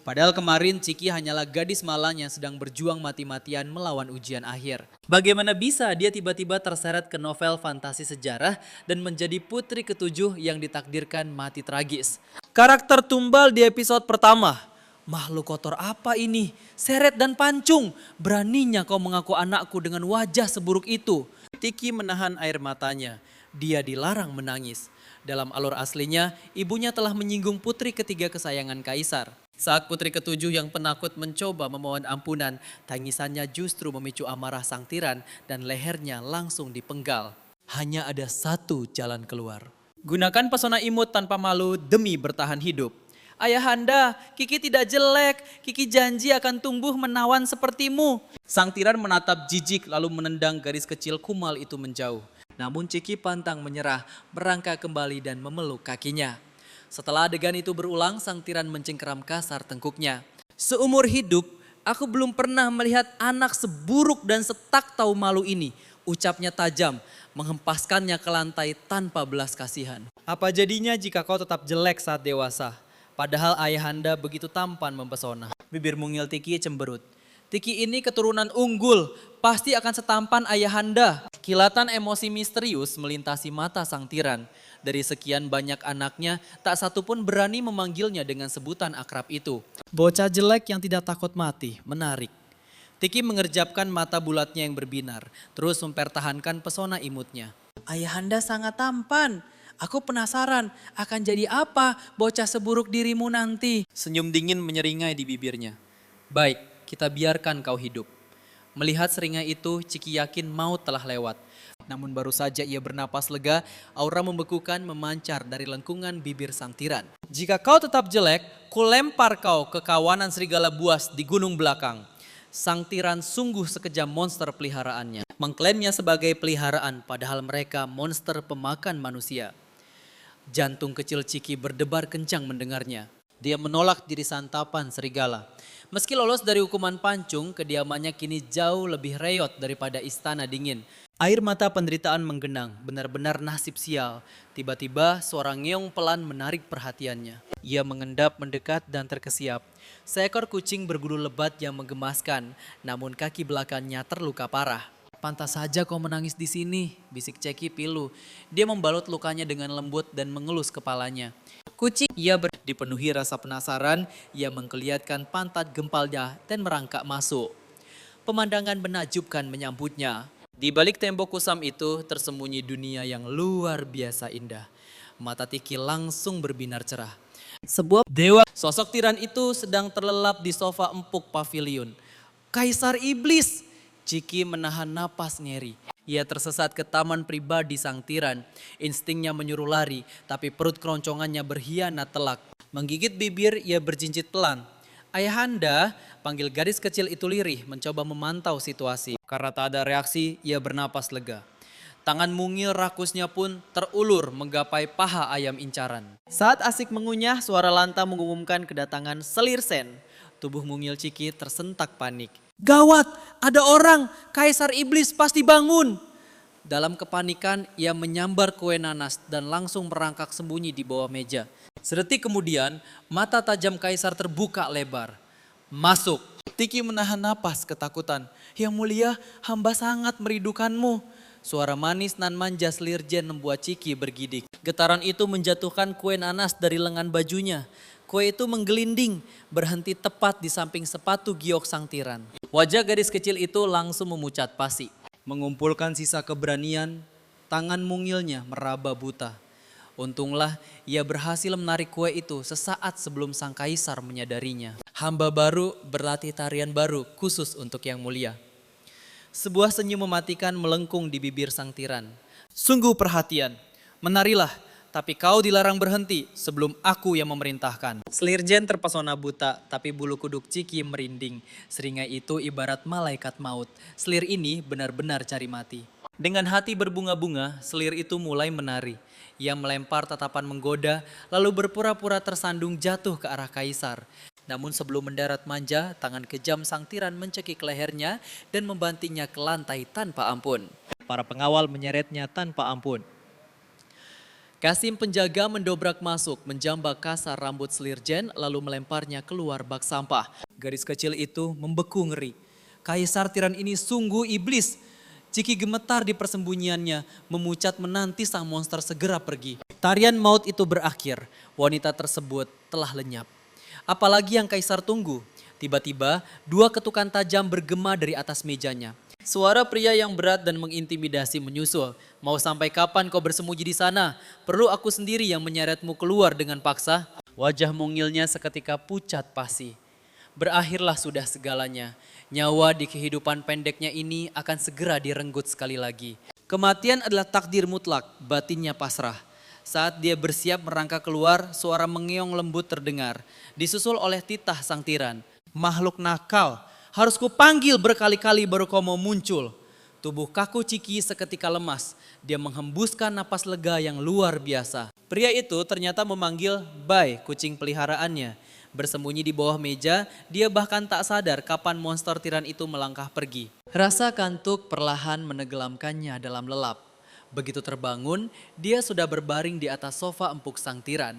Padahal kemarin Ciki hanyalah gadis malang yang sedang berjuang mati-matian melawan ujian akhir. Bagaimana bisa dia tiba-tiba terseret ke novel fantasi sejarah dan menjadi putri ketujuh yang ditakdirkan mati tragis? Karakter tumbal di episode pertama. Makhluk kotor apa ini? Seret dan pancung. Beraninya kau mengaku anakku dengan wajah seburuk itu. Tiki menahan air matanya. Dia dilarang menangis. Dalam alur aslinya, ibunya telah menyinggung putri ketiga kesayangan kaisar. Saat putri ketujuh yang penakut mencoba memohon ampunan, tangisannya justru memicu amarah sang tiran dan lehernya langsung dipenggal. Hanya ada satu jalan keluar. Gunakan pesona imut tanpa malu demi bertahan hidup. Ayahanda, Kiki tidak jelek. Kiki janji akan tumbuh menawan sepertimu. Sang tiran menatap jijik lalu menendang garis kecil kumal itu menjauh. Namun Ciki pantang menyerah, merangkak kembali dan memeluk kakinya. Setelah adegan itu berulang, sang tiran mencengkeram kasar tengkuknya. Seumur hidup, aku belum pernah melihat anak seburuk dan setak tahu malu ini. Ucapnya tajam, menghempaskannya ke lantai tanpa belas kasihan. Apa jadinya jika kau tetap jelek saat dewasa? Padahal ayahanda begitu tampan mempesona. Bibir mungil Tiki cemberut. Tiki ini keturunan unggul, pasti akan setampan ayahanda. Kilatan emosi misterius melintasi mata sang tiran. Dari sekian banyak anaknya, tak satu pun berani memanggilnya dengan sebutan akrab itu. Bocah jelek yang tidak takut mati, menarik. Tiki mengerjapkan mata bulatnya yang berbinar, terus mempertahankan pesona imutnya. Ayahanda sangat tampan. Aku penasaran akan jadi apa bocah seburuk dirimu nanti. Senyum dingin menyeringai di bibirnya. Baik, kita biarkan kau hidup. Melihat seringai itu, Ciki yakin maut telah lewat. Namun baru saja ia bernapas lega, aura membekukan memancar dari lengkungan bibir sang tiran. Jika kau tetap jelek, kulempar kau ke kawanan serigala buas di gunung belakang. Sang tiran sungguh sekejam monster peliharaannya. Mengklaimnya sebagai peliharaan padahal mereka monster pemakan manusia. Jantung kecil Ciki berdebar kencang mendengarnya. Dia menolak diri santapan serigala. Meski lolos dari hukuman pancung, kediamannya kini jauh lebih reot daripada istana dingin. Air mata penderitaan menggenang, benar-benar nasib sial. Tiba-tiba suara ngeong pelan menarik perhatiannya. Ia mengendap mendekat dan terkesiap. Seekor kucing berbulu lebat yang menggemaskan, namun kaki belakangnya terluka parah. Pantas saja kau menangis di sini, bisik Ceki pilu. Dia membalut lukanya dengan lembut dan mengelus kepalanya. Kucing dipenuhi rasa penasaran, ia menggeliatkan pantat gempalnya dan merangkak masuk. Pemandangan menakjubkan menyambutnya. Di balik tembok kusam itu tersembunyi dunia yang luar biasa indah. Mata Tiki langsung berbinar cerah. Sebuah dewa sosok tiran itu sedang terlelap di sofa empuk pavilion. Kaisar Iblis! Ciki menahan napas ngeri. Ia tersesat ke taman pribadi sang tiran. Instingnya menyuruh lari, tapi perut keroncongannya berkhianat telak. Menggigit bibir, ia berjinjit pelan. Ayahanda, panggil gadis kecil itu lirih mencoba memantau situasi. Karena tak ada reaksi, ia bernapas lega. Tangan mungil rakusnya pun terulur menggapai paha ayam incaran. Saat asik mengunyah, suara lanta mengumumkan kedatangan selir sen. Tubuh mungil Ciki tersentak panik. Gawat, ada orang, Kaisar Iblis pasti bangun. Dalam kepanikan, ia menyambar kue nanas dan langsung merangkak sembunyi di bawah meja. Sedetik kemudian, mata tajam Kaisar terbuka lebar. Masuk. Tiki menahan napas ketakutan. Yang mulia, hamba sangat merindukanmu. Suara manis nan manja Slirjen membuat Ciki bergidik. Getaran itu menjatuhkan kue nanas dari lengan bajunya. Kue itu menggelinding, berhenti tepat di samping sepatu giok sang tiran. Wajah gadis kecil itu langsung memucat pasi. Mengumpulkan sisa keberanian, tangan mungilnya meraba buta. Untunglah ia berhasil menarik kue itu sesaat sebelum sang kaisar menyadarinya. Hamba baru berlatih tarian baru khusus untuk yang mulia. Sebuah senyum mematikan melengkung di bibir sang tiran. Sungguh perhatian, menarilah, tapi kau dilarang berhenti sebelum aku yang memerintahkan. Slirjen terpesona buta, tapi bulu kuduk Ciki merinding. Seringai itu ibarat malaikat maut. Selir ini benar-benar cari mati. Dengan hati berbunga-bunga, selir itu mulai menari. Ia melempar tatapan menggoda, lalu berpura-pura tersandung jatuh ke arah kaisar. Namun sebelum mendarat manja, tangan kejam sang tiran mencekik lehernya dan membantingnya ke lantai tanpa ampun. Para pengawal menyeretnya tanpa ampun. Kasim penjaga mendobrak masuk, menjambak kasar rambut Slirjen lalu melemparnya keluar bak sampah. Gadis kecil itu membeku ngeri. Kaisar tiran ini sungguh iblis. Ciki gemetar di persembunyiannya, memucat menanti sang monster segera pergi. Tarian maut itu berakhir, wanita tersebut telah lenyap. Apalagi yang Kaisar tunggu? Tiba-tiba dua ketukan tajam bergema dari atas mejanya. Suara pria yang berat dan mengintimidasi menyusul. Mau sampai kapan kau bersembunyi di sana? Perlu aku sendiri yang menyeretmu keluar dengan paksa? Wajah mungilnya seketika pucat pasi. Berakhirlah sudah segalanya. Nyawa di kehidupan pendeknya ini akan segera direnggut sekali lagi. Kematian adalah takdir mutlak, batinnya pasrah. Saat dia bersiap merangkak keluar, suara mengeong lembut terdengar. Disusul oleh titah sang tiran. Makhluk nakal, harus kupanggil berkali-kali baru kau mau muncul. Tubuh kaku Ciki seketika lemas. Dia menghembuskan napas lega yang luar biasa. Pria itu ternyata memanggil Bai, kucing peliharaannya. Bersembunyi di bawah meja, dia bahkan tak sadar kapan monster tiran itu melangkah pergi. Rasa kantuk perlahan menenggelamkannya dalam lelap. Begitu terbangun, dia sudah berbaring di atas sofa empuk sang tiran.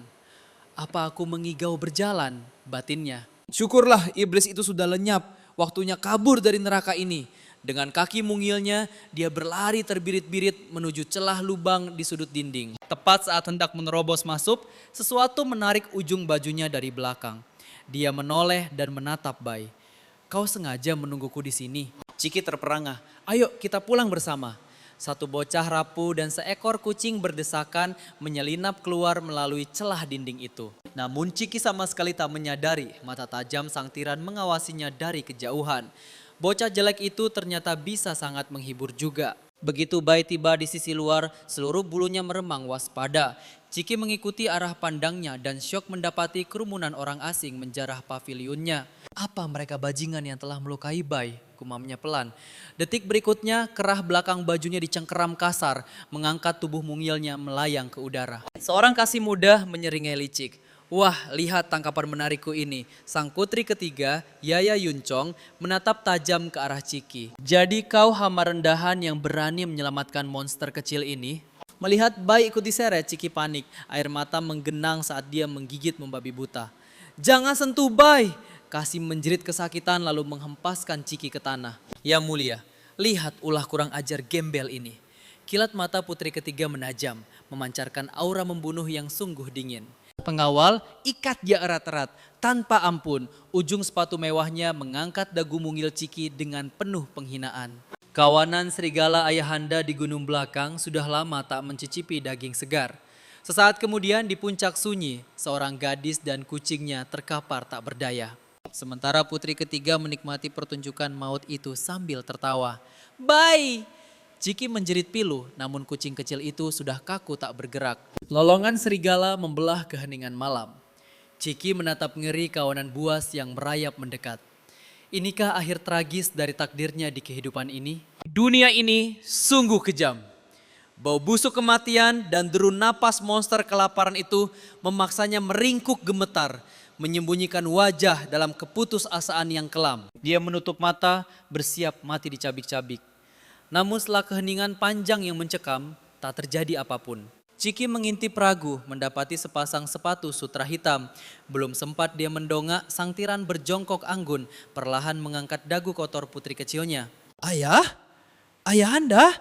Apa aku mengigau berjalan, batinnya. Syukurlah iblis itu sudah lenyap, waktunya kabur dari neraka ini. Dengan kaki mungilnya, dia berlari terbirit-birit menuju celah lubang di sudut dinding. Tepat saat hendak menerobos masuk, sesuatu menarik ujung bajunya dari belakang. Dia menoleh dan menatap Bai. Kau sengaja menungguku di sini. Ciki terperangah. Ayo kita pulang bersama. Satu bocah rapuh dan seekor kucing berdesakan menyelinap keluar melalui celah dinding itu. Namun Ciki sama sekali tak menyadari mata tajam sang tiran mengawasinya dari kejauhan. Bocah jelek itu ternyata bisa sangat menghibur juga. Begitu Bai tiba di sisi luar, seluruh bulunya meremang waspada. Ciki mengikuti arah pandangnya dan syok mendapati kerumunan orang asing menjarah pavilionnya. Apa mereka bajingan yang telah melukai Bai? Gumamnya pelan. Detik berikutnya kerah belakang bajunya dicengkeram kasar, mengangkat tubuh mungilnya melayang ke udara. Seorang kasih muda menyeringai licik. Wah, lihat tangkapan menarikku ini. Sang putri ketiga, Yaya Yuncong, menatap tajam ke arah Ciki. Jadi kau hama rendahan yang berani menyelamatkan monster kecil ini? Melihat Bai ikut diseret, Ciki panik. Air mata menggenang saat dia menggigit membabi buta. Jangan sentuh Bai! Kasim menjerit kesakitan lalu menghempaskan Ciki ke tanah. Ya mulia, lihat ulah kurang ajar gembel ini. Kilat mata putri ketiga menajam, memancarkan aura membunuh yang sungguh dingin. Pengawal ikat dia erat-erat, tanpa ampun. Ujung sepatu mewahnya mengangkat dagu mungil Ciki dengan penuh penghinaan. Kawanan serigala ayahanda di gunung belakang sudah lama tak mencicipi daging segar. Sesaat kemudian di puncak sunyi, seorang gadis dan kucingnya terkapar tak berdaya. Sementara putri ketiga menikmati pertunjukan maut itu sambil tertawa. Bai! Ciki menjerit pilu, namun kucing kecil itu sudah kaku tak bergerak. Lolongan serigala membelah keheningan malam. Ciki menatap ngeri kawanan buas yang merayap mendekat. Inikah akhir tragis dari takdirnya di kehidupan ini? Dunia ini sungguh kejam. Bau busuk kematian dan deru napas monster kelaparan itu memaksanya meringkuk gemetar, menyembunyikan wajah dalam keputusasaan yang kelam. Dia menutup mata, bersiap mati dicabik-cabik. Namun setelah keheningan panjang yang mencekam, tak terjadi apapun. Ciki mengintip ragu mendapati sepasang sepatu sutra hitam. Belum sempat dia mendongak, sang tiran berjongkok anggun, perlahan mengangkat dagu kotor putri kecilnya. Ayah? Ayahanda?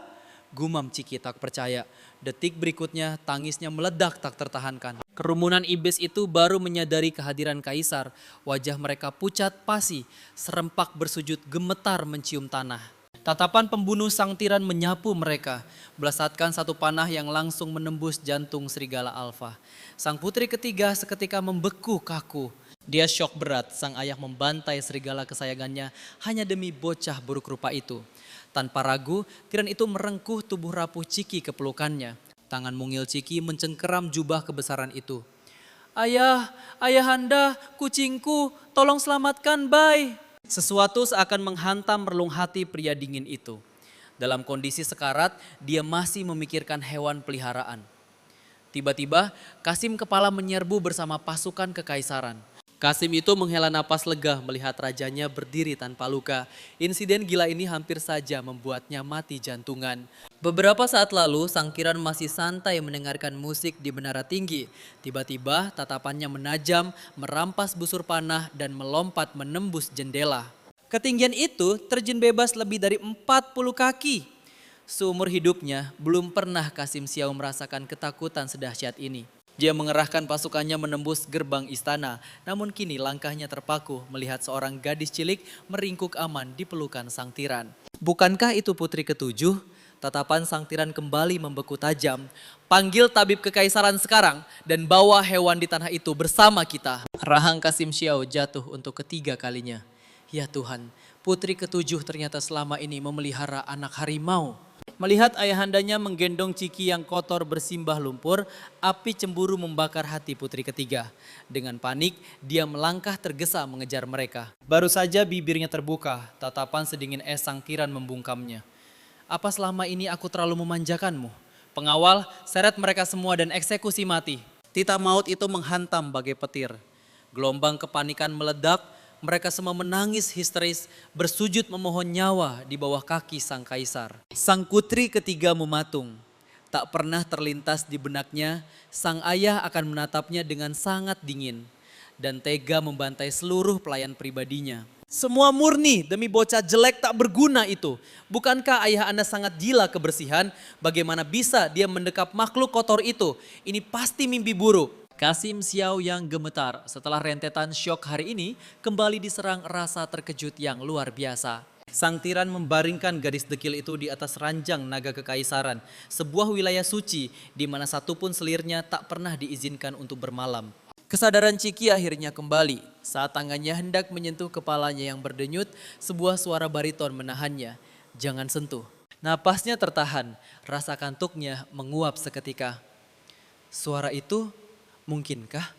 Gumam Ciki tak percaya. Detik berikutnya tangisnya meledak tak tertahankan. Kerumunan iblis itu baru menyadari kehadiran kaisar. Wajah mereka pucat pasi, serempak bersujud gemetar mencium tanah. Tatapan pembunuh sang tiran menyapu mereka, belasatkan satu panah yang langsung menembus jantung serigala alfa. Sang putri ketiga seketika membeku kaku. Dia syok berat, sang ayah membantai serigala kesayangannya hanya demi bocah buruk rupa itu. Tanpa ragu, tiran itu merengkuh tubuh rapuh Ciki ke pelukannya. Tangan mungil Ciki mencengkeram jubah kebesaran itu. Ayah, ayahanda, kucingku, tolong selamatkan Bai. Sesuatu seakan menghantam relung hati pria dingin itu. Dalam kondisi sekarat, dia masih memikirkan hewan peliharaan. Tiba-tiba, Kasim kepala menyerbu bersama pasukan kekaisaran. Kasim itu menghela napas lega melihat rajanya berdiri tanpa luka. Insiden gila ini hampir saja membuatnya mati jantungan. Beberapa saat lalu, Sang Kiran masih santai mendengarkan musik di menara tinggi. Tiba-tiba tatapannya menajam, merampas busur panah dan melompat menembus jendela. Ketinggian itu terjun bebas lebih dari 40 kaki. Seumur hidupnya belum pernah Kasim Xiao merasakan ketakutan sedahsyat ini. Dia mengerahkan pasukannya menembus gerbang istana, namun kini langkahnya terpaku melihat seorang gadis cilik meringkuk aman di pelukan sang tiran. Bukankah itu putri ketujuh? Tatapan sang tiran kembali membeku tajam. Panggil tabib kekaisaran sekarang dan bawa hewan di tanah itu bersama kita. Rahang Kasim Xiao jatuh untuk ketiga kalinya. Ya Tuhan, putri ketujuh ternyata selama ini memelihara anak harimau. Melihat ayahandanya menggendong Ciki yang kotor bersimbah lumpur, api cemburu membakar hati putri ketiga. Dengan panik, dia melangkah tergesa mengejar mereka. Baru saja bibirnya terbuka, tatapan sedingin es sang tiran membungkamnya. Apa selama ini aku terlalu memanjakanmu? Pengawal, seret mereka semua dan eksekusi mati. Titah maut itu menghantam bagai petir. Gelombang kepanikan meledak. Mereka semua menangis histeris, bersujud memohon nyawa di bawah kaki sang kaisar. Sang putri ketiga mematung. Tak pernah terlintas di benaknya, sang ayah akan menatapnya dengan sangat dingin dan tega membantai seluruh pelayan pribadinya. Semua murni demi bocah jelek tak berguna itu. Bukankah ayah Anda sangat gila kebersihan? Bagaimana bisa dia mendekap makhluk kotor itu? Ini pasti mimpi buruk. Kasim Xiao yang gemetar setelah rentetan syok hari ini kembali diserang rasa terkejut yang luar biasa. Sang tiran membaringkan gadis dekil itu di atas ranjang naga kekaisaran, sebuah wilayah suci di mana satupun selirnya tak pernah diizinkan untuk bermalam. Kesadaran Ciki akhirnya kembali. Saat tangannya hendak menyentuh kepalanya yang berdenyut, sebuah suara bariton menahannya. Jangan sentuh. Napasnya tertahan, rasa kantuknya menguap seketika. Suara itu mungkinkah?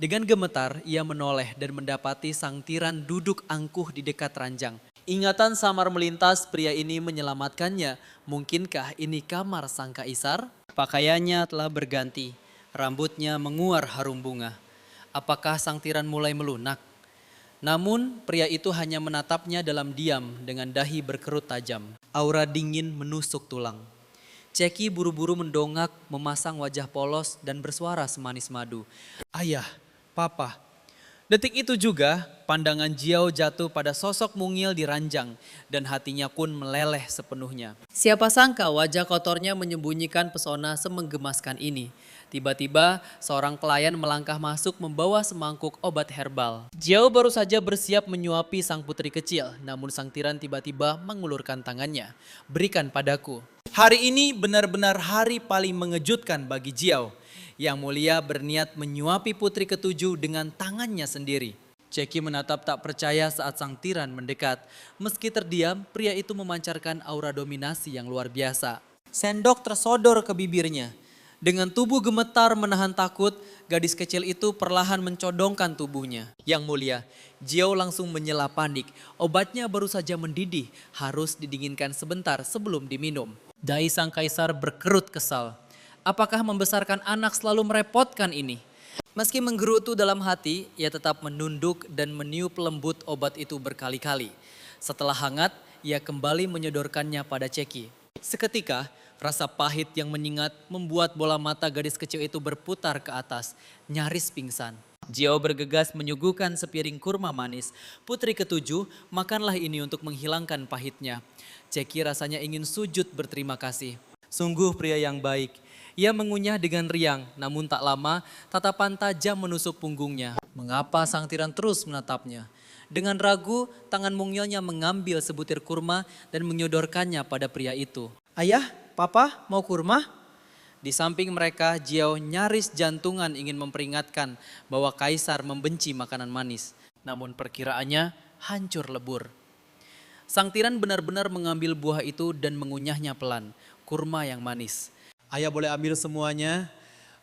Dengan gemetar ia menoleh dan mendapati sang tiran duduk angkuh di dekat ranjang. Ingatan samar melintas, pria ini menyelamatkannya. Mungkinkah ini kamar sang kaisar? Pakaiannya telah berganti, rambutnya menguar harum bunga. Apakah sang tiran mulai melunak? Namun pria itu hanya menatapnya dalam diam dengan dahi berkerut tajam. Aura dingin menusuk tulang. Ceki buru-buru mendongak, memasang wajah polos dan bersuara semanis madu. Ayah, papa. Detik itu juga pandangan Jiao jatuh pada sosok mungil di ranjang dan hatinya pun meleleh sepenuhnya. Siapa sangka wajah kotornya menyembunyikan pesona semenggemaskan ini. Tiba-tiba seorang pelayan melangkah masuk membawa semangkuk obat herbal. Jiao baru saja bersiap menyuapi sang putri kecil, namun sang tiran tiba-tiba mengulurkan tangannya. Berikan padaku. Hari ini benar-benar hari paling mengejutkan bagi Jiao. Yang mulia berniat menyuapi putri ketujuh dengan tangannya sendiri. Ceki menatap tak percaya saat sang tiran mendekat. Meski terdiam, pria itu memancarkan aura dominasi yang luar biasa. Sendok tersodor ke bibirnya. Dengan tubuh gemetar menahan takut, gadis kecil itu perlahan mencodongkan tubuhnya. Yang mulia, Jiao langsung menyela panik. Obatnya baru saja mendidih, harus didinginkan sebentar sebelum diminum. Dai sang kaisar berkerut kesal. Apakah membesarkan anak selalu merepotkan ini? Meski menggerutu dalam hati, ia tetap menunduk dan meniup lembut obat itu berkali-kali. Setelah hangat, ia kembali menyodorkannya pada Ceki. Seketika, rasa pahit yang menyengat membuat bola mata gadis kecil itu berputar ke atas, nyaris pingsan. Jiao bergegas menyuguhkan sepiring kurma manis. Putri ketujuh, makanlah ini untuk menghilangkan pahitnya. Ceki rasanya ingin sujud berterima kasih. Sungguh pria yang baik. Ia mengunyah dengan riang, namun tak lama tatapan tajam menusuk punggungnya. Mengapa sang tiran terus menatapnya? Dengan ragu, tangan mungilnya mengambil sebutir kurma dan menyodorkannya pada pria itu. Ayah, papa mau kurma? Di samping mereka, Jiao nyaris jantungan ingin memperingatkan bahwa kaisar membenci makanan manis. Namun perkiraannya hancur lebur. Sang tiran benar-benar mengambil buah itu dan mengunyahnya pelan, kurma yang manis. Ayah boleh ambil semuanya.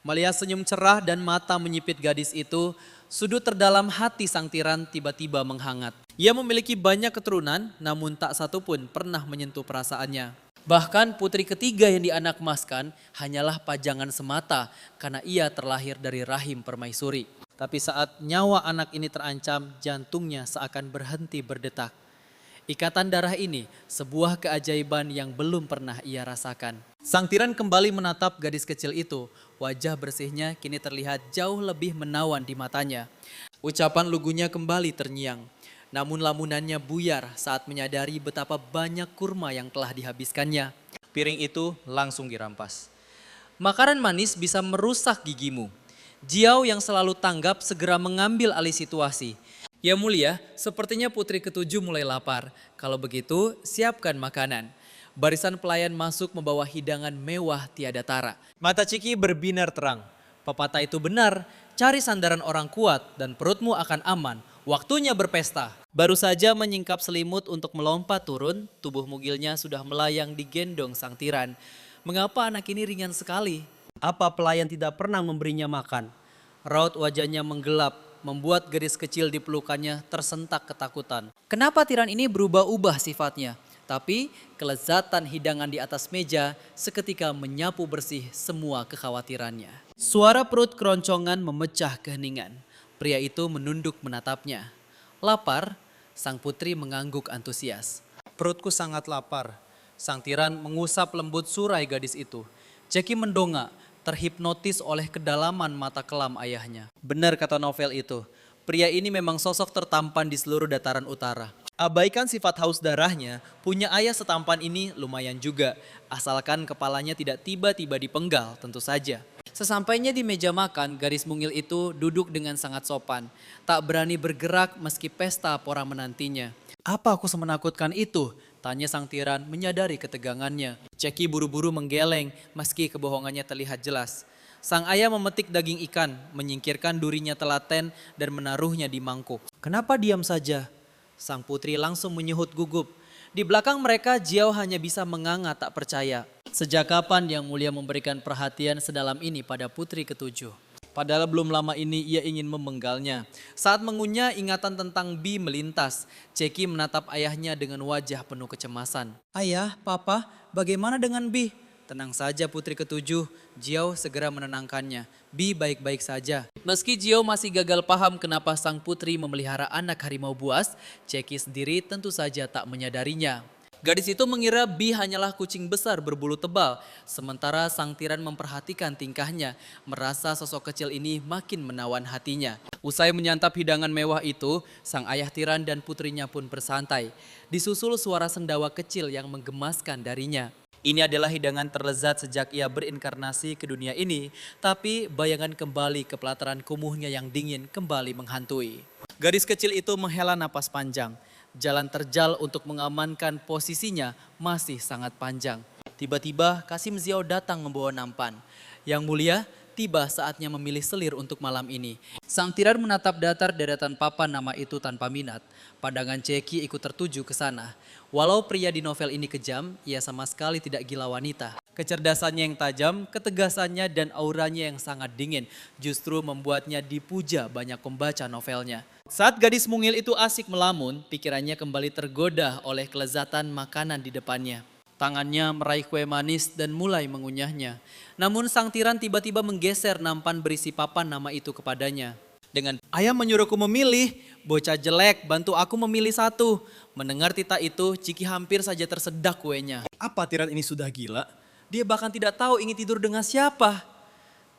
Melihat senyum cerah dan mata menyipit gadis itu, sudut terdalam hati sang tiran tiba-tiba menghangat. Ia memiliki banyak keturunan, namun tak satu pun pernah menyentuh perasaannya. Bahkan putri ketiga yang dianakmaskan hanyalah pajangan semata karena ia terlahir dari rahim permaisuri. Tapi saat nyawa anak ini terancam, jantungnya seakan berhenti berdetak. Ikatan darah ini sebuah keajaiban yang belum pernah ia rasakan. Sang tiran kembali menatap gadis kecil itu. Wajah bersihnya kini terlihat jauh lebih menawan di matanya. Ucapan lugunya kembali terngiang. Namun lamunannya buyar saat menyadari betapa banyak kurma yang telah dihabiskannya. Piring itu langsung dirampas. Makanan manis bisa merusak gigimu. Jiao yang selalu tanggap segera mengambil alih situasi. Ya mulia, sepertinya putri ketujuh mulai lapar. Kalau begitu, siapkan makanan. Barisan pelayan masuk membawa hidangan mewah tiada tara. Mata Ciki berbinar terang. Pepatah itu benar, cari sandaran orang kuat dan perutmu akan aman. Waktunya berpesta. Baru saja menyingkap selimut untuk melompat turun, tubuh mugilnya sudah melayang digendong sang tiran. Mengapa anak ini ringan sekali? Apa pelayan tidak pernah memberinya makan? Raut wajahnya menggelap, membuat gadis kecil di pelukannya tersentak ketakutan. Kenapa tiran ini berubah-ubah sifatnya? Tapi kelezatan hidangan di atas meja seketika menyapu bersih semua kekhawatirannya. Suara perut keroncongan memecah keheningan. Pria itu menunduk menatapnya. Lapar, sang putri mengangguk antusias. Perutku sangat lapar. Sang tiran mengusap lembut surai gadis itu. Ceki mendongak, terhipnotis oleh kedalaman mata kelam ayahnya. Benar kata novel itu, pria ini memang sosok tertampan di seluruh dataran utara. Abaikan sifat haus darahnya, punya ayah setampan ini lumayan juga, asalkan kepalanya tidak tiba-tiba dipenggal tentu saja. Sesampainya di meja makan, gadis mungil itu duduk dengan sangat sopan, tak berani bergerak meski pesta pora menantinya. Apa aku semenakutkan itu? Tanya sang tiran menyadari ketegangannya. Ceki buru-buru menggeleng meski kebohongannya terlihat jelas. Sang ayah memetik daging ikan, menyingkirkan durinya telaten dan menaruhnya di mangkuk. Kenapa diam saja? Sang putri langsung menyuhut gugup. Di belakang mereka Jiao hanya bisa menganga tak percaya. Sejak kapan Yang Mulia memberikan perhatian sedalam ini pada putri ketujuh? Padahal belum lama ini ia ingin memenggalnya. Saat mengunyah ingatan tentang Bi melintas. Ceki menatap ayahnya dengan wajah penuh kecemasan. Ayah, papa, bagaimana dengan Bi? Tenang saja putri ketujuh, Jiao segera menenangkannya. Bi baik-baik saja. Meski Jiao masih gagal paham kenapa sang putri memelihara anak harimau buas, Ceki sendiri tentu saja tak menyadarinya. Gadis itu mengira Bi hanyalah kucing besar berbulu tebal, sementara sang tiran memperhatikan tingkahnya, merasa sosok kecil ini makin menawan hatinya. Usai menyantap hidangan mewah itu, sang ayah tiran dan putrinya pun bersantai. Disusul suara sendawa kecil yang menggemaskan darinya. Ini adalah hidangan terlezat sejak ia berinkarnasi ke dunia ini, tapi bayangan kembali ke pelataran kumuhnya yang dingin kembali menghantui. Gadis kecil itu menghela napas panjang. Jalan terjal untuk mengamankan posisinya masih sangat panjang. Tiba-tiba Kasim Xiao datang membawa nampan. Yang Mulia, tiba saatnya memilih selir untuk malam ini. Sang tiran menatap datar deretan papan nama itu tanpa minat. Pandangan Ceki ikut tertuju ke sana. Walau pria di novel ini kejam, ia sama sekali tidak gila wanita. Kecerdasannya yang tajam, ketegasannya dan auranya yang sangat dingin justru membuatnya dipuja banyak pembaca novelnya. Saat gadis mungil itu asik melamun, pikirannya kembali tergoda oleh kelezatan makanan di depannya. Tangannya meraih kue manis dan mulai mengunyahnya. Namun sang tiran tiba-tiba menggeser nampan berisi papan nama itu kepadanya. Dengan ayah menyuruhku memilih, bocah jelek bantu aku memilih satu. Mendengar titah itu, Ciki hampir saja tersedak kuenya. Apa tiran ini sudah gila? Dia bahkan tidak tahu ingin tidur dengan siapa.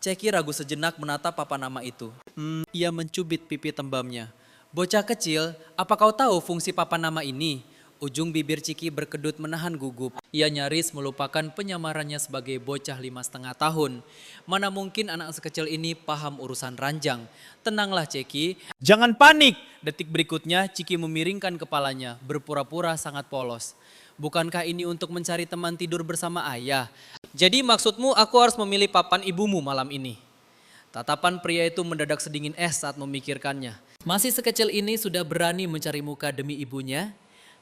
Ceki ragu sejenak menatap papan nama itu. Ia mencubit pipi tembamnya. Bocah kecil, apa kau tahu fungsi papan nama ini? Ujung bibir Ciki berkedut menahan gugup. Ia nyaris melupakan penyamarannya sebagai bocah 5,5 tahun. Mana mungkin anak sekecil ini paham urusan ranjang. Tenanglah Ceki. Jangan panik. Detik berikutnya Ciki memiringkan kepalanya, berpura-pura sangat polos. Bukankah ini untuk mencari teman tidur bersama ayah? Jadi maksudmu aku harus memilih papan ibumu malam ini? Tatapan pria itu mendadak sedingin es saat memikirkannya. Masih sekecil ini sudah berani mencari muka demi ibunya?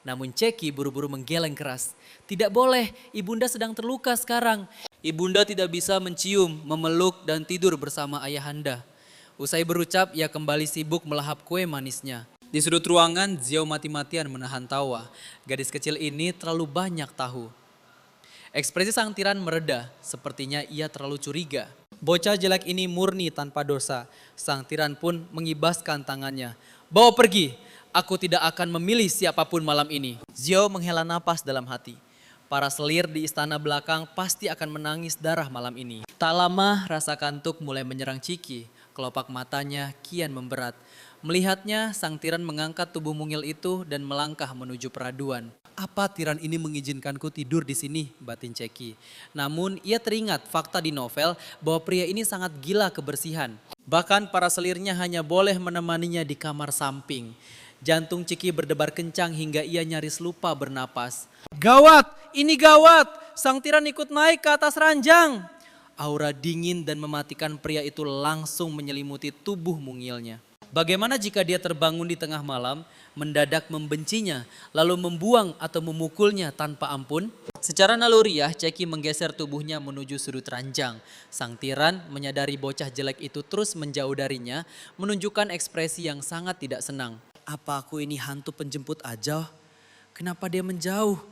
Namun Ceki buru-buru menggeleng keras. Tidak boleh, ibunda sedang terluka sekarang. Ibunda tidak bisa mencium, memeluk dan tidur bersama ayahanda. Usai berucap, ia kembali sibuk melahap kue manisnya. Di sudut ruangan, Xiao mati-matian menahan tawa. Gadis kecil ini terlalu banyak tahu. Ekspresi sang tiran mereda, sepertinya ia terlalu curiga. Bocah jelek ini murni tanpa dosa. Sang tiran pun mengibaskan tangannya. Bawa pergi, aku tidak akan memilih siapapun malam ini. Xiao menghela napas dalam hati. Para selir di istana belakang pasti akan menangis darah malam ini. Tak lama rasa kantuk mulai menyerang Ciki. Kelopak matanya kian memberat. Melihatnya, sang tiran mengangkat tubuh mungil itu dan melangkah menuju peraduan. Apa tiran ini mengizinkanku tidur di sini, batin Ceki. Namun ia teringat fakta di novel bahwa pria ini sangat gila kebersihan. Bahkan para selirnya hanya boleh menemaninya di kamar samping. Jantung Ceki berdebar kencang hingga ia nyaris lupa bernapas. Gawat, ini gawat. Sang tiran ikut naik ke atas ranjang. Aura dingin dan mematikan pria itu langsung menyelimuti tubuh mungilnya. Bagaimana jika dia terbangun di tengah malam, mendadak membencinya, lalu membuang atau memukulnya tanpa ampun? Secara naluriah, Ceki menggeser tubuhnya menuju sudut ranjang. Sang tiran menyadari bocah jelek itu terus menjauh darinya, menunjukkan ekspresi yang sangat tidak senang. Apa aku ini hantu penjemput ajal? Kenapa dia menjauh?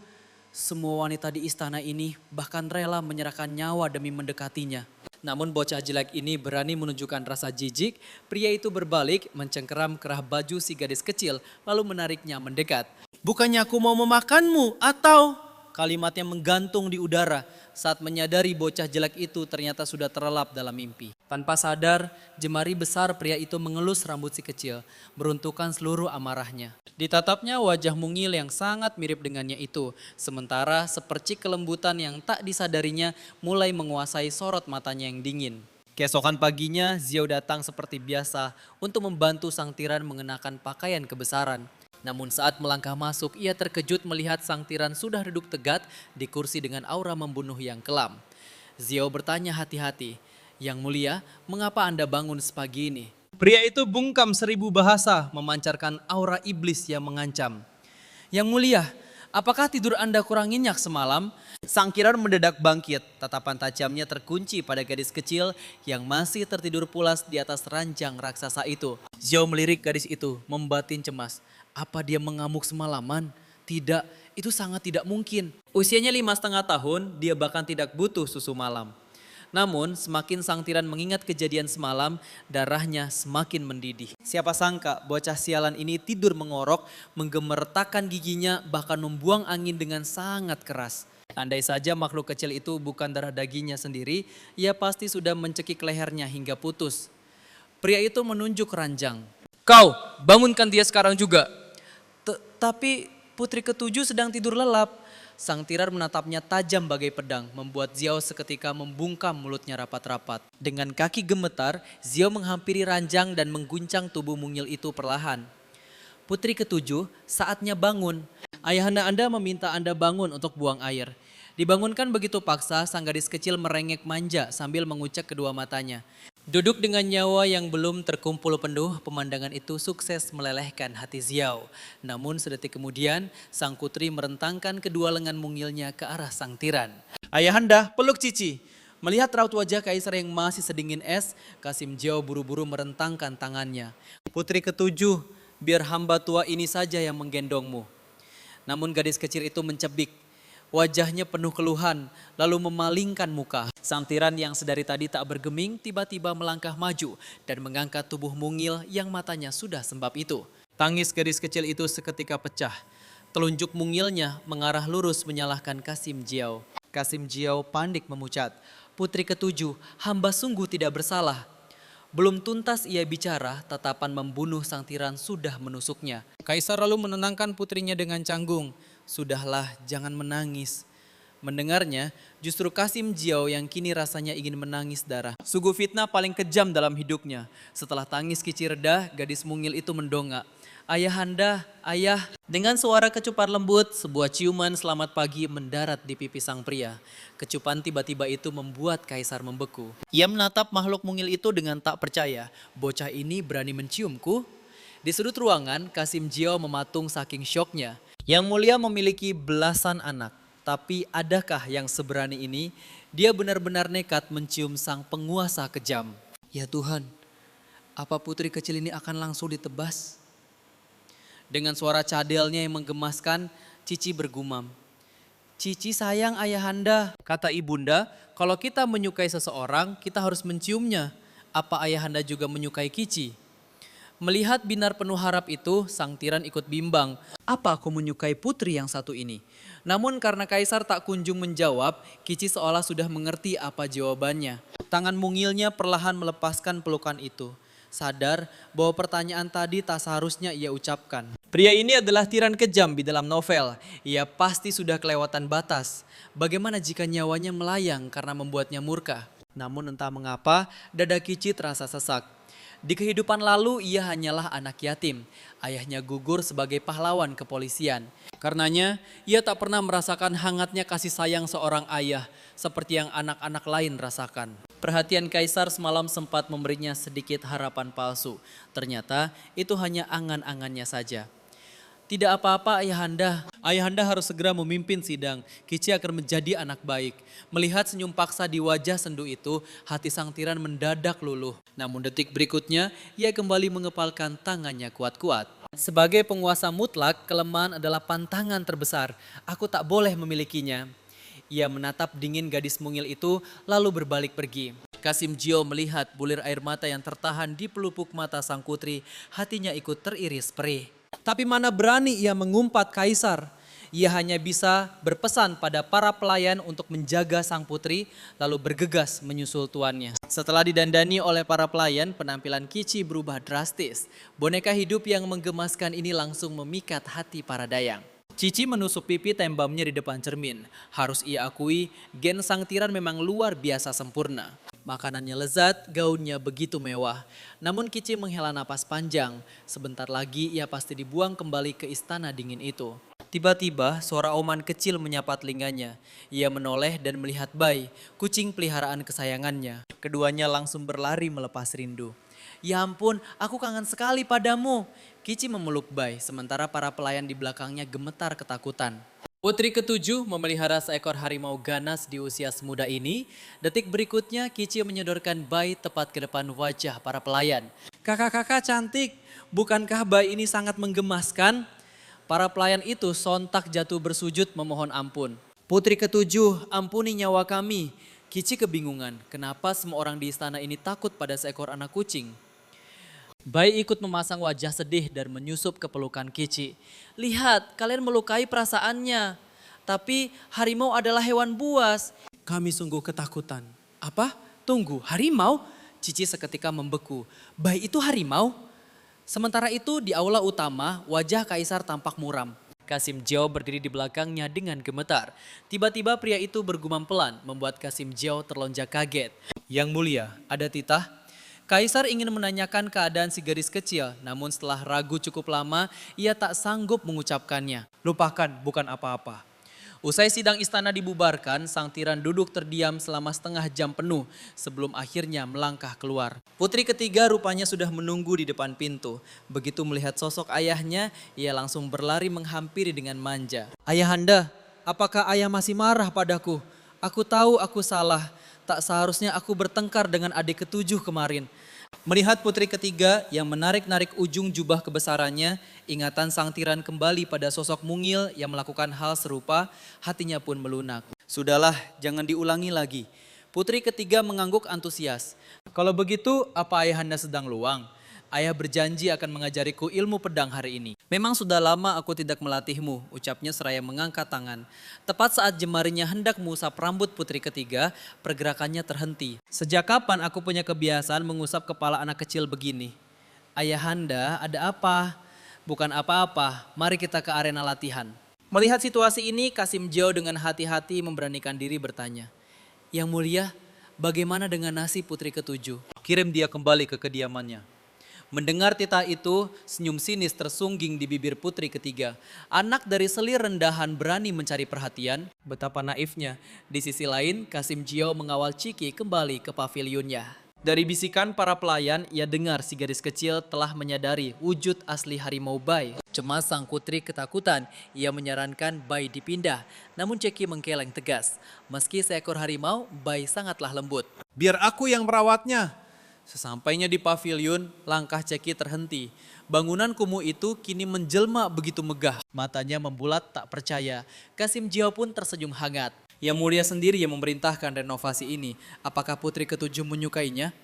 Semua wanita di istana ini bahkan rela menyerahkan nyawa demi mendekatinya. Namun bocah jelek ini berani menunjukkan rasa jijik. Pria itu berbalik mencengkeram kerah baju si gadis kecil lalu menariknya mendekat. Bukannya aku mau memakanmu atau... Kalimatnya menggantung di udara saat menyadari bocah jelek itu ternyata sudah terlelap dalam mimpi. Tanpa sadar, jemari besar pria itu mengelus rambut si kecil, meruntuhkan seluruh amarahnya. Ditatapnya wajah mungil yang sangat mirip dengannya itu, sementara sepercik kelembutan yang tak disadarinya mulai menguasai sorot matanya yang dingin. Keesokan paginya, Xiao datang seperti biasa untuk membantu sang tiran mengenakan pakaian kebesaran. Namun saat melangkah masuk, ia terkejut melihat sang tiran sudah duduk tegak di kursi dengan aura membunuh yang kelam. Xiao bertanya hati-hati, "Yang mulia, mengapa Anda bangun sepagi ini?" Pria itu bungkam 1000 bahasa, memancarkan aura iblis yang mengancam. "Yang mulia, apakah tidur Anda kurang nyenyak semalam?" Sang tiran mendadak bangkit, tatapan tajamnya terkunci pada gadis kecil yang masih tertidur pulas di atas ranjang raksasa itu. Xiao melirik gadis itu, membatin cemas. Apa dia mengamuk semalaman? Tidak, itu sangat tidak mungkin. Usianya 5,5 tahun, dia bahkan tidak butuh susu malam. Namun semakin sang tiran mengingat kejadian semalam, darahnya semakin mendidih. Siapa sangka bocah sialan ini tidur mengorok, menggemertakkan giginya, bahkan membuang angin dengan sangat keras. Andai saja makhluk kecil itu bukan darah dagingnya sendiri, ia pasti sudah mencekik lehernya hingga putus. Pria itu menunjuk ranjang. "Kau, bangunkan dia sekarang juga." Tapi putri ketujuh sedang tidur lelap. Sang tiran menatapnya tajam bagai pedang, membuat Xiao seketika membungkam mulutnya rapat-rapat. Dengan kaki gemetar, Xiao menghampiri ranjang dan mengguncang tubuh mungil itu perlahan. "Putri ketujuh, saatnya bangun. Ayahanda Anda meminta Anda bangun untuk buang air." Dibangunkan begitu paksa, sang gadis kecil merengek manja sambil mengucek kedua matanya. Duduk dengan nyawa yang belum terkumpul penuh, pemandangan itu sukses melelehkan hati Xiao. Namun sedetik kemudian, sang putri merentangkan kedua lengan mungilnya ke arah sang tiran. "Ayahanda, peluk Cici." Melihat raut wajah kaisar yang masih sedingin es, Kasim Xiao buru-buru merentangkan tangannya. "Putri ketujuh, biar hamba tua ini saja yang menggendongmu." Namun gadis kecil itu mencebik. Wajahnya penuh keluhan, lalu memalingkan muka. Sang tiran yang sedari tadi tak bergeming tiba-tiba melangkah maju dan mengangkat tubuh mungil yang matanya sudah sembab itu. Tangis gadis kecil itu seketika pecah. Telunjuk mungilnya mengarah lurus menyalahkan Kasim Xiao. Kasim Xiao panik memucat. "Putri ketujuh, hamba sungguh tidak bersalah." Belum tuntas ia bicara, tatapan membunuh sang tiran sudah menusuknya. Kaisar lalu menenangkan putrinya dengan canggung. "Sudahlah, jangan menangis." Mendengarnya, justru Kasim Xiao yang kini rasanya ingin menangis darah. Sungguh fitnah paling kejam dalam hidupnya. Setelah tangis Kici reda, gadis mungil itu mendongak. "Ayahanda, ayah." Dengan suara kecupan lembut, sebuah ciuman selamat pagi mendarat di pipi sang pria. Kecupan tiba-tiba itu membuat kaisar membeku. Ia menatap makhluk mungil itu dengan tak percaya. Bocah ini berani menciumku? Di sudut ruangan, Kasim Xiao mematung saking syoknya. Yang mulia memiliki belasan anak, tapi adakah yang seberani ini? Dia benar-benar nekat mencium sang penguasa kejam. "Ya Tuhan, apa putri kecil ini akan langsung ditebas?" Dengan suara cadelnya yang menggemaskan, Cici bergumam. Cici sayang ayahanda. Kata ibunda, kalau kita menyukai seseorang, kita harus menciumnya. Apa ayahanda juga menyukai Kici? Melihat Binar penuh harap itu, sang tiran ikut bimbang. Apa aku menyukai putri yang satu ini? Namun karena kaisar tak kunjung menjawab, Kici seolah sudah mengerti apa jawabannya. Tangan mungilnya perlahan melepaskan pelukan itu. Sadar bahwa pertanyaan tadi tak seharusnya ia ucapkan. Pria ini adalah tiran kejam di dalam novel. Ia pasti sudah kelewatan batas. Bagaimana jika nyawanya melayang karena membuatnya murka? Namun entah mengapa, dada Kici terasa sesak. Di kehidupan lalu ia hanyalah anak yatim. Ayahnya gugur sebagai pahlawan kepolisian. Karenanya ia tak pernah merasakan hangatnya kasih sayang seorang ayah seperti yang anak-anak lain rasakan. Perhatian kaisar semalam sempat memberinya sedikit harapan palsu. Ternyata itu hanya angan-angannya saja. Tidak apa-apa ayahanda. Ayahanda harus segera memimpin sidang. Kici akan menjadi anak baik. Melihat senyum paksa di wajah sendu itu, hati sang tiran mendadak luluh. Namun detik berikutnya, ia kembali mengepalkan tangannya kuat-kuat. Sebagai penguasa mutlak, kelemahan adalah pantangan terbesar. Aku tak boleh memilikinya. Ia menatap dingin gadis mungil itu, lalu berbalik pergi. Kasim Jio melihat bulir air mata yang tertahan di pelupuk mata sang putri, hatinya ikut teriris perih. Tapi mana berani ia mengumpat kaisar. Ia hanya bisa berpesan pada para pelayan untuk menjaga sang putri, lalu bergegas menyusul tuannya. Setelah didandani oleh para pelayan, penampilan Kici berubah drastis. Boneka hidup yang menggemaskan ini langsung memikat hati para dayang. Cici menusuk pipi tembamnya di depan cermin. Harus ia akui, gen sang tiran memang luar biasa sempurna. Makanannya lezat, gaunnya begitu mewah. Namun Kici menghela napas panjang. Sebentar lagi ia pasti dibuang kembali ke istana dingin itu. Tiba-tiba suara Oman kecil menyapa telinganya. Ia menoleh dan melihat Bai, kucing peliharaan kesayangannya. Keduanya langsung berlari melepas rindu. Ya ampun, aku kangen sekali padamu. Kici memeluk Bai, sementara para pelayan di belakangnya gemetar ketakutan. Putri ketujuh memelihara seekor harimau ganas di usia semuda ini. Detik berikutnya Kici menyodorkan Bai tepat ke depan wajah para pelayan. Kakak-kakak cantik, bukankah Bai ini sangat menggemaskan? Para pelayan itu sontak jatuh bersujud memohon ampun. Putri ketujuh, ampuni nyawa kami. Kici kebingungan, kenapa semua orang di istana ini takut pada seekor anak kucing? Bai ikut memasang wajah sedih dan menyusup ke pelukan Kici. Lihat, kalian melukai perasaannya. Tapi harimau adalah hewan buas. Kami sungguh ketakutan. Apa? Tunggu, harimau? Cici seketika membeku. Bai itu harimau? Sementara itu di aula utama, wajah kaisar tampak muram. Kasim Jiao berdiri di belakangnya dengan gemetar. Tiba-tiba pria itu bergumam pelan, membuat Kasim Jiao terlonjak kaget. Yang mulia, ada titah? Kaisar ingin menanyakan keadaan si gadis kecil, namun setelah ragu cukup lama, ia tak sanggup mengucapkannya. Lupakan, bukan apa-apa. Usai sidang istana dibubarkan, sang tiran duduk terdiam selama setengah jam penuh sebelum akhirnya melangkah keluar. Putri ketiga rupanya sudah menunggu di depan pintu. Begitu melihat sosok ayahnya, ia langsung berlari menghampiri dengan manja. Ayahanda, apakah ayah masih marah padaku? Aku tahu aku salah. Tak seharusnya aku bertengkar dengan adik ketujuh kemarin. Melihat putri ketiga yang menarik-narik ujung jubah kebesarannya, ingatan sang tiran kembali pada sosok mungil yang melakukan hal serupa, hatinya pun melunak. Sudahlah, jangan diulangi lagi. Putri ketiga mengangguk antusias. Kalau begitu, apa ayahanda sedang luang? Ayah berjanji akan mengajariku ilmu pedang hari ini. Memang sudah lama aku tidak melatihmu, ucapnya seraya mengangkat tangan. Tepat saat jemarinya hendak mengusap rambut putri ketiga, pergerakannya terhenti. Sejak kapan aku punya kebiasaan mengusap kepala anak kecil begini? Ayahanda, ada apa? Bukan apa-apa, mari kita ke arena latihan. Melihat situasi ini, Kasim Jiao dengan hati-hati memberanikan diri bertanya. Yang mulia, bagaimana dengan nasib putri ketujuh? Kirim dia kembali ke kediamannya. Mendengar titah itu, senyum sinis tersungging di bibir putri ketiga. Anak dari selir rendahan berani mencari perhatian. Betapa naifnya. Di sisi lain, Kasim Jiao mengawal Ciki kembali ke pavilionnya. Dari bisikan para pelayan, ia dengar si gadis kecil telah menyadari wujud asli harimau Bai. Cemas sang putri ketakutan, ia menyarankan Bai dipindah. Namun Ceki mengkeleng tegas. Meski seekor harimau, Bai sangatlah lembut. Biar aku yang merawatnya. Sesampainya di pavilion, langkah Ceki terhenti. Bangunan kumuh itu kini menjelma begitu megah. Matanya membulat tak percaya. Kasim Jio pun tersenyum hangat. Yang Mulia sendiri yang memerintahkan renovasi ini. Apakah putri ketujuh menyukainya?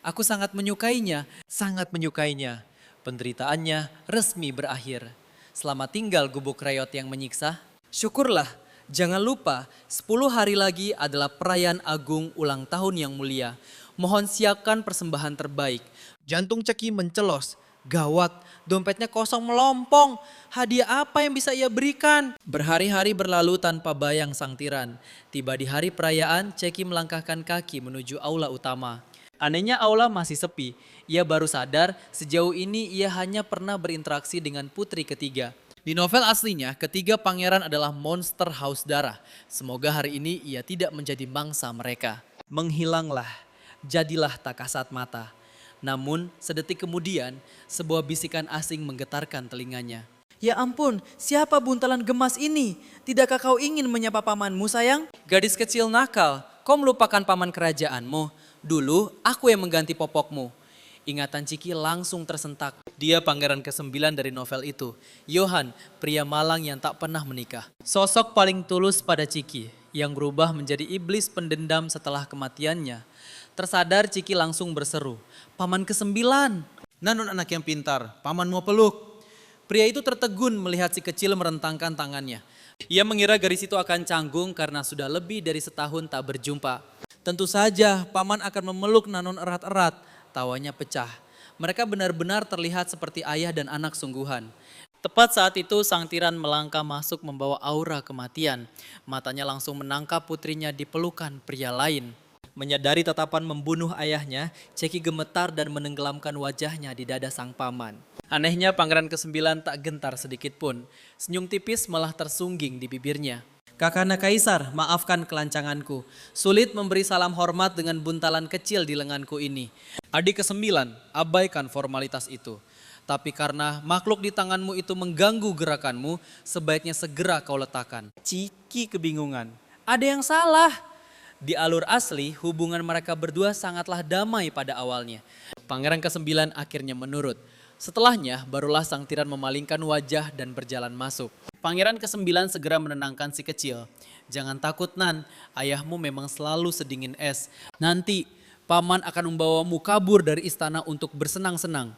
Aku sangat menyukainya, sangat menyukainya. Penderitaannya resmi berakhir. Selamat tinggal gubuk reot yang menyiksa. Syukurlah, jangan lupa 10 hari lagi adalah perayaan agung ulang tahun yang mulia. Mohon siapkan persembahan terbaik. Jantung Ceki mencelos. Gawat, dompetnya kosong melompong. Hadiah apa yang bisa ia berikan? Berhari-hari berlalu tanpa bayang sang tiran. Tiba di hari perayaan, Ceki melangkahkan kaki menuju aula utama. Anehnya aula masih sepi. Ia baru sadar sejauh ini ia hanya pernah berinteraksi dengan putri ketiga. Di novel aslinya, ketiga pangeran adalah monster haus darah. Semoga hari ini ia tidak menjadi mangsa mereka. Menghilanglah, jadilah tak kasat mata. Namun sedetik kemudian sebuah bisikan asing menggetarkan telinganya. Ya ampun, siapa buntalan gemas ini? Tidakkah kau ingin menyapa pamanmu sayang? Gadis kecil nakal, kau melupakan paman kerajaanmu. Dulu aku yang mengganti popokmu. Ingatan Ciki langsung tersentak. Dia pangeran ke-9 dari novel itu. Johan, pria malang yang tak pernah menikah. Sosok paling tulus pada Ciki yang berubah menjadi iblis pendendam setelah kematiannya. Tersadar Ciki langsung berseru, paman ke-9. Nanon anak yang pintar, paman mau peluk. Pria itu tertegun melihat si kecil merentangkan tangannya. Ia mengira gadis itu akan canggung karena sudah lebih dari setahun tak berjumpa. Tentu saja paman akan memeluk Nanon erat-erat. Tawanya pecah. Mereka benar-benar terlihat seperti ayah dan anak sungguhan. Tepat saat itu sang tiran melangkah masuk membawa aura kematian. Matanya langsung menangkap putrinya di pelukan pria lain. Menyadari tatapan membunuh ayahnya, Ceki gemetar dan menenggelamkan wajahnya di dada sang paman. Anehnya pangeran ke-9 tak gentar sedikit pun. Senyum tipis malah tersungging di bibirnya. Kakanda Kaisar, maafkan kelancanganku. Sulit memberi salam hormat dengan buntalan kecil di lenganku ini. Adik ke-9, abaikan formalitas itu. Tapi karena makhluk di tanganmu itu mengganggu gerakanmu, sebaiknya segera kau letakkan. Ciki kebingungan. Ada yang salah. Di alur asli, hubungan mereka berdua sangatlah damai pada awalnya. Pangeran ke-9 akhirnya menurut. Setelahnya, barulah sang tiran memalingkan wajah dan berjalan masuk. Pangeran ke-9 segera menenangkan si kecil. Jangan takut Nan, ayahmu memang selalu sedingin es. Nanti, paman akan membawamu kabur dari istana untuk bersenang-senang.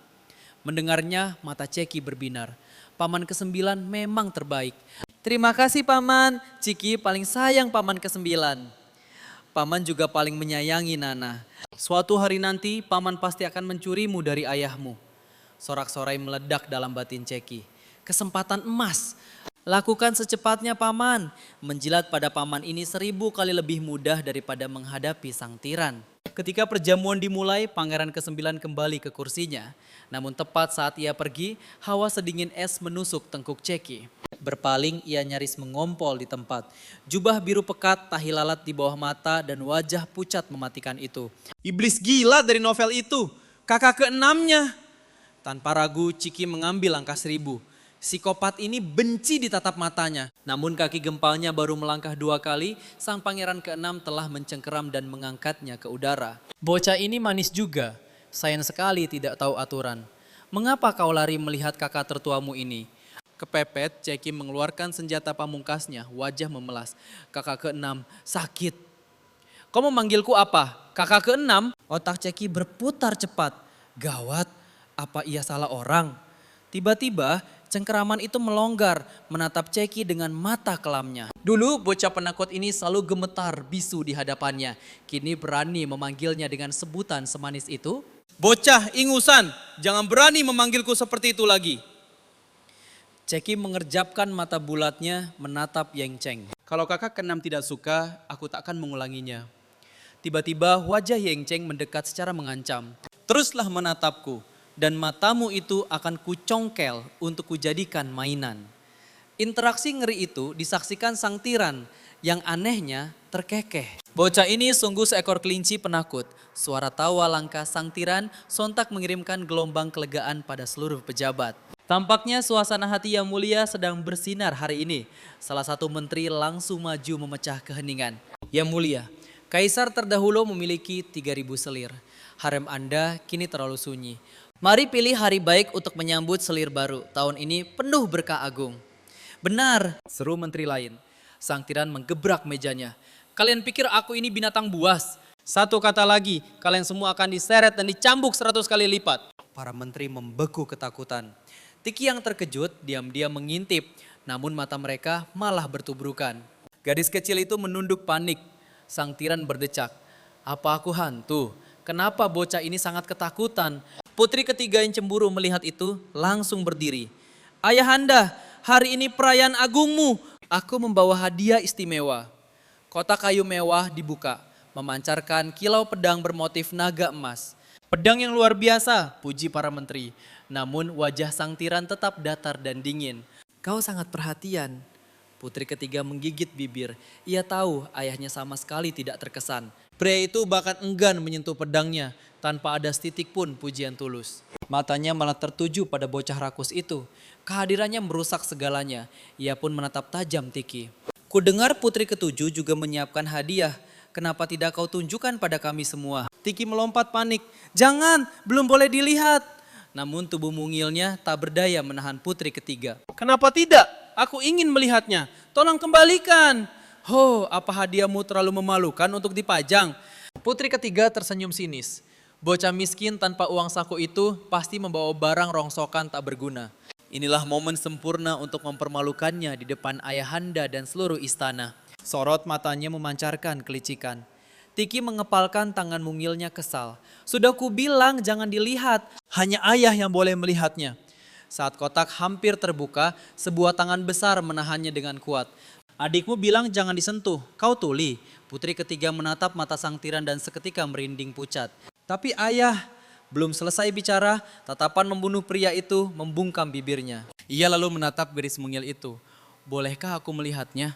Mendengarnya, mata Ceki berbinar. Paman ke-9 memang terbaik. Terima kasih paman, Ciki paling sayang paman ke-9. Paman juga paling menyayangi Nana. Suatu hari nanti paman pasti akan mencurimu dari ayahmu. Sorak-sorai meledak dalam batin Ceki. Kesempatan emas. Lakukan secepatnya paman. Menjilat pada paman ini 1000 kali lebih mudah daripada menghadapi sang tiran. Ketika perjamuan dimulai, pangeran ke-9 kembali ke kursinya. Namun tepat saat ia pergi, hawa sedingin es menusuk tengkuk Ceki. Berpaling ia nyaris mengompol di tempat. Jubah biru pekat, tahi lalat di bawah mata dan wajah pucat mematikan itu. Iblis gila dari novel itu, kakak ke-6-nya. Tanpa ragu Ciki mengambil angka 1000. Psikopat ini benci ditatap matanya. Namun kaki gempalnya baru melangkah 2 kali, sang pangeran ke-6 telah mencengkeram dan mengangkatnya ke udara. Bocah ini manis juga, sayang sekali tidak tahu aturan. Mengapa kau lari melihat kakak tertuamu ini? Kepepet, Ceki mengeluarkan senjata pamungkasnya, wajah memelas. Kakak ke-6, sakit. Kau memanggilku apa? Kakak ke-6? Otak Ceki berputar cepat. Gawat, apa ia salah orang? Tiba-tiba cengkeraman itu melonggar, menatap Ceki dengan mata kelamnya. Dulu bocah penakut ini selalu gemetar bisu di hadapannya. Kini berani memanggilnya dengan sebutan semanis itu. Bocah ingusan, jangan berani memanggilku seperti itu lagi. Ceki mengerjapkan mata bulatnya menatap Yeng Cheng. Kalau kakak ke-6 tidak suka, aku tak akan mengulanginya. Tiba-tiba wajah Yeng Cheng mendekat secara mengancam. Teruslah menatapku dan matamu itu akan kucongkel untuk kujadikan mainan. Interaksi ngeri itu disaksikan sang tiran yang anehnya terkekeh. Bocah ini sungguh seekor kelinci penakut. Suara tawa langka sang tiran sontak mengirimkan gelombang kelegaan pada seluruh pejabat. Tampaknya suasana hati Yang Mulia sedang bersinar hari ini. Salah satu menteri langsung maju memecah keheningan. Yang Mulia, Kaisar terdahulu memiliki 3000 selir. Harem Anda kini terlalu sunyi. Mari pilih hari baik untuk menyambut selir baru. Tahun ini penuh berkah agung. Benar, seru menteri lain. Sang tiran menggebrak mejanya. Kalian pikir aku ini binatang buas? Satu kata lagi, kalian semua akan diseret dan dicambuk 100 kali lipat. Para menteri membeku ketakutan. Tiki yang terkejut diam-diam mengintip, namun mata mereka malah bertubrukan. Gadis kecil itu menunduk panik. Sang tiran berdecak. Apa aku hantu? Kenapa bocah ini sangat ketakutan? Putri ketiga yang cemburu melihat itu langsung berdiri. Ayahanda, hari ini perayaan agungmu. Aku membawa hadiah istimewa. Kotak kayu mewah dibuka, memancarkan kilau pedang bermotif naga emas. Pedang yang luar biasa, puji para menteri. Namun wajah sang tiran tetap datar dan dingin. Kau sangat perhatian. Putri ketiga menggigit bibir. Ia tahu ayahnya sama sekali tidak terkesan. Pria itu bahkan enggan menyentuh pedangnya tanpa ada setitik pun pujian tulus. Matanya malah tertuju pada bocah rakus itu. Kehadirannya merusak segalanya. Ia pun menatap tajam Tiki. Kudengar putri ketujuh juga menyiapkan hadiah. Kenapa tidak kau tunjukkan pada kami semua? Tiki melompat panik. Jangan, belum boleh dilihat. Namun tubuh mungilnya tak berdaya menahan putri ketiga. Kenapa tidak? Aku ingin melihatnya. Tolong kembalikan. Apa hadiahmu terlalu memalukan untuk dipajang? Putri ketiga tersenyum sinis. Bocah miskin tanpa uang saku itu pasti membawa barang rongsokan tak berguna. Inilah momen sempurna untuk mempermalukannya di depan ayahanda dan seluruh istana. Sorot matanya memancarkan kelicikan. Tiki mengepalkan tangan mungilnya kesal. Sudah kubilang jangan dilihat, hanya ayah yang boleh melihatnya. Saat kotak hampir terbuka, sebuah tangan besar menahannya dengan kuat. Adikmu bilang jangan disentuh, kau tuli. Putri ketiga menatap mata sang tiran dan seketika merinding pucat. Tapi ayah, belum selesai bicara, tatapan membunuh pria itu membungkam bibirnya. Ia lalu menatap gadis mungil itu. Bolehkah aku melihatnya?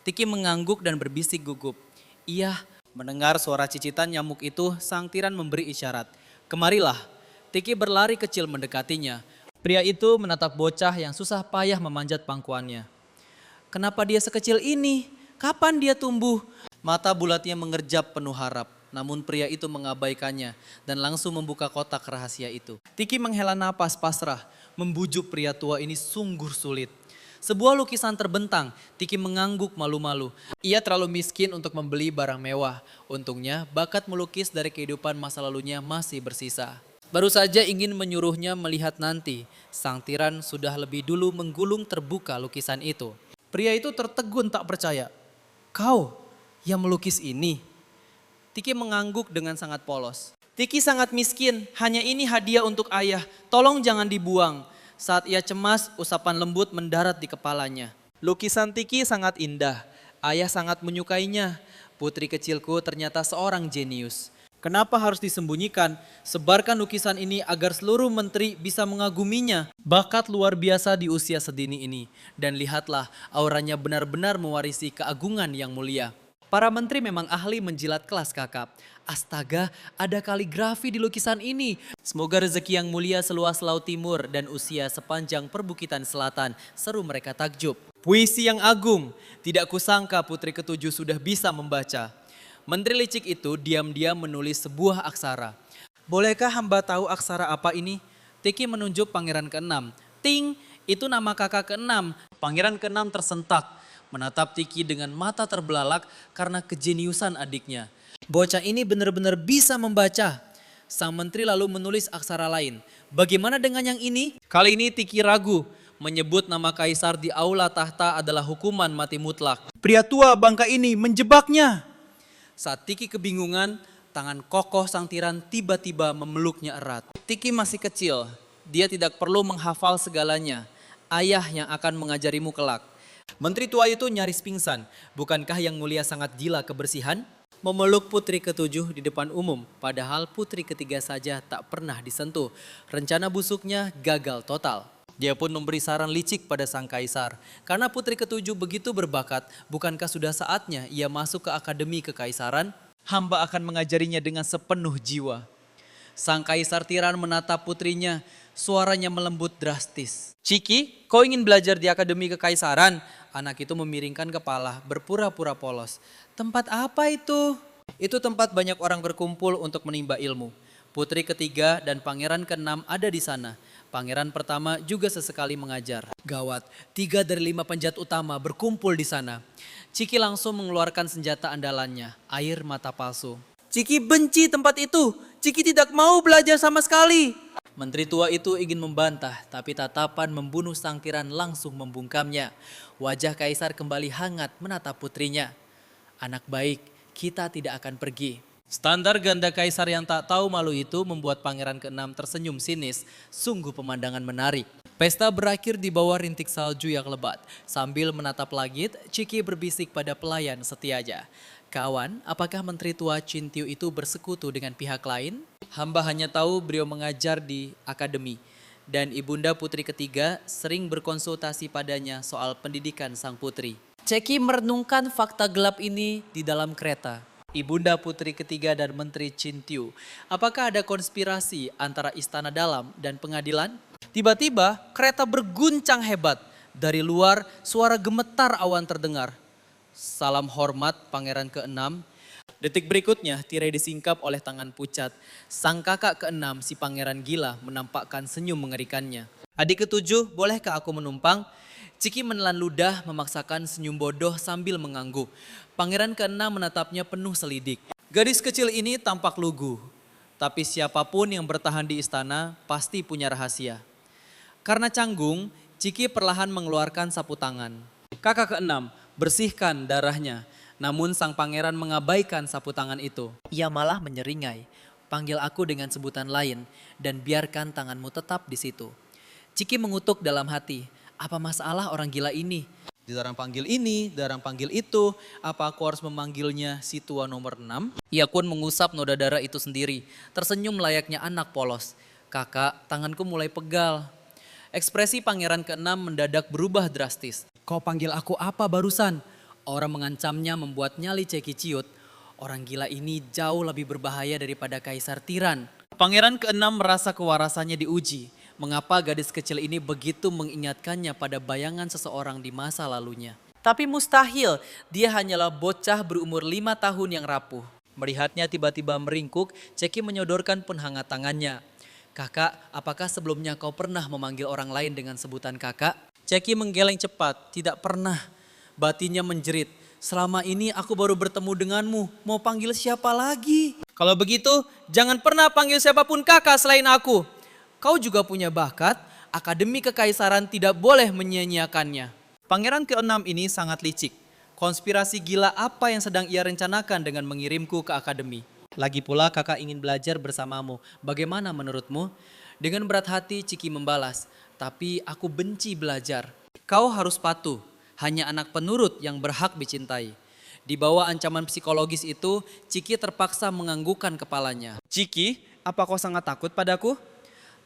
Tiki mengangguk dan berbisik gugup. Iya. Mendengar suara cicitan nyamuk itu, sang tiran memberi isyarat. Kemarilah. Tiki berlari kecil mendekatinya. Pria itu menatap bocah yang susah payah memanjat pangkuannya. Kenapa dia sekecil ini? Kapan dia tumbuh? Mata bulatnya mengerjap penuh harap. Namun pria itu mengabaikannya dan langsung membuka kotak rahasia itu. Tiki menghela napas pasrah. Membujuk pria tua ini sungguh sulit. Sebuah lukisan terbentang, Tiki mengangguk malu-malu. Ia terlalu miskin untuk membeli barang mewah. Untungnya bakat melukis dari kehidupan masa lalunya masih bersisa. Baru saja ingin menyuruhnya melihat nanti. Sang tiran sudah lebih dulu menggulung terbuka lukisan itu. Pria itu tertegun tak percaya. Kau yang melukis ini? Tiki mengangguk dengan sangat polos. Tiki sangat miskin, hanya ini hadiah untuk ayah. Tolong jangan dibuang. Saat ia cemas, usapan lembut mendarat di kepalanya. Lukisan Tiki sangat indah. Ayah sangat menyukainya. Putri kecilku ternyata seorang jenius. Kenapa harus disembunyikan? Sebarkan lukisan ini agar seluruh menteri bisa mengaguminya. Bakat luar biasa di usia sedini ini. Dan lihatlah, auranya benar-benar mewarisi keagungan yang mulia. Para menteri memang ahli menjilat kelas kakap. Astaga, ada kaligrafi di lukisan ini. Semoga rezeki yang mulia seluas laut timur dan usia sepanjang perbukitan selatan. Seru mereka takjub. Puisi yang agung, tidak kusangka putri ketujuh sudah bisa membaca. Menteri licik itu diam-diam menulis sebuah aksara. Bolehkah hamba tahu aksara apa ini? Tiki menunjuk pangeran keenam. Ting, itu nama kakak keenam. Pangeran keenam tersentak. Menatap Tiki dengan mata terbelalak karena kejeniusan adiknya. Bocah ini benar-benar bisa membaca. Sang menteri lalu menulis aksara lain. Bagaimana dengan yang ini? Kali ini Tiki ragu. Menyebut nama kaisar di aula tahta adalah hukuman mati mutlak. Pria tua bangka ini menjebaknya. Saat Tiki kebingungan, tangan kokoh sang tiran tiba-tiba memeluknya erat. Tiki masih kecil. Dia tidak perlu menghafal segalanya. Ayah yang akan mengajarimu kelak. Menteri tua itu nyaris pingsan. Bukankah yang mulia sangat gila kebersihan? Memeluk putri ketujuh di depan umum, padahal putri ketiga saja tak pernah disentuh. Rencana busuknya gagal total. Dia pun memberi saran licik pada sang kaisar. Karena putri ketujuh begitu berbakat, bukankah sudah saatnya ia masuk ke akademi kekaisaran? Hamba akan mengajarinya dengan sepenuh jiwa. Sang kaisar tiran menatap putrinya, suaranya melembut drastis. Ciki, kau ingin belajar di akademi kekaisaran? Anak itu memiringkan kepala, berpura-pura polos. Tempat apa itu? Itu tempat banyak orang berkumpul untuk menimba ilmu. Putri ketiga dan pangeran keenam ada di sana. Pangeran pertama juga sesekali mengajar. Gawat, 3 dari 5 penjahat utama berkumpul di sana. Ciki langsung mengeluarkan senjata andalannya, air mata palsu. Ciki benci tempat itu. Ciki tidak mau belajar sama sekali. Menteri tua itu ingin membantah, tapi tatapan membunuh sang tiran langsung membungkamnya. Wajah kaisar kembali hangat menatap putrinya. Anak baik, kita tidak akan pergi. Standar ganda kaisar yang tak tahu malu itu membuat pangeran keenam tersenyum sinis. Sungguh pemandangan menarik. Pesta berakhir di bawah rintik salju yang lebat. Sambil menatap langit, Ciki berbisik pada pelayan setianya. Kawan, apakah Menteri tua Cintiu itu bersekutu dengan pihak lain? Hamba hanya tahu beliau mengajar di akademi. Dan ibunda putri ketiga sering berkonsultasi padanya soal pendidikan sang putri. Ceki merenungkan fakta gelap ini di dalam kereta. Ibunda putri ketiga dan Menteri Cintiu. Apakah ada konspirasi antara istana dalam dan pengadilan? Tiba-tiba kereta berguncang hebat. Dari luar suara gemetar awan terdengar. Salam hormat pangeran keenam. Detik berikutnya tirai disingkap oleh tangan pucat. Sang kakak keenam si pangeran gila menampakkan senyum mengerikannya. Adik ketujuh, bolehkah aku menumpang? Ciki menelan ludah memaksakan senyum bodoh sambil mengangguk. Pangeran keenam menatapnya penuh selidik. Gadis kecil ini tampak lugu. Tapi siapapun yang bertahan di istana pasti punya rahasia. Karena canggung, Ciki perlahan mengeluarkan sapu tangan. Kakak keenam, bersihkan darahnya. Namun sang pangeran mengabaikan sapu tangan itu. Ia malah menyeringai. Panggil aku dengan sebutan lain dan biarkan tanganmu tetap di situ. Ciki mengutuk dalam hati. Apa masalah orang gila ini? Dilarang panggil ini, dilarang panggil itu. Apa aku harus memanggilnya si tua nomor 6? Ia pun mengusap noda darah itu sendiri. Tersenyum layaknya anak polos. Kakak, tanganku mulai pegal. Ekspresi pangeran keenam mendadak berubah drastis. Kau panggil aku apa barusan? Orang mengancamnya membuat nyali Ceki ciut. Orang gila ini jauh lebih berbahaya daripada kaisar tiran. Pangeran keenam merasa kewarasannya diuji. Mengapa gadis kecil ini begitu mengingatkannya pada bayangan seseorang di masa lalunya. Tapi mustahil, dia hanyalah bocah berumur 5 tahun yang rapuh. Melihatnya tiba-tiba meringkuk, Ceki menyodorkan penhangat tangannya. Kakak, apakah sebelumnya kau pernah memanggil orang lain dengan sebutan kakak? Ceki menggeleng cepat, tidak pernah. Batinnya menjerit, selama ini aku baru bertemu denganmu, mau panggil siapa lagi? Kalau begitu jangan pernah panggil siapapun kakak selain aku. Kau juga punya bakat, akademi kekaisaran tidak boleh menyia-nyiakannya. Pangeran keenam ini sangat licik. Konspirasi gila apa yang sedang ia rencanakan dengan mengirimku ke akademi? Lagi pula kakak ingin belajar bersamamu. Bagaimana menurutmu? Dengan berat hati Ciki membalas, tapi aku benci belajar. Kau harus patuh, hanya anak penurut yang berhak dicintai. Di bawah ancaman psikologis itu, Ciki terpaksa menganggukkan kepalanya. Ciki, apa kau sangat takut padaku?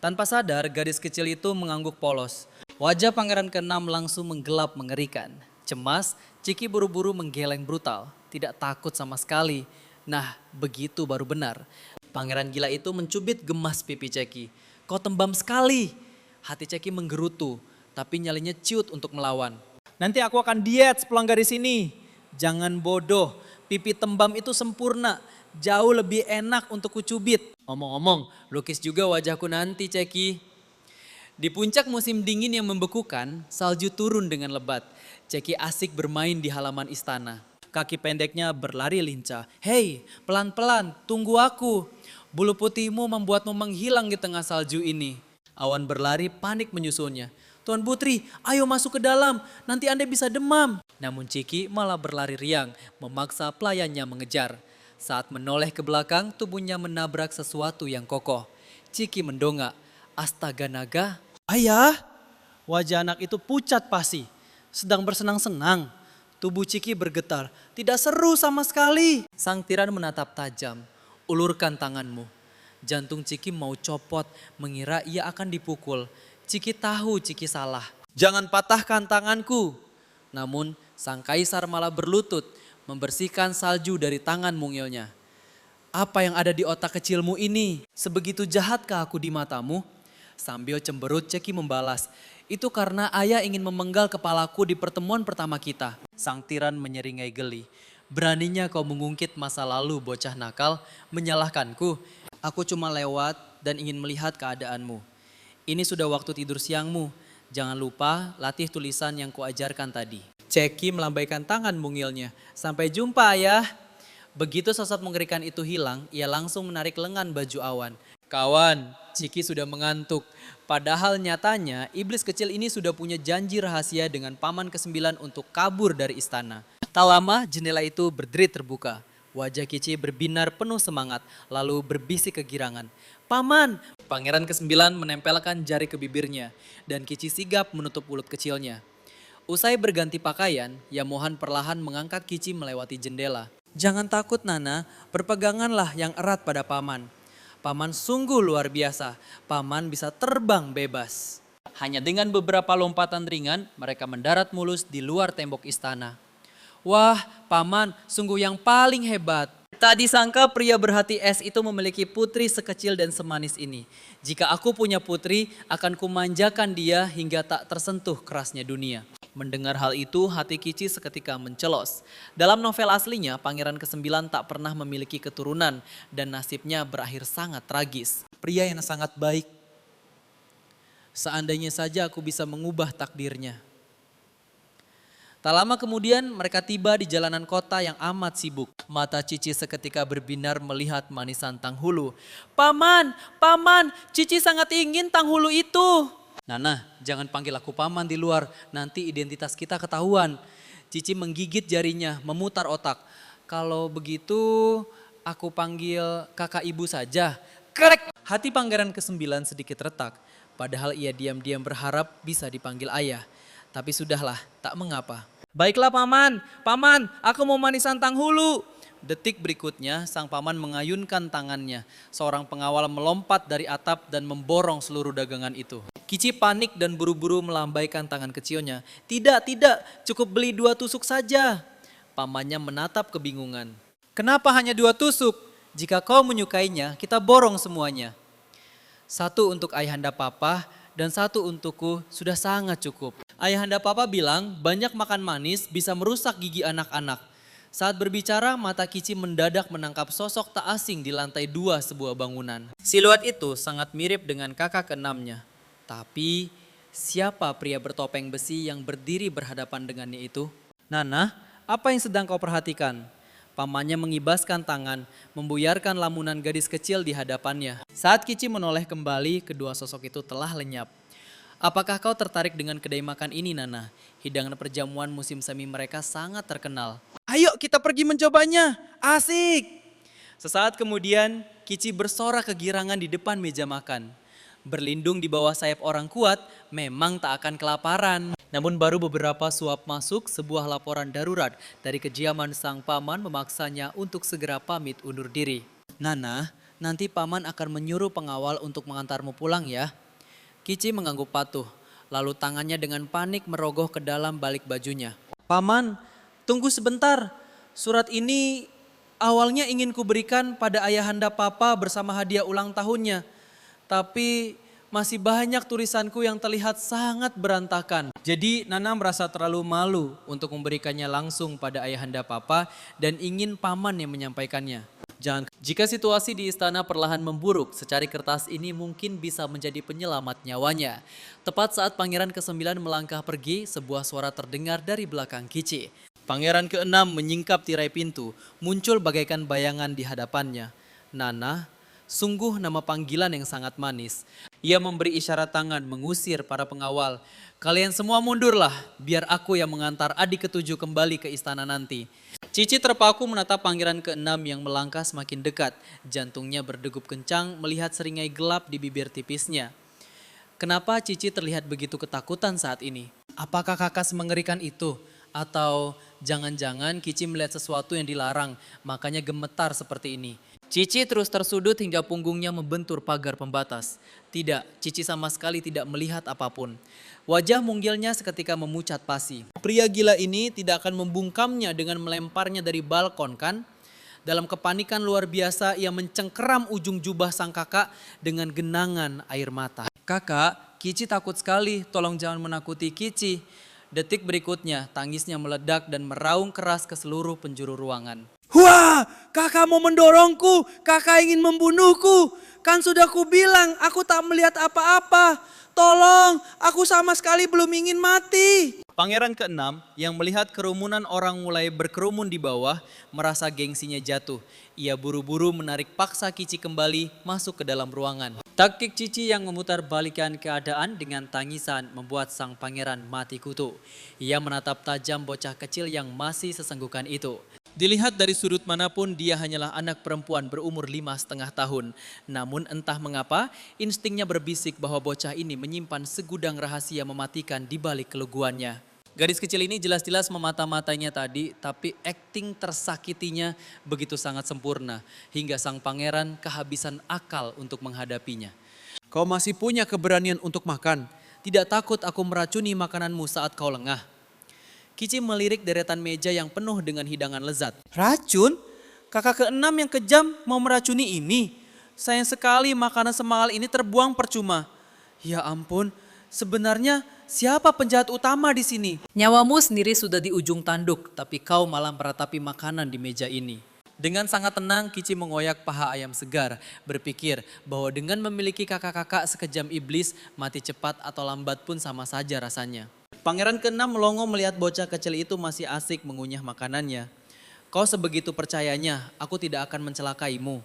Tanpa sadar, gadis kecil itu mengangguk polos. Wajah pangeran keenam langsung menggelap mengerikan. Cemas, Ciki buru-buru menggeleng brutal. Tidak takut sama sekali. Nah, begitu baru benar. Pangeran gila itu mencubit gemas pipi Ceki. Kau tembam sekali. Hati Ceki menggerutu, tapi nyalinya ciut untuk melawan. Nanti aku akan diet sepulang dari sini. Jangan bodoh, pipi tembam itu sempurna. Jauh lebih enak untuk kucubit. Omong-omong, lukis juga wajahku nanti Ceki. Di puncak musim dingin yang membekukan, salju turun dengan lebat. Ceki asik bermain di halaman istana. Kaki pendeknya berlari lincah. Hei, pelan-pelan, tunggu aku. Bulu putihmu membuatmu menghilang di tengah salju ini. Awan berlari panik menyusulnya. Tuan Putri, ayo masuk ke dalam, nanti Anda bisa demam. Namun Ciki malah berlari riang, memaksa pelayannya mengejar. Saat menoleh ke belakang, tubuhnya menabrak sesuatu yang kokoh. Ciki mendongak. Astaga naga. Ayah, wajah anak itu pucat pasti. Sedang bersenang-senang. Tubuh Ciki bergetar. Tidak seru sama sekali. Sang tiran menatap tajam. Ulurkan tanganmu. Jantung Ciki mau copot, mengira ia akan dipukul. Ciki tahu Ciki salah. Jangan patahkan tanganku. Namun sang kaisar malah berlutut, membersihkan salju dari tangan mungilnya. Apa yang ada di otak kecilmu ini? Sebegitu jahatkah aku di matamu? Sambil cemberut Ceki membalas, itu karena ayah ingin memenggal kepalaku di pertemuan pertama kita. Sang tiran menyeringai geli. Beraninya kau mengungkit masa lalu bocah nakal, menyalahkanku. Aku cuma lewat dan ingin melihat keadaanmu. Ini sudah waktu tidur siangmu. Jangan lupa latih tulisan yang kuajarkan tadi. Ceki melambaikan tangan mungilnya. Sampai jumpa ayah. Begitu sosok mengerikan itu hilang, ia langsung menarik lengan baju Awan. Kawan, Ciki sudah mengantuk. Padahal nyatanya iblis kecil ini sudah punya janji rahasia dengan paman ke-9 untuk kabur dari istana. Tak lama jendela itu berderit terbuka. Wajah Kici berbinar penuh semangat, lalu berbisik kegirangan. Paman! Pangeran ke-9 menempelkan jari ke bibirnya, dan Kici sigap menutup mulut kecilnya. Usai berganti pakaian, Yamohan perlahan mengangkat Kici melewati jendela. Jangan takut Nana, berpeganganlah yang erat pada paman. Paman sungguh luar biasa, paman bisa terbang bebas. Hanya dengan beberapa lompatan ringan, mereka mendarat mulus di luar tembok istana. Wah, paman sungguh yang paling hebat. Tak disangka pria berhati es itu memiliki putri sekecil dan semanis ini. Jika aku punya putri, akan kumanjakan dia hingga tak tersentuh kerasnya dunia. Mendengar hal itu, hati Kici seketika mencelos. Dalam novel aslinya, Pangeran ke-9 tak pernah memiliki keturunan dan nasibnya berakhir sangat tragis. Pria yang sangat baik. Seandainya saja aku bisa mengubah takdirnya. Tak lama kemudian mereka tiba di jalanan kota yang amat sibuk. Mata Cici seketika berbinar melihat manisan Tanghulu. Paman, paman, Cici sangat ingin Tanghulu itu. Nana, jangan panggil aku paman di luar, nanti identitas kita ketahuan. Cici menggigit jarinya, memutar otak. Kalau begitu aku panggil kakak ibu saja. Kerek! Hati Pangeran ke-9 sedikit retak. Padahal ia diam-diam berharap bisa dipanggil ayah. Tapi sudahlah, tak mengapa. Baiklah paman, paman, aku mau manisan Tanghulu. Detik berikutnya, sang paman mengayunkan tangannya. Seorang pengawal melompat dari atap dan memborong seluruh dagangan itu. Kici panik dan buru-buru melambaikan tangan kecilnya. Tidak, cukup beli 2 tusuk saja. Pamannya menatap kebingungan. Kenapa hanya 2 tusuk? Jika kau menyukainya, kita borong semuanya. 1 untuk ayahanda papa dan 1 untukku sudah sangat cukup. Ayahanda papa bilang banyak makan manis bisa merusak gigi anak-anak. Saat berbicara, mata Kici mendadak menangkap sosok tak asing di lantai 2 sebuah bangunan. Siluet itu sangat mirip dengan kakak ke-6-nya. Tapi siapa pria bertopeng besi yang berdiri berhadapan dengannya itu? Nana, apa yang sedang kau perhatikan? Pamannya mengibaskan tangan, membuyarkan lamunan gadis kecil di hadapannya. Saat Kici menoleh kembali, kedua sosok itu telah lenyap. Apakah kau tertarik dengan kedai makan ini, Nana? Hidangan perjamuan musim semi mereka sangat terkenal. Ayo kita pergi mencobanya, asik! Sesaat kemudian, Kici bersorak kegirangan di depan meja makan. Berlindung di bawah sayap orang kuat, memang tak akan kelaparan. Namun baru beberapa suap masuk, sebuah laporan darurat dari kejiaman sang paman memaksanya untuk segera pamit undur diri. Nana, nanti paman akan menyuruh pengawal untuk mengantarmu pulang ya. Kici mengangguk patuh, lalu tangannya dengan panik merogoh ke dalam balik bajunya. Paman, tunggu sebentar. Surat ini awalnya ingin kuberikan pada ayahanda papa bersama hadiah ulang tahunnya. Tapi masih banyak tulisanku yang terlihat sangat berantakan. Jadi Nana merasa terlalu malu untuk memberikannya langsung pada ayahanda papa dan ingin paman yang menyampaikannya. Jika situasi di istana perlahan memburuk, secari kertas ini mungkin bisa menjadi penyelamat nyawanya. Tepat saat Pangeran ke-9 melangkah pergi, sebuah suara terdengar dari belakang Kici. Pangeran ke-6 menyingkap tirai pintu, muncul bagaikan bayangan di hadapannya. Nana, sungguh nama panggilan yang sangat manis. Ia memberi isyarat tangan mengusir para pengawal. Kalian semua mundurlah, biar aku yang mengantar adik ke-7 kembali ke istana nanti. Cici terpaku menatap Pangeran ke-6 yang melangkah semakin dekat. Jantungnya berdegup kencang melihat seringai gelap di bibir tipisnya. Kenapa Cici terlihat begitu ketakutan saat ini? Apakah kakak semengerikan itu? Atau jangan-jangan Kici melihat sesuatu yang dilarang, makanya gemetar seperti ini. Cici terus tersudut hingga punggungnya membentur pagar pembatas. Tidak, Cici sama sekali tidak melihat apapun. Wajah munggilnya seketika memucat pasi. Pria gila ini tidak akan membungkamnya dengan melemparnya dari balkon kan? Dalam kepanikan luar biasa ia mencengkeram ujung jubah sang kakak dengan genangan air mata. Kakak, Kici takut sekali, tolong jangan menakuti Kici. Detik berikutnya tangisnya meledak dan meraung keras ke seluruh penjuru ruangan. Wah! Kakak mau mendorongku, kakak ingin membunuhku. Kan sudah kubilang, aku tak melihat apa-apa. Tolong, aku sama sekali belum ingin mati. Pangeran keenam yang melihat kerumunan orang mulai berkerumun di bawah merasa gengsinya jatuh. Ia buru-buru menarik paksa Cici kembali masuk ke dalam ruangan. Taktik Cici yang memutarbalikkan keadaan dengan tangisan membuat sang pangeran mati kutu. Ia menatap tajam bocah kecil yang masih sesenggukan itu. Dilihat dari sudut manapun dia hanyalah anak perempuan berumur 5,5 tahun. Namun entah mengapa instingnya berbisik bahwa bocah ini menyimpan segudang rahasia mematikan di balik keluguannya. Gadis kecil ini jelas-jelas memata-matainya tadi, tapi akting tersakitinya begitu sangat sempurna hingga sang pangeran kehabisan akal untuk menghadapinya. Kau masih punya keberanian untuk makan. Tidak takut aku meracuni makananmu saat kau lengah? Cici melirik deretan meja yang penuh dengan hidangan lezat. Racun? Kakak keenam yang kejam mau meracuni ini. Sayang sekali makanan semahal ini terbuang percuma. Ya ampun, sebenarnya siapa penjahat utama di sini? Nyawamu sendiri sudah di ujung tanduk, tapi kau malah meratapi makanan di meja ini. Dengan sangat tenang, Cici mengoyak paha ayam segar, berpikir bahwa dengan memiliki kakak-kakak sekejam iblis, mati cepat atau lambat pun sama saja rasanya. Pangeran keenam melongo melihat bocah kecil itu masih asik mengunyah makanannya. Kau sebegitu percayanya, aku tidak akan mencelakaimu.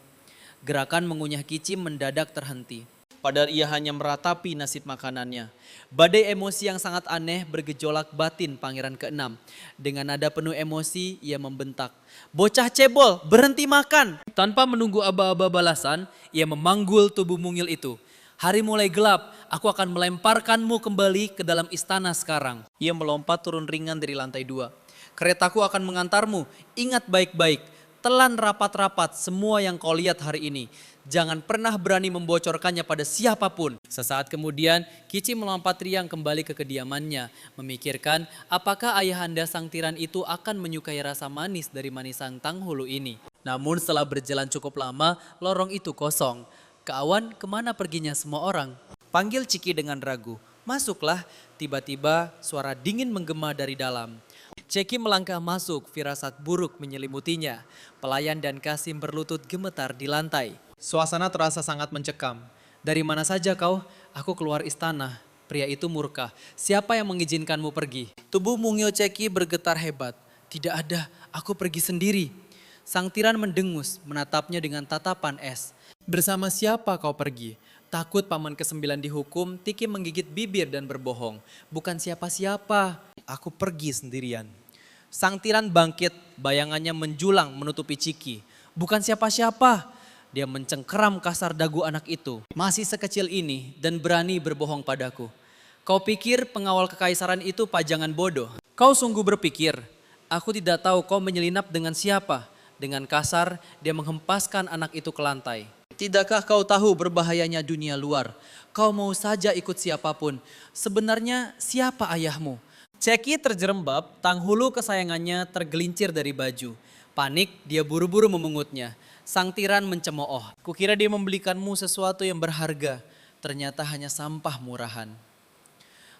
Gerakan mengunyah Cici mendadak terhenti. Padahal ia hanya meratapi nasib makanannya. Badai emosi yang sangat aneh bergejolak batin pangeran keenam. Dengan nada penuh emosi, ia membentak. Bocah cebol, berhenti makan. Tanpa menunggu aba-aba balasan, ia memanggul tubuh mungil itu. Hari mulai gelap, aku akan melemparkanmu kembali ke dalam istana sekarang. Ia melompat turun ringan dari lantai 2. Keretaku akan mengantarmu, ingat baik-baik. Telan rapat-rapat semua yang kau lihat hari ini. Jangan pernah berani membocorkannya pada siapapun. Sesaat kemudian, Cici melompat riang kembali ke kediamannya. Memikirkan apakah ayahanda sang tiran itu akan menyukai rasa manis dari manisan Tanghulu ini. Namun setelah berjalan cukup lama, lorong itu kosong. Kawan, kemana perginya semua orang? Panggil Ciki dengan ragu. Masuklah, tiba-tiba suara dingin menggema dari dalam. Ciki melangkah masuk, firasat buruk menyelimutinya. Pelayan dan Kasim berlutut gemetar di lantai. Suasana terasa sangat mencekam. Dari mana saja kau? Aku keluar istana. Pria itu murka. Siapa yang mengizinkanmu pergi? Tubuh mungil Ceki bergetar hebat. Tidak ada, aku pergi sendiri. Sang tiran mendengus, menatapnya dengan tatapan es. Bersama siapa kau pergi? Takut paman ke-9 dihukum, Tiki menggigit bibir dan berbohong. Bukan siapa-siapa. Aku pergi sendirian. Sang tiran bangkit, bayangannya menjulang menutupi Ciki. Bukan siapa-siapa. Dia mencengkeram kasar dagu anak itu. Masih sekecil ini dan berani berbohong padaku. Kau pikir pengawal kekaisaran itu pajangan bodoh? Kau sungguh berpikir, aku tidak tahu kau menyelinap dengan siapa. Dengan kasar, dia menghempaskan anak itu ke lantai. Tidakkah kau tahu berbahayanya dunia luar? Kau mau saja ikut siapapun. Sebenarnya siapa ayahmu? Ceki terjerembab, Tanghulu kesayangannya tergelincir dari baju. Panik, dia buru-buru memungutnya. Sang tiran mencemooh. Kukira dia membelikanmu sesuatu yang berharga. Ternyata hanya sampah murahan.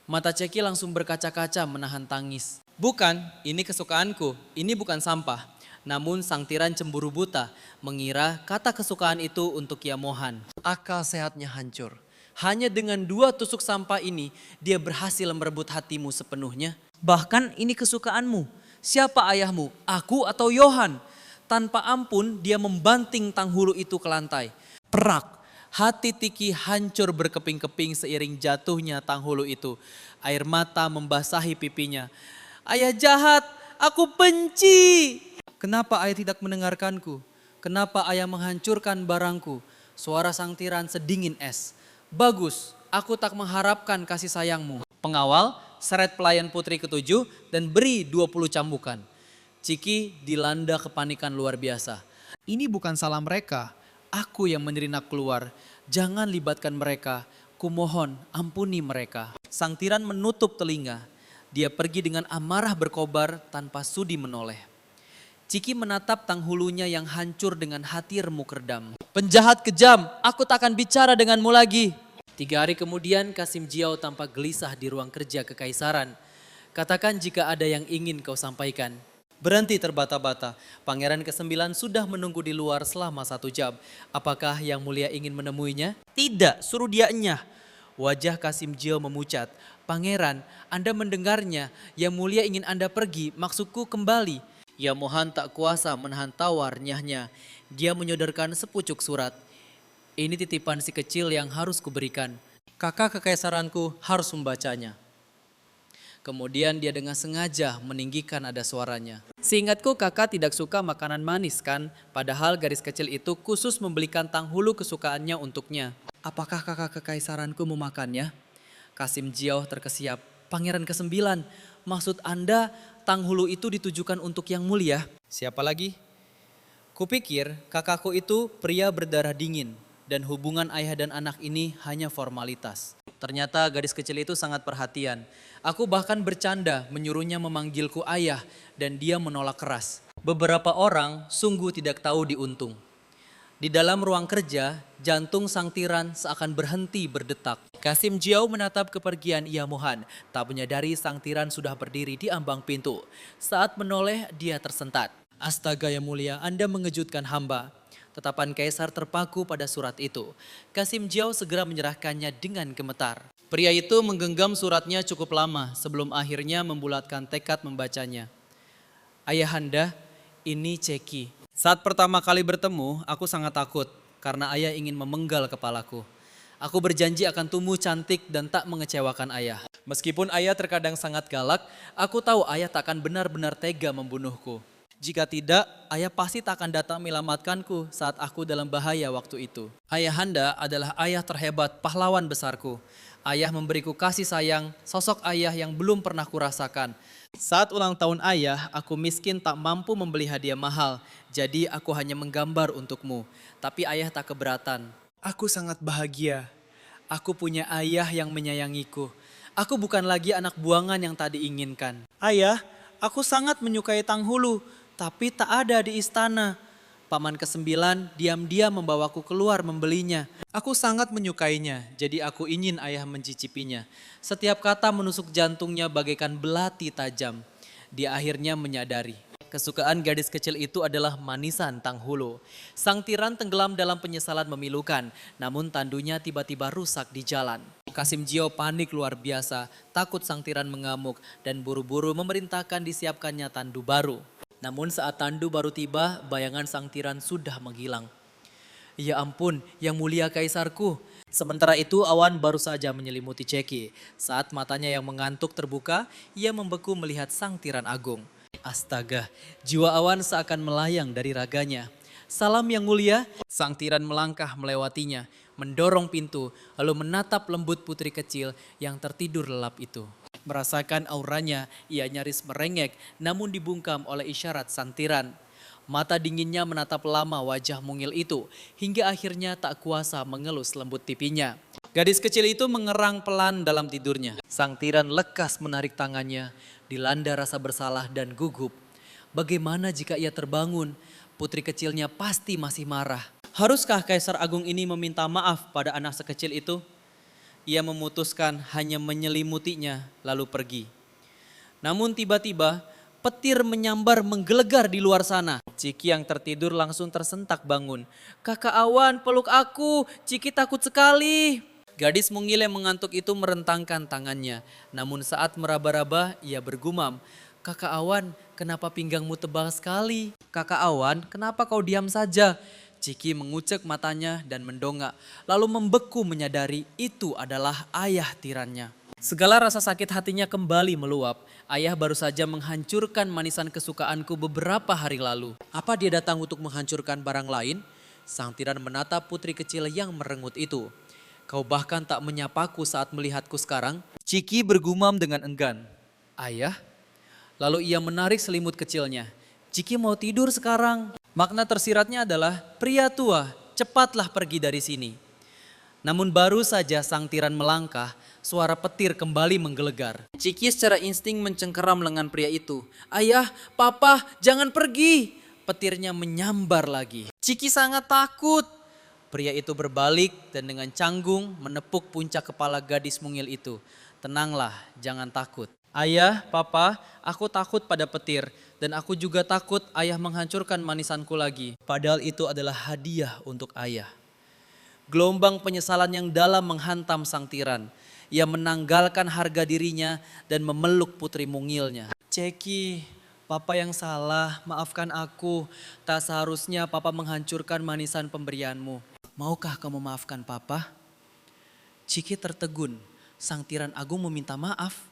Mata Ceki langsung berkaca-kaca menahan tangis. Bukan, ini kesukaanku. Ini bukan sampah. Namun sang tiran cemburu buta, mengira kata kesukaan itu untuk Yamohan. Akal sehatnya hancur. Hanya dengan 2 tusuk sampah ini, dia berhasil merebut hatimu sepenuhnya. Bahkan ini kesukaanmu. Siapa ayahmu? Aku atau Yohan? Tanpa ampun dia membanting Tanghulu itu ke lantai. Perak. Hati Tiki hancur berkeping-keping seiring jatuhnya Tanghulu itu. Air mata membasahi pipinya. Ayah jahat, aku benci. Kenapa ayah tidak mendengarkanku? Kenapa ayah menghancurkan barangku? Suara sang tiran sedingin es. Bagus, aku tak mengharapkan kasih sayangmu. Pengawal, seret pelayan putri ke-7 dan beri 20 cambukan. Ciki dilanda kepanikan luar biasa. Ini bukan salah mereka. Aku yang menyelinap keluar. Jangan libatkan mereka. Kumohon, ampuni mereka. Sang tiran menutup telinga. Dia pergi dengan amarah berkobar tanpa sudi menoleh. Ciki menatap Tanghulunya yang hancur dengan hati remuk redam. Penjahat kejam, aku tak akan bicara denganmu lagi. 3 hari kemudian Kasim Jiao tampak gelisah di ruang kerja kekaisaran. Katakan jika ada yang ingin kau sampaikan. Berhenti terbata-bata. Pangeran ke-9 sudah menunggu di luar selama 1 jam. Apakah Yang Mulia ingin menemuinya? Tidak, suruh dia enyah. Wajah Kasim Jio memucat. Pangeran, Anda mendengarnya. Yang Mulia ingin Anda pergi, maksudku kembali. Ya Mohan tak kuasa menahan tawar nyahnya. Dia menyodorkan sepucuk surat. Ini titipan si kecil yang harus kuberikan. Kakak kekaisaranku harus membacanya. Kemudian dia dengan sengaja meninggikan nada suaranya. Seingatku kakak tidak suka makanan manis kan? Padahal gadis kecil itu khusus membelikan tanghulu kesukaannya untuknya. Apakah kakak kekaisaranku memakannya? Kasim Jio terkesiap. Pangeran ke-9, maksud Anda tanghulu itu ditujukan untuk Yang Mulia? Siapa lagi? Kupikir kakakku itu pria berdarah dingin dan hubungan ayah dan anak ini hanya formalitas. Ternyata gadis kecil itu sangat perhatian. Aku bahkan bercanda menyuruhnya memanggilku ayah dan dia menolak keras. Beberapa orang sungguh tidak tahu diuntung. Di dalam ruang kerja, jantung sang tiran seakan berhenti berdetak. Kasim Jio menatap kepergian Ia Mohan, tak menyadari sang tiran sudah berdiri di ambang pintu. Saat menoleh, dia tersentat. Astaga Yang Mulia, Anda mengejutkan hamba. Tatapan kaisar terpaku pada surat itu. Kasim Jio segera menyerahkannya dengan gemetar. Pria itu menggenggam suratnya cukup lama sebelum akhirnya membulatkan tekad membacanya. Ayahanda, ini Ceki. Saat pertama kali bertemu, aku sangat takut karena ayah ingin memenggal kepalaku. Aku berjanji akan tumbuh cantik dan tak mengecewakan ayah. Meskipun ayah terkadang sangat galak, aku tahu ayah tak akan benar-benar tega membunuhku. Jika tidak, ayah pasti tak akan datang menyelamatkanku saat aku dalam bahaya waktu itu. Ayahanda adalah ayah terhebat, pahlawan besarku. Ayah memberiku kasih sayang, sosok ayah yang belum pernah kurasakan. Saat ulang tahun ayah, aku miskin tak mampu membeli hadiah mahal. Jadi aku hanya menggambar untukmu. Tapi ayah tak keberatan. Aku sangat bahagia. Aku punya ayah yang menyayangiku. Aku bukan lagi anak buangan yang tak diinginkan. Ayah, aku sangat menyukai tanghulu, tapi tak ada di istana. Paman ke-9 diam-diam membawaku keluar membelinya. Aku sangat menyukainya, jadi aku ingin ayah mencicipinya. Setiap kata menusuk jantungnya bagaikan belati tajam. Dia akhirnya menyadari. Kesukaan gadis kecil itu adalah manisan tanghulu. Sang tiran tenggelam dalam penyesalan memilukan, namun tandunya tiba-tiba rusak di jalan. Kasim Jio panik luar biasa, takut sang tiran mengamuk dan buru-buru memerintahkan disiapkannya tandu baru. Namun saat tandu baru tiba, bayangan sang tiran sudah menghilang. Ya ampun, Yang Mulia Kaisarku. Sementara itu awan baru saja menyelimuti Ceki. Saat matanya yang mengantuk terbuka, ia membeku melihat sang tiran agung. Astaga, jiwa awan seakan melayang dari raganya. Salam Yang Mulia, sang tiran melangkah melewatinya, mendorong pintu, lalu menatap lembut putri kecil yang tertidur lelap itu. Merasakan auranya, ia nyaris merengek namun dibungkam oleh isyarat sang tiran. Mata dinginnya menatap lama wajah mungil itu hingga akhirnya tak kuasa mengelus lembut pipinya. Gadis kecil itu mengerang pelan dalam tidurnya. Sang tiran lekas menarik tangannya, dilanda rasa bersalah dan gugup. Bagaimana jika ia terbangun? Putri kecilnya pasti masih marah. Haruskah Kaisar Agung ini meminta maaf pada anak sekecil itu? Ia memutuskan hanya menyelimutinya lalu pergi. Namun tiba-tiba petir menyambar menggelegar di luar sana. Ciki yang tertidur langsung tersentak bangun. Kakak Awan, peluk aku, Ciki takut sekali. Gadis mungil yang mengantuk itu merentangkan tangannya. Namun saat meraba-raba ia bergumam. Kakak Awan, kenapa pinggangmu tebal sekali? Kakak Awan, kenapa kau diam saja? Ciki mengucek matanya dan mendongak, lalu membeku menyadari itu adalah ayah tirannya. Segala rasa sakit hatinya kembali meluap. Ayah baru saja menghancurkan manisan kesukaanku beberapa hari lalu. Apa dia datang untuk menghancurkan barang lain? Sang tiran menatap putri kecil yang merengut itu. Kau bahkan tak menyapaku saat melihatku sekarang. Ciki bergumam dengan enggan. Ayah? Lalu ia menarik selimut kecilnya. Ciki mau tidur sekarang. Makna tersiratnya adalah, pria tua, cepatlah pergi dari sini. Namun baru saja sang tiran melangkah, suara petir kembali menggelegar. Ciki secara insting mencengkeram lengan pria itu. Ayah, papa, jangan pergi. Petirnya menyambar lagi. Ciki sangat takut. Pria itu berbalik dan dengan canggung menepuk puncak kepala gadis mungil itu. Tenanglah, jangan takut. Ayah, papa, aku takut pada petir dan aku juga takut ayah menghancurkan manisanku lagi. Padahal itu adalah hadiah untuk ayah. Gelombang penyesalan yang dalam menghantam sang tiran. Ia menanggalkan harga dirinya dan memeluk putri mungilnya. Ceki, papa yang salah, maafkan aku. Tak seharusnya papa menghancurkan manisan pemberianmu. Maukah kamu maafkan papa? Ciki tertegun, sang tiran agung meminta maaf.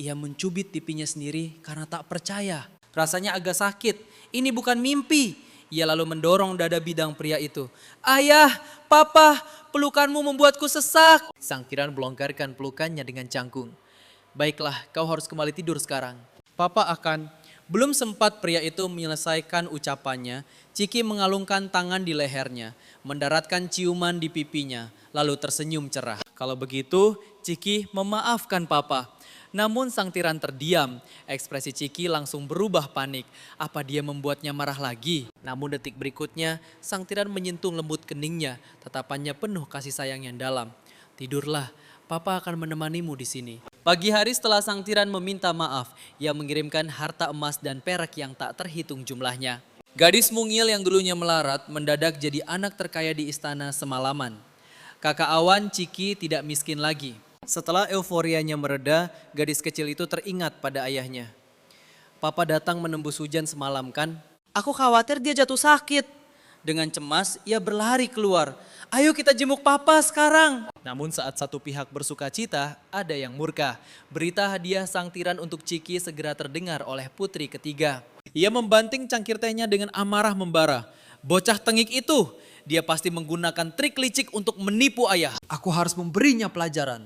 Ia mencubit pipinya sendiri karena tak percaya. Rasanya agak sakit, ini bukan mimpi. Ia lalu mendorong dada bidang pria itu. Ayah, papa, pelukanmu membuatku sesak. Sang tiran melonggarkan pelukannya dengan canggung. Baiklah, kau harus kembali tidur sekarang. Papa akan. Belum sempat pria itu menyelesaikan ucapannya, Ciki mengalungkan tangan di lehernya, mendaratkan ciuman di pipinya, lalu tersenyum cerah. Kalau begitu, Ciki memaafkan papa. Namun sang tiran terdiam, ekspresi Ciki langsung berubah panik. Apa dia membuatnya marah lagi? Namun detik berikutnya, sang tiran menyentuh lembut keningnya, tatapannya penuh kasih sayang yang dalam. Tidurlah, papa akan menemanimu di sini. Pagi hari setelah sang tiran meminta maaf, ia mengirimkan harta emas dan perak yang tak terhitung jumlahnya. Gadis mungil yang dulunya melarat mendadak jadi anak terkaya di istana semalaman. Kakak awan Ciki tidak miskin lagi. Setelah euforianya mereda, gadis kecil itu teringat pada ayahnya. Papa datang menembus hujan semalam kan? Aku khawatir dia jatuh sakit. Dengan cemas, ia berlari keluar. Ayo kita jenguk papa sekarang. Namun saat satu pihak bersuka cita, ada yang murka. Berita hadiah sang tiran untuk Ciki segera terdengar oleh putri ketiga. Ia membanting cangkir tehnya dengan amarah membara. Bocah tengik itu, dia pasti menggunakan trik licik untuk menipu ayah. Aku harus memberinya pelajaran.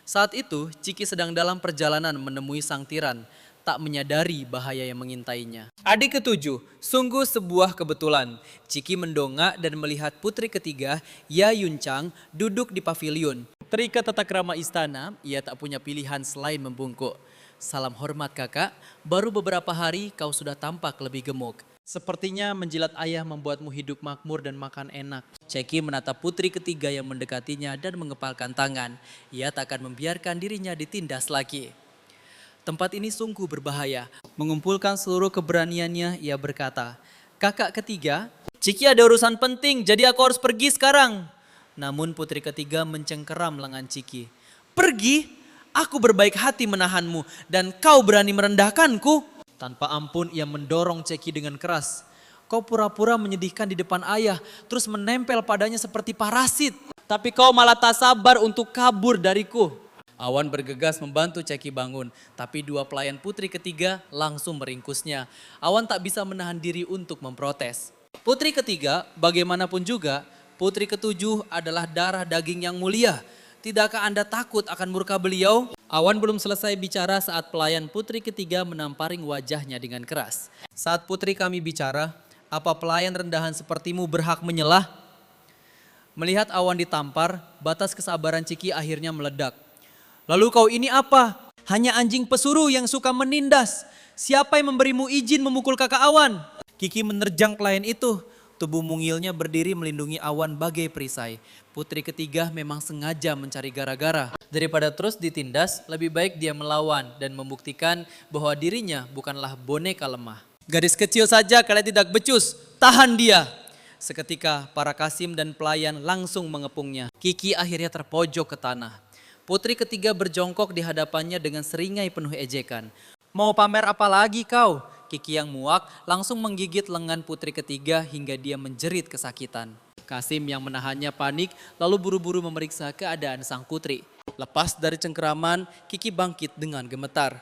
Saat itu, Ciki sedang dalam perjalanan menemui sang tiran, tak menyadari bahaya yang mengintainya. Adik ketujuh, sungguh sebuah kebetulan. Ciki mendongak dan melihat putri ketiga, Ya Yuncang, duduk di pavilion. Terikat tata krama istana, ia tak punya pilihan selain membungkuk. Salam hormat kakak, baru beberapa hari kau sudah tampak lebih gemuk. Sepertinya menjilat ayah membuatmu hidup makmur dan makan enak. Ceki menatap putri ketiga yang mendekatinya dan mengepalkan tangan. Ia tak akan membiarkan dirinya ditindas lagi. Tempat ini sungguh berbahaya. Mengumpulkan seluruh keberaniannya, ia berkata, kakak ketiga, Ciki ada urusan penting jadi aku harus pergi sekarang. Namun putri ketiga mencengkeram lengan Ciki. Pergi? Aku berbaik hati menahanmu dan kau berani merendahkanku? Tanpa ampun ia mendorong Ceki dengan keras. Kau pura-pura menyedihkan di depan ayah, terus menempel padanya seperti parasit. Tapi kau malah tak sabar untuk kabur dariku. Awan bergegas membantu Ceki bangun, tapi dua pelayan putri ketiga langsung meringkusnya. Awan tak bisa menahan diri untuk memprotes. Putri ketiga, bagaimanapun juga, putri ketujuh adalah darah daging yang mulia. Tidakkah Anda takut akan murka beliau? Awan belum selesai bicara saat pelayan putri ketiga menamparing wajahnya dengan keras. Saat putri kami bicara, apa pelayan rendahan sepertimu berhak menyelah? Melihat Awan ditampar, batas kesabaran Ciki akhirnya meledak. Lalu kau ini apa? Hanya anjing pesuruh yang suka menindas. Siapa yang memberimu izin memukul kakak Awan? Kiki menerjang pelayan itu. Tubuh mungilnya berdiri melindungi Awan bagai perisai. Putri ketiga memang sengaja mencari gara-gara. Daripada terus ditindas, lebih baik dia melawan dan membuktikan bahwa dirinya bukanlah boneka lemah. Gadis kecil saja kalian tidak becus, tahan dia. Seketika para Kasim dan pelayan langsung mengepungnya. Kiki akhirnya terpojok ke tanah. Putri ketiga berjongkok di hadapannya dengan seringai penuh ejekan. Mau pamer apa lagi kau? Kiki yang muak langsung menggigit lengan putri ketiga hingga dia menjerit kesakitan. Kasim yang menahannya panik lalu buru-buru memeriksa keadaan sang putri. Lepas dari cengkeraman, Kiki bangkit dengan gemetar.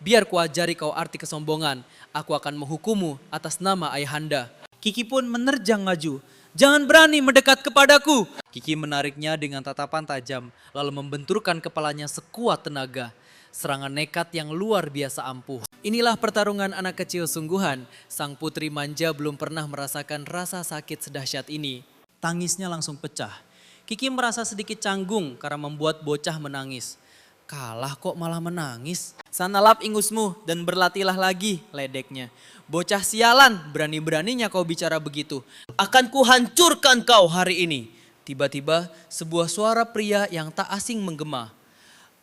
Biar kuajari kau arti kesombongan, aku akan menghukummu atas nama ayahanda. Kiki pun menerjang maju. Jangan berani mendekat kepadaku. Kiki menariknya dengan tatapan tajam lalu membenturkan kepalanya sekuat tenaga. Serangan nekat yang luar biasa ampuh. Inilah pertarungan anak kecil sungguhan. Sang putri manja belum pernah merasakan rasa sakit sedahsyat ini. Tangisnya langsung pecah. Kiki merasa sedikit canggung karena membuat bocah menangis. Kalah kok malah menangis. Sana lap ingusmu dan berlatihlah lagi, ledeknya. Bocah sialan, berani-beraninya kau bicara begitu. Akan kuhancurkan kau hari ini. Tiba-tiba sebuah suara pria yang tak asing menggema.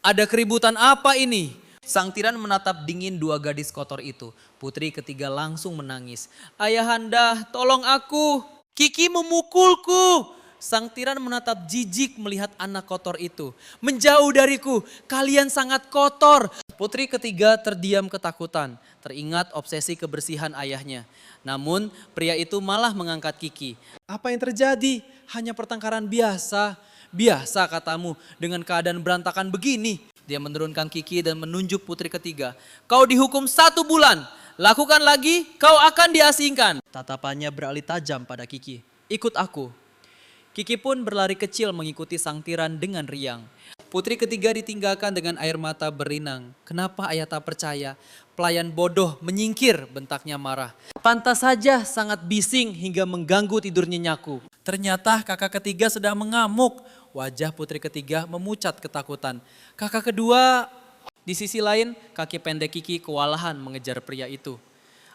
Ada keributan apa ini? Sang tiran menatap dingin dua gadis kotor itu. Putri ketiga langsung menangis. Ayahanda, tolong aku. Kiki memukulku. Sang tiran menatap jijik melihat anak kotor itu. Menjauh dariku, kalian sangat kotor. Putri ketiga terdiam ketakutan, teringat obsesi kebersihan ayahnya. Namun pria itu malah mengangkat Kiki. Apa yang terjadi? Hanya pertengkaran biasa. Biasa katamu dengan keadaan berantakan begini. Dia menurunkan Kiki dan menunjuk putri ketiga. Kau dihukum 1 bulan. Lakukan lagi, kau akan diasingkan. Tatapannya beralih tajam pada Kiki. Ikut aku. Kiki pun berlari kecil mengikuti sang tiran dengan riang. Putri ketiga ditinggalkan dengan air mata berinang. Kenapa ayah tak percaya? Pelayan bodoh menyingkir, bentaknya marah. Pantas saja sangat bising hingga mengganggu tidur nyenyaku. Ternyata kakak ketiga sedang mengamuk. Wajah putri ketiga memucat ketakutan. Kakak kedua, di sisi lain kaki pendek Kiki kewalahan mengejar pria itu.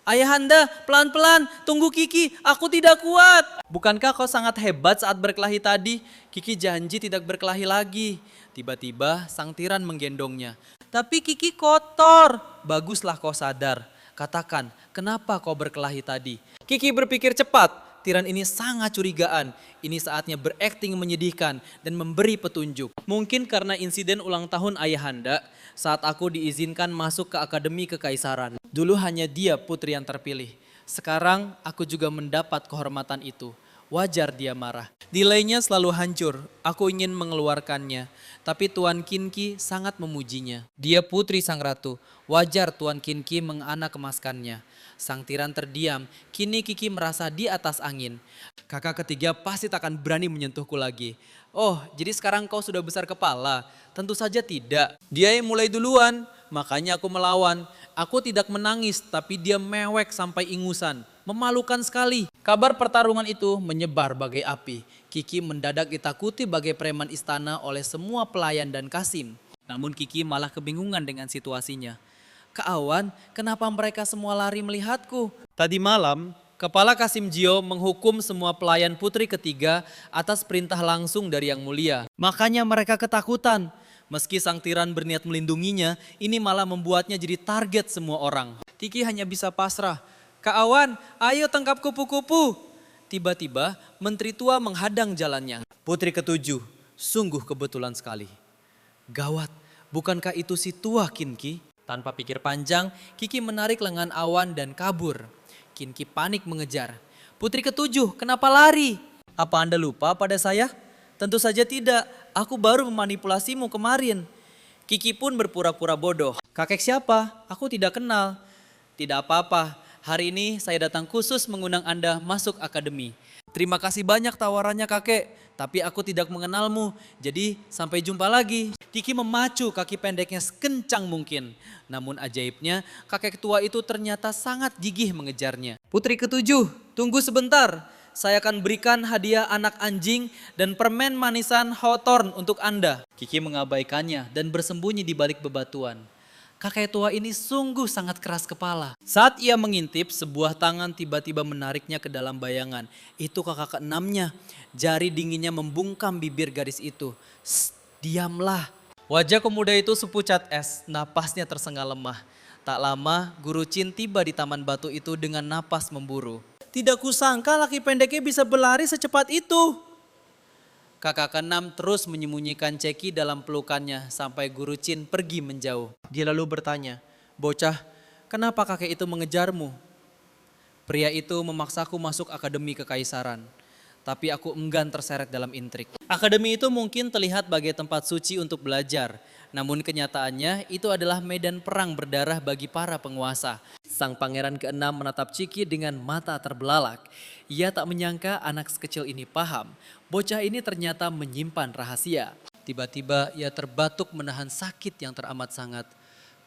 Ayahanda, pelan-pelan, tunggu Kiki, aku tidak kuat. Bukankah kau sangat hebat saat berkelahi tadi? Kiki janji tidak berkelahi lagi. Tiba-tiba sang tiran menggendongnya. Tapi Kiki kotor. Baguslah kau sadar. Katakan, kenapa kau berkelahi tadi? Kiki berpikir cepat. Tiran ini sangat curigaan. Ini saatnya berakting menyedihkan dan memberi petunjuk. Mungkin karena insiden ulang tahun ayahanda, saat aku diizinkan masuk ke Akademi Kekaisaran. Dulu hanya dia putri yang terpilih. Sekarang aku juga mendapat kehormatan itu. Wajar dia marah. Nilainya selalu hancur. Aku ingin mengeluarkannya. Tapi Tuan Kinki sangat memujinya. Dia putri sang ratu. Wajar Tuan Kinki menganak kemaskannya. Sang tiran terdiam. Kini Kiki merasa di atas angin. Kakak ketiga pasti tak akan berani menyentuhku lagi. Oh, jadi sekarang kau sudah besar kepala? Tentu saja tidak. Dia yang mulai duluan, makanya aku melawan. Aku tidak menangis, tapi dia mewek sampai ingusan. Memalukan sekali. Kabar pertarungan itu menyebar bagai api. Kiki mendadak ditakuti bagai preman istana oleh semua pelayan dan Kasim. Namun Kiki malah kebingungan dengan situasinya. Kak Awan, kenapa mereka semua lari melihatku? Tadi malam, Kepala Kasim Jio menghukum semua pelayan putri ketiga atas perintah langsung dari Yang Mulia. Makanya mereka ketakutan. Meski sang tiran berniat melindunginya, ini malah membuatnya jadi target semua orang. Kiki hanya bisa pasrah. Kak Awan, ayo tangkap kupu-kupu. Tiba-tiba menteri tua menghadang jalannya. Putri ketujuh, sungguh kebetulan sekali. Gawat, bukankah itu si tua Kinki? Tanpa pikir panjang, Kiki menarik lengan Awan dan kabur. Kinki panik mengejar. Putri ketujuh, kenapa lari? Apa Anda lupa pada saya? Tentu saja tidak, aku baru memanipulasimu kemarin. Kiki pun berpura-pura bodoh. Kakek siapa? Aku tidak kenal. Tidak apa-apa, hari ini saya datang khusus mengundang Anda masuk akademi. Terima kasih banyak tawarannya kakek, tapi aku tidak mengenalmu, jadi sampai jumpa lagi. Kiki memacu kaki pendeknya sekencang mungkin. Namun ajaibnya, kakek tua itu ternyata sangat gigih mengejarnya. Putri ketujuh, tunggu sebentar. Saya akan berikan hadiah anak anjing dan permen manisan Hawthorne untuk Anda. Kiki mengabaikannya dan bersembunyi di balik bebatuan. Kakek tua ini sungguh sangat keras kepala. Saat ia mengintip, sebuah tangan tiba-tiba menariknya ke dalam bayangan. Itu kakak keenamnya. Jari dinginnya membungkam bibir gadis itu. Diamlah. Wajah pemuda itu sepucat es, napasnya tersengal lemah. Tak lama, Guru Chin tiba di taman batu itu dengan napas memburu. Tidak kusangka laki pendeknya bisa berlari secepat itu. Kakak keenam terus menyembunyikan Ceki dalam pelukannya sampai Guru Chin pergi menjauh. Dia lalu bertanya, bocah, kenapa kakek itu mengejarmu? Pria itu memaksaku masuk Akademi Kekaisaran. Tapi aku enggan terseret dalam intrik. Akademi itu mungkin terlihat bagai tempat suci untuk belajar. Namun kenyataannya itu adalah medan perang berdarah bagi para penguasa. Sang pangeran keenam menatap Ciki dengan mata terbelalak. Ia tak menyangka anak sekecil ini paham. Bocah ini ternyata menyimpan rahasia. Tiba-tiba ia terbatuk menahan sakit yang teramat sangat.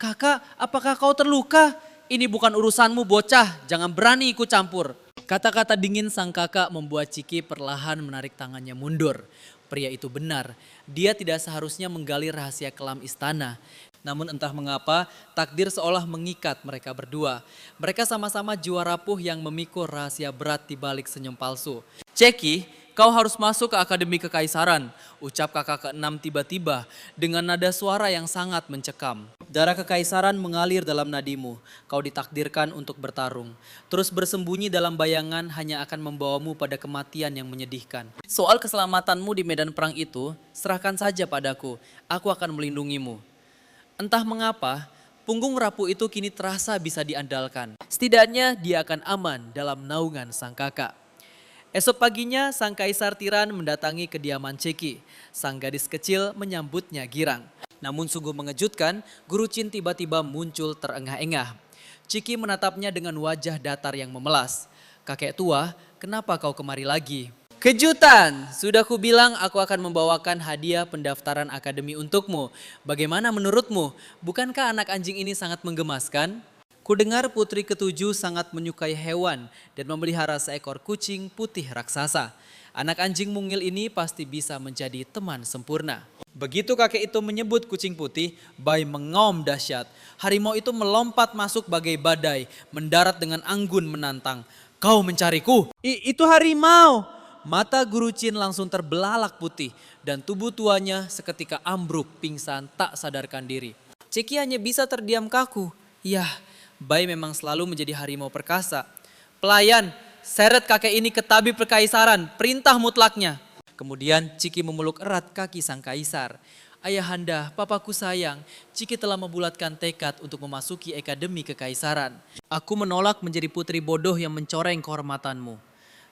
Kakak, apakah kau terluka? Ini bukan urusanmu bocah, jangan berani ikut campur. Kata-kata dingin sang kakak membuat Ciki perlahan menarik tangannya mundur. Pria itu benar, dia tidak seharusnya menggali rahasia kelam istana. Namun entah mengapa takdir seolah mengikat mereka berdua. Mereka sama-sama jiwa rapuh yang memikul rahasia berat di balik senyum palsu. Ceki, kau harus masuk ke Akademi Kekaisaran, ucap kakak keenam tiba-tiba dengan nada suara yang sangat mencekam. Darah kekaisaran mengalir dalam nadimu. Kau ditakdirkan untuk bertarung. Terus bersembunyi dalam bayangan hanya akan membawamu pada kematian yang menyedihkan. Soal keselamatanmu di medan perang itu, serahkan saja padaku. Aku akan melindungimu. Entah mengapa, punggung rapuh itu kini terasa bisa diandalkan. Setidaknya dia akan aman dalam naungan sang kakak. Esok paginya sang kaisar tiran mendatangi kediaman Ceki. Sang gadis kecil menyambutnya girang. Namun sungguh mengejutkan, Guru Chin tiba-tiba muncul terengah-engah. Ciki menatapnya dengan wajah datar yang memelas. Kakek tua, kenapa kau kemari lagi? Kejutan, sudah kubilang aku akan membawakan hadiah pendaftaran akademi untukmu. Bagaimana menurutmu? Bukankah anak anjing ini sangat menggemaskan? Kudengar putri ketujuh sangat menyukai hewan dan memelihara seekor kucing putih raksasa. Anak anjing mungil ini pasti bisa menjadi teman sempurna. Begitu kakek itu menyebut kucing putih, Bai mengaum dahsyat. Harimau itu melompat masuk bagai badai, mendarat dengan anggun menantang. Kau mencariku? Itu harimau. Mata Guru Chin langsung terbelalak putih dan tubuh tuanya seketika ambruk pingsan tak sadarkan diri. Ceki hanya bisa terdiam kaku. Yah, Bai memang selalu menjadi harimau perkasa. Pelayan, seret kakek ini ke tabib perkaisaran, perintah mutlaknya. Kemudian Ciki memeluk erat kaki sang kaisar. Ayahanda, papaku sayang, Ciki telah membulatkan tekad untuk memasuki akademi kekaisaran. Aku menolak menjadi putri bodoh yang mencoreng kehormatanmu.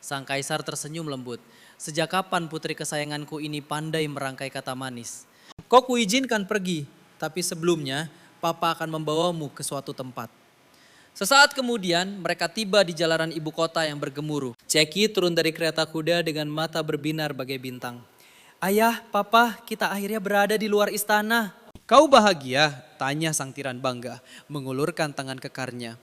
Sang kaisar tersenyum lembut. Sejak kapan putri kesayanganku ini pandai merangkai kata manis? Kau kuizinkan pergi, tapi sebelumnya papa akan membawamu ke suatu tempat. Sesaat kemudian mereka tiba di jalanan ibu kota yang bergemuruh. Ceki turun dari kereta kuda dengan mata berbinar bagai bintang. Ayah, papa, kita akhirnya berada di luar istana. Kau bahagia? Tanya sang tiran bangga, mengulurkan tangan kekarnya.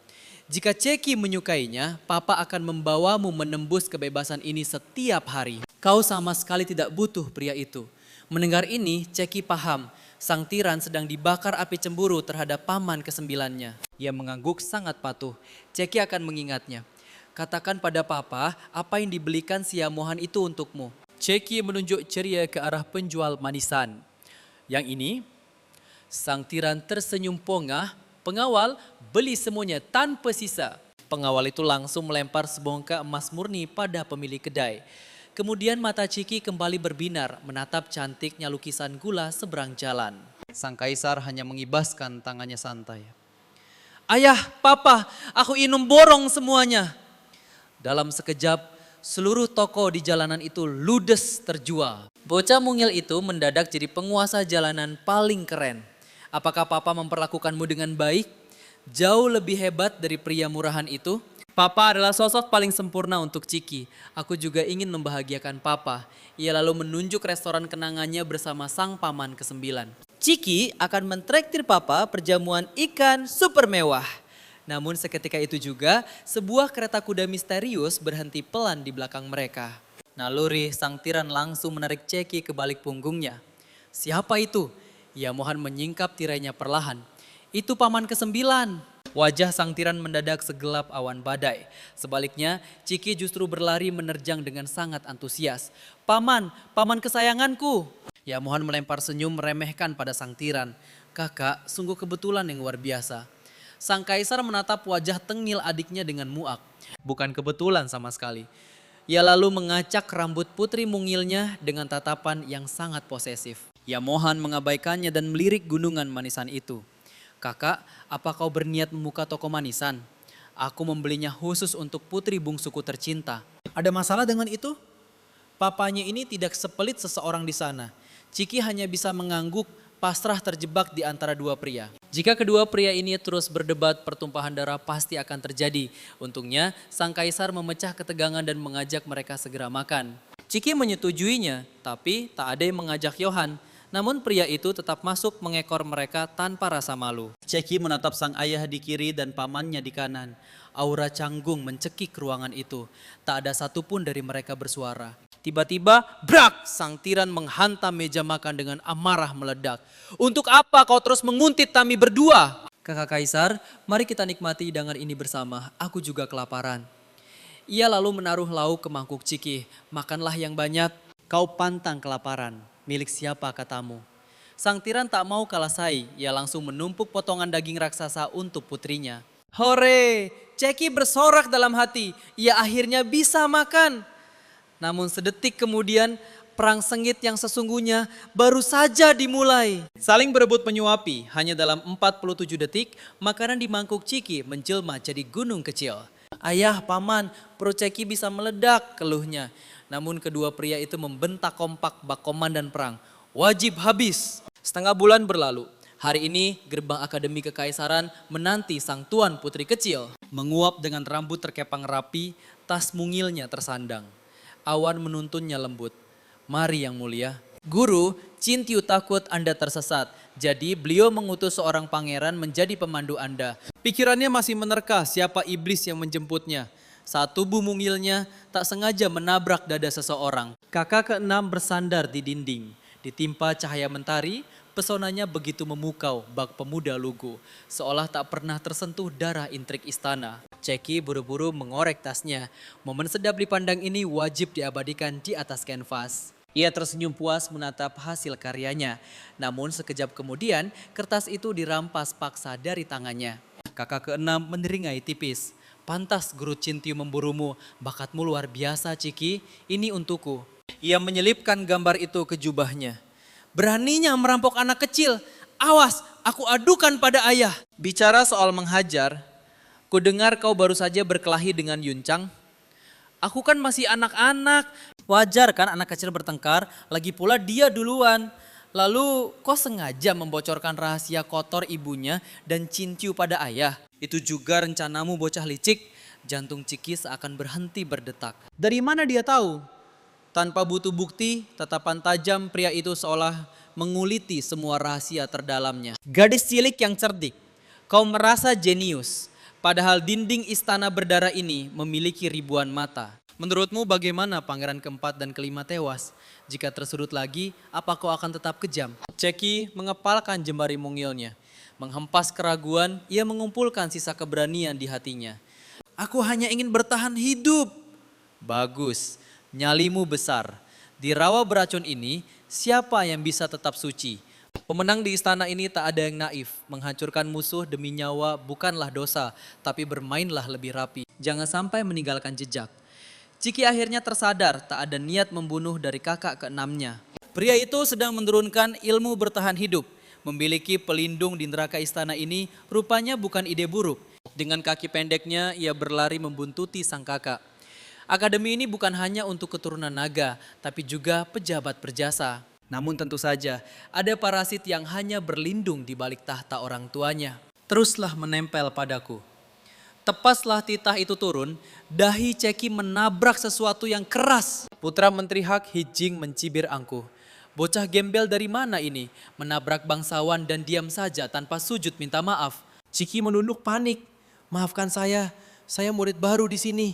Jika Ceki menyukainya, papa akan membawamu menembus kebebasan ini setiap hari. Kau sama sekali tidak butuh pria itu. Mendengar ini, Ceki paham. Sang tiran sedang dibakar api cemburu terhadap paman kesembilannya. Ia mengangguk sangat patuh. Ceki akan mengingatnya. Katakan pada papa apa yang dibelikan si Yamohan itu untukmu. Ceki menunjuk ceria ke arah penjual manisan. Yang ini, sang tiran tersenyum pongah. Pengawal beli semuanya tanpa sisa. Pengawal itu langsung melempar sebongkah emas murni pada pemilik kedai. Kemudian mata Ciki kembali berbinar menatap cantiknya lukisan gula seberang jalan. Sang kaisar hanya mengibaskan tangannya santai. Ayah, papa, aku ingin borong semuanya. Dalam sekejap, seluruh toko di jalanan itu ludes terjual. Bocah mungil itu mendadak jadi penguasa jalanan paling keren. Apakah papa memperlakukanmu dengan baik? Jauh lebih hebat dari pria murahan itu. Papa adalah sosok paling sempurna untuk Ciki. Aku juga ingin membahagiakan papa. Ia lalu menunjuk restoran kenangannya bersama sang paman ke-9. Ciki akan mentraktir papa perjamuan ikan super mewah. Namun seketika itu juga sebuah kereta kuda misterius berhenti pelan di belakang mereka. Naluri sang tiran langsung menarik Ceki ke balik punggungnya. Siapa itu? Yamohan menyingkap tirainya perlahan. Itu paman ke-9. Wajah sang tiran mendadak segelap awan badai. Sebaliknya, Ciki justru berlari menerjang dengan sangat antusias. Paman, paman kesayanganku. Yamohan melempar senyum meremehkan pada sang tiran. Kakak, sungguh kebetulan yang luar biasa. Sang kaisar menatap wajah tengil adiknya dengan muak. Bukan kebetulan sama sekali. Ia lalu mengacak rambut putri mungilnya dengan tatapan yang sangat posesif. Yamohan mengabaikannya dan melirik gunungan manisan itu. Kakak, apa kau berniat membuka toko manisan? Aku membelinya khusus untuk putri bungsuku tercinta. Ada masalah dengan itu? Papanya ini tidak sepelit seseorang di sana. Ciki hanya bisa mengangguk, pasrah terjebak di antara dua pria. Jika kedua pria ini terus berdebat, pertumpahan darah pasti akan terjadi. Untungnya, sang kaisar memecah ketegangan dan mengajak mereka segera makan. Ciki menyetujuinya, tapi tak ada yang mengajak Yohan. Namun pria itu tetap masuk mengekor mereka tanpa rasa malu. Ceki menatap sang ayah di kiri dan pamannya di kanan. Aura canggung mencekik ruangan itu. Tak ada satupun dari mereka bersuara. Tiba-tiba, brak! Sang tiran menghantam meja makan dengan amarah meledak. Untuk apa kau terus menguntit kami berdua? Kakak Kaisar, mari kita nikmati hidangan ini bersama. Aku juga kelaparan. Ia lalu menaruh lauk ke mangkuk Ciki. Makanlah yang banyak. Kau pantang kelaparan, milik siapa katamu? Sang tiran tak mau kalah saing, ia langsung menumpuk potongan daging raksasa untuk putrinya. Hore, Ceki bersorak dalam hati. Ia akhirnya bisa makan. Namun sedetik kemudian perang sengit yang sesungguhnya baru saja dimulai. Saling berebut menyuapi, hanya dalam 47 detik, makanan di mangkuk Ciki menjelma jadi gunung kecil. Ayah, paman, perut Ceki bisa meledak, keluhnya. Namun kedua pria itu membentak kompak bak komandan perang. Wajib habis. Setengah bulan berlalu. Hari ini gerbang Akademi Kekaisaran menanti sang tuan putri kecil. Menguap dengan rambut terkepang rapi, tas mungilnya tersandang. Awan menuntunnya lembut. Mari yang mulia. Guru, Cintiu takut Anda tersesat. Jadi beliau mengutus seorang pangeran menjadi pemandu Anda. Pikirannya masih menerka siapa iblis yang menjemputnya. Saat tubuh mungilnya tak sengaja menabrak dada seseorang. Kakak keenam bersandar di dinding. Ditimpa cahaya mentari, pesonanya begitu memukau bak pemuda lugu. Seolah tak pernah tersentuh darah intrik istana. Ceki buru-buru mengorek tasnya. Momen sedap dipandang ini wajib diabadikan di atas kanvas. Ia tersenyum puas menatap hasil karyanya. Namun sekejap kemudian kertas itu dirampas paksa dari tangannya. Kakak keenam meneringai tipis. Pantas Guru Cintiu memburumu, bakatmu luar biasa Ciki, ini untukku. Ia menyelipkan gambar itu ke jubahnya. Beraninya merampok anak kecil. Awas, aku adukan pada ayah. Bicara soal menghajar, ku dengar kau baru saja berkelahi dengan Yuncang. Aku kan masih anak-anak. Wajar kan anak kecil bertengkar, lagi pula dia duluan. Lalu kau sengaja membocorkan rahasia kotor ibunya dan Cintiu pada ayah. Itu juga rencanamu bocah licik. Jantung Ciki seakan berhenti berdetak. Dari mana dia tahu? Tanpa butuh bukti, tatapan tajam pria itu seolah menguliti semua rahasia terdalamnya. Gadis cilik yang cerdik, kau merasa jenius. Padahal dinding istana berdarah ini memiliki ribuan mata. Menurutmu bagaimana pangeran keempat dan kelima tewas? Jika tersudut lagi, apa kau akan tetap kejam? Ceki mengepalkan jemari mungilnya. Menghempas keraguan, ia mengumpulkan sisa keberanian di hatinya. Aku hanya ingin bertahan hidup. Bagus, nyalimu besar. Di rawa beracun ini, siapa yang bisa tetap suci? Pemenang di istana ini tak ada yang naif. Menghancurkan musuh demi nyawa bukanlah dosa, tapi bermainlah lebih rapi. Jangan sampai meninggalkan jejak. Ciki akhirnya tersadar tak ada niat membunuh dari kakak keenamnya. Pria itu sedang menurunkan ilmu bertahan hidup. Memiliki pelindung di neraka istana ini rupanya bukan ide buruk. Dengan kaki pendeknya ia berlari membuntuti sang kakak. Akademi ini bukan hanya untuk keturunan naga, tapi juga pejabat berjasa. Namun tentu saja ada parasit yang hanya berlindung di balik tahta orang tuanya. Teruslah menempel padaku. Tepaslah titah itu turun, dahi Ceki menabrak sesuatu yang keras. Putra Menteri Hak Hijing mencibir angkuh. Bocah gembel dari mana ini? Menabrak bangsawan dan diam saja tanpa sujud minta maaf. Ciki menunduk panik. Maafkan saya murid baru di sini.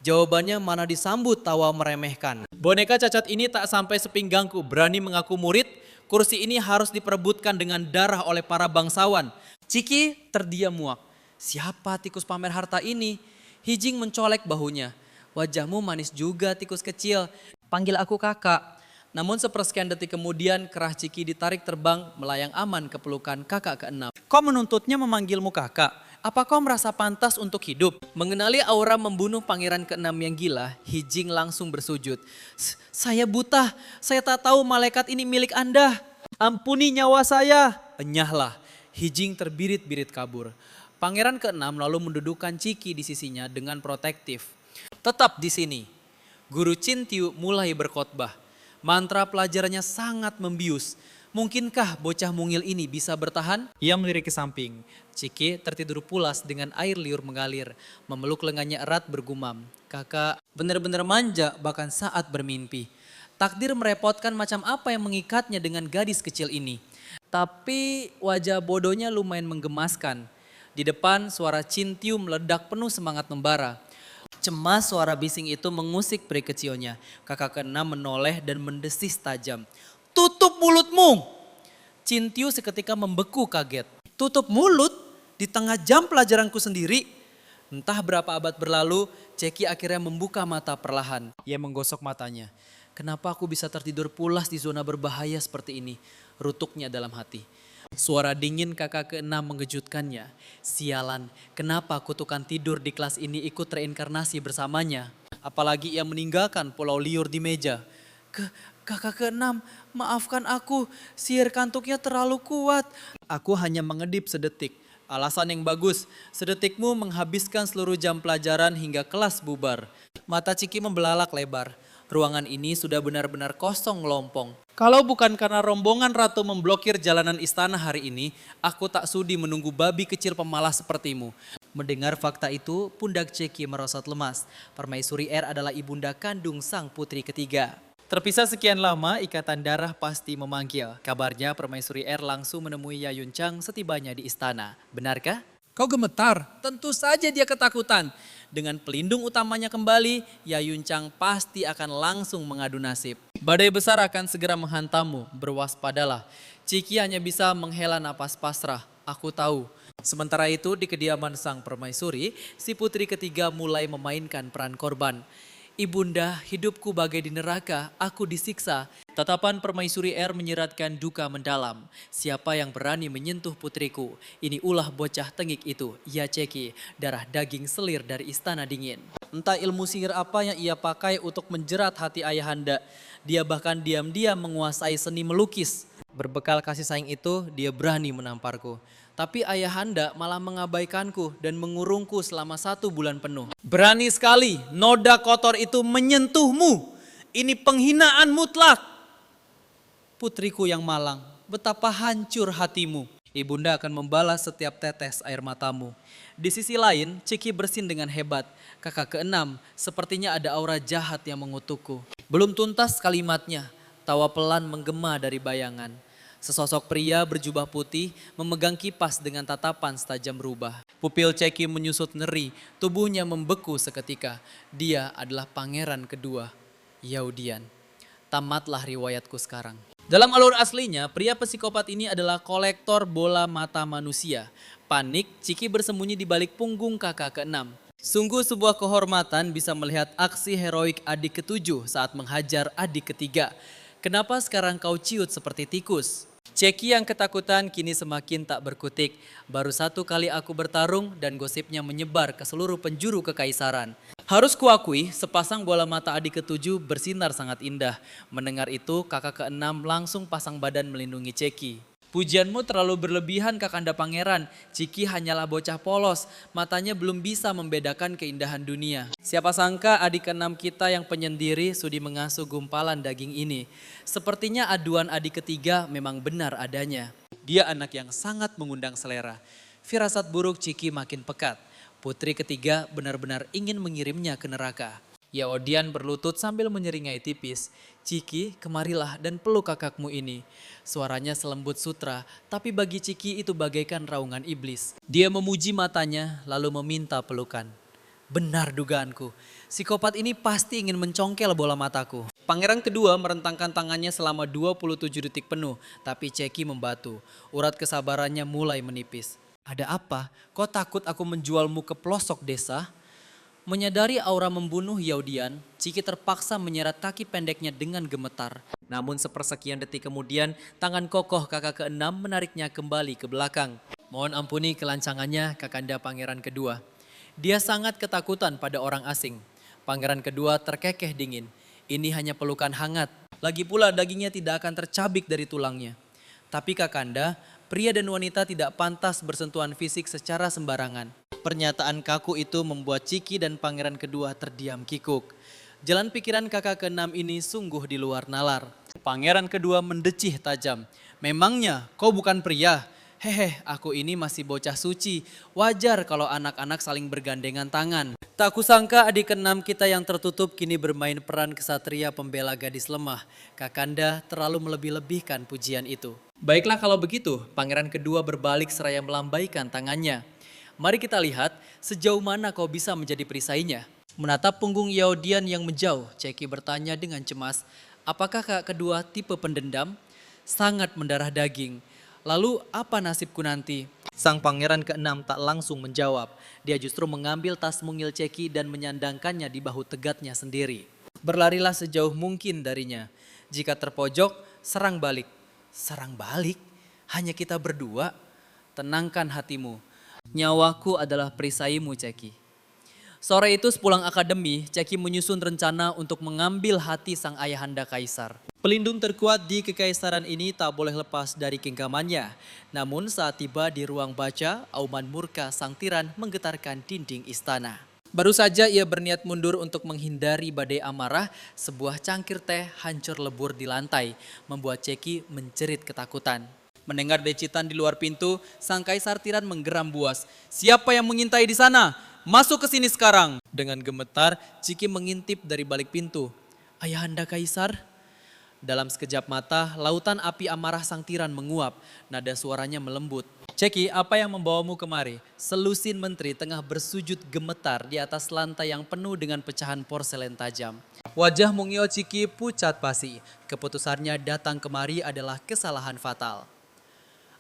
Jawabannya mana disambut tawa meremehkan. Boneka cacat ini tak sampai sepinggangku berani mengaku murid. Kursi ini harus diperebutkan dengan darah oleh para bangsawan. Ciki terdiam muak. Siapa tikus pamer harta ini? Hijing mencolek bahunya. Wajahmu manis juga tikus kecil. Panggil aku kakak. Namun sepersekian detik kemudian kerah Ciki ditarik terbang melayang aman ke pelukan kakak keenam. Kau menuntutnya memanggilmu kakak. Apa kau merasa pantas untuk hidup? Mengenali aura membunuh pangeran keenam yang gila, Hijing langsung bersujud. Saya buta, saya tak tahu malaikat ini milik Anda. Ampuni nyawa saya. Enyahlah, Hijing terbirit-birit kabur. Pangeran keenam lalu mendudukkan Ciki di sisinya dengan protektif. Tetap di sini. Guru Cintiu mulai berkhotbah. Mantra pelajarannya sangat membius. Mungkinkah bocah mungil ini bisa bertahan? Ia melirik ke samping. Ciki tertidur pulas dengan air liur mengalir. Memeluk lengannya erat bergumam. Kakak benar-benar manja bahkan saat bermimpi. Takdir merepotkan macam apa yang mengikatnya dengan gadis kecil ini. Tapi wajah bodohnya lumayan menggemaskan. Di depan suara Cintiu meledak penuh semangat membara. Cemas suara bising itu mengusik peri kecilnya. Kakak keenam menoleh dan mendesis tajam. Tutup mulutmu! Cintiu seketika membeku kaget. Tutup mulut di tengah jam pelajaranku sendiri. Entah berapa abad berlalu, Ceki akhirnya membuka mata perlahan. Ia menggosok matanya. Kenapa aku bisa tertidur pulas di zona berbahaya seperti ini? Rutuknya dalam hati. Suara dingin kakak keenam mengejutkannya. Sialan, kenapa kutukan tidur di kelas ini ikut reinkarnasi bersamanya? Apalagi ia meninggalkan pulau liur di meja. Kakak keenam, maafkan aku, sihir kantuknya terlalu kuat. Aku hanya mengedip sedetik. Alasan yang bagus, sedetikmu menghabiskan seluruh jam pelajaran hingga kelas bubar. Mata Ciki membelalak lebar. Ruangan ini sudah benar-benar kosong melompong. Kalau bukan karena rombongan ratu memblokir jalanan istana hari ini, aku tak sudi menunggu babi kecil pemalas sepertimu. Mendengar fakta itu, pundak Ceki merosot lemas. Permaisuri R adalah ibunda kandung sang putri ketiga. Terpisah sekian lama, ikatan darah pasti memanggil. Kabarnya Permaisuri R langsung menemui Yayun Chang setibanya di istana. Benarkah? Kau gemetar? Tentu saja dia ketakutan. Dengan pelindung utamanya kembali, Yayun Chang pasti akan langsung mengadu nasib. Badai besar akan segera menghantammu, berwaspadalah. Ciki hanya bisa menghela napas pasrah, aku tahu. Sementara itu di kediaman sang permaisuri, si putri ketiga mulai memainkan peran korban. Ibunda, hidupku bagai di neraka, aku disiksa. Tatapan permaisuri R menyeratkan duka mendalam. Siapa yang berani menyentuh putriku? Ini ulah bocah tengik itu, ya Ceki, darah daging selir dari istana dingin. Entah ilmu sihir apa yang ia pakai untuk menjerat hati ayahanda. Dia bahkan diam-diam menguasai seni melukis. Berbekal kasih sayang itu, dia berani menamparku. Tapi ayahanda malah mengabaikanku dan mengurungku selama 1 bulan penuh. Berani sekali noda kotor itu menyentuhmu. Ini penghinaan mutlak. Putriku yang malang, betapa hancur hatimu. Ibunda akan membalas setiap tetes air matamu. Di sisi lain, Ciki bersin dengan hebat. Kakak keenam, sepertinya ada aura jahat yang mengutukku. Belum tuntas kalimatnya, tawa pelan menggema dari bayangan. Sesosok pria berjubah putih memegang kipas dengan tatapan setajam rubah. Pupil Ceki menyusut ngeri, tubuhnya membeku seketika. Dia adalah pangeran kedua, Yaudian. Tamatlah riwayatku sekarang. Dalam alur aslinya, pria psikopat ini adalah kolektor bola mata manusia. Panik, Ciki bersembunyi di balik punggung kakak keenam. Sungguh sebuah kehormatan bisa melihat aksi heroik adik ketujuh saat menghajar adik ketiga. Kenapa sekarang kau ciut seperti tikus? Ceki yang ketakutan kini semakin tak berkutik. Baru 1 kali aku bertarung dan gosipnya menyebar ke seluruh penjuru kekaisaran. Harus kuakui, sepasang bola mata adik ketujuh bersinar sangat indah. Mendengar itu, kakak keenam langsung pasang badan melindungi Ceki. Pujianmu terlalu berlebihan kakanda pangeran. Ciki hanyalah bocah polos, matanya belum bisa membedakan keindahan dunia. Siapa sangka adik keenam kita yang penyendiri sudi mengasuh gumpalan daging ini. Sepertinya aduan adik ketiga memang benar adanya. Dia anak yang sangat mengundang selera. Firasat buruk Ciki makin pekat. Putri ketiga benar-benar ingin mengirimnya ke neraka. Yaudian berlutut sambil menyeringai tipis. Ciki, kemarilah dan peluk kakakmu ini. Suaranya selembut sutra, tapi bagi Ciki itu bagaikan raungan iblis. Dia memuji matanya, lalu meminta pelukan. Benar dugaanku, psikopat ini pasti ingin mencongkel bola mataku. Pangeran kedua merentangkan tangannya selama 27 detik penuh, tapi Ceki membatu. Urat kesabarannya mulai menipis. Ada apa? Kau takut aku menjualmu ke pelosok desa? Menyadari aura membunuh Yaudian, Ciki terpaksa menyeret kaki pendeknya dengan gemetar. Namun sepersekian detik kemudian, tangan kokoh kakak keenam menariknya kembali ke belakang. Mohon ampuni kelancangannya, kakanda pangeran kedua. Dia sangat ketakutan pada orang asing. Pangeran kedua terkekeh dingin. Ini hanya pelukan hangat. Lagi pula dagingnya tidak akan tercabik dari tulangnya. Tapi kakanda, pria dan wanita tidak pantas bersentuhan fisik secara sembarangan. Pernyataan kaku itu membuat Ciki dan pangeran kedua terdiam kikuk. Jalan pikiran kakak keenam ini sungguh di luar nalar. Pangeran kedua mendecih tajam. Memangnya kau bukan pria? Hehe, aku ini masih bocah suci. Wajar kalau anak-anak saling bergandengan tangan. Tak kusangka adik keenam kita yang tertutup kini bermain peran kesatria pembela gadis lemah. Kakanda terlalu melebih-lebihkan pujian itu. Baiklah kalau begitu, pangeran kedua berbalik seraya melambaikan tangannya. Mari kita lihat sejauh mana kau bisa menjadi perisainya. Menatap punggung Yaudian yang menjauh, Ceki bertanya dengan cemas, apakah kakak kedua tipe pendendam? Sangat mendarah daging. Lalu apa nasibku nanti? Sang pangeran keenam tak langsung menjawab. Dia justru mengambil tas mungil Ceki dan menyandangkannya di bahu tegatnya sendiri. Berlarilah sejauh mungkin darinya. Jika terpojok, serang balik. Serang balik? Hanya kita berdua? Tenangkan hatimu. Nyawaku adalah perisaimu, Ceki. Sore itu sepulang akademi, Ceki menyusun rencana untuk mengambil hati sang ayahanda kaisar. Pelindung terkuat di kekaisaran ini tak boleh lepas dari genggamannya. Namun saat tiba di ruang baca, auman murka sang tiran menggetarkan dinding istana. Baru saja ia berniat mundur untuk menghindari badai amarah, sebuah cangkir teh hancur lebur di lantai, membuat Ceki menjerit ketakutan. Mendengar decitan di luar pintu, sang kaisar tiran menggeram buas. "Siapa yang mengintai di sana? Masuk ke sini sekarang!" Dengan gemetar, Ceki mengintip dari balik pintu. "Ayahanda kaisar?" Dalam sekejap mata, lautan api amarah sang tiran menguap. Nada suaranya melembut. "Ceki, apa yang membawamu kemari?" Selusin menteri tengah bersujud gemetar di atas lantai yang penuh dengan pecahan porselen tajam. Wajah Mungio Ceki pucat pasi. Keputusannya datang kemari adalah kesalahan fatal.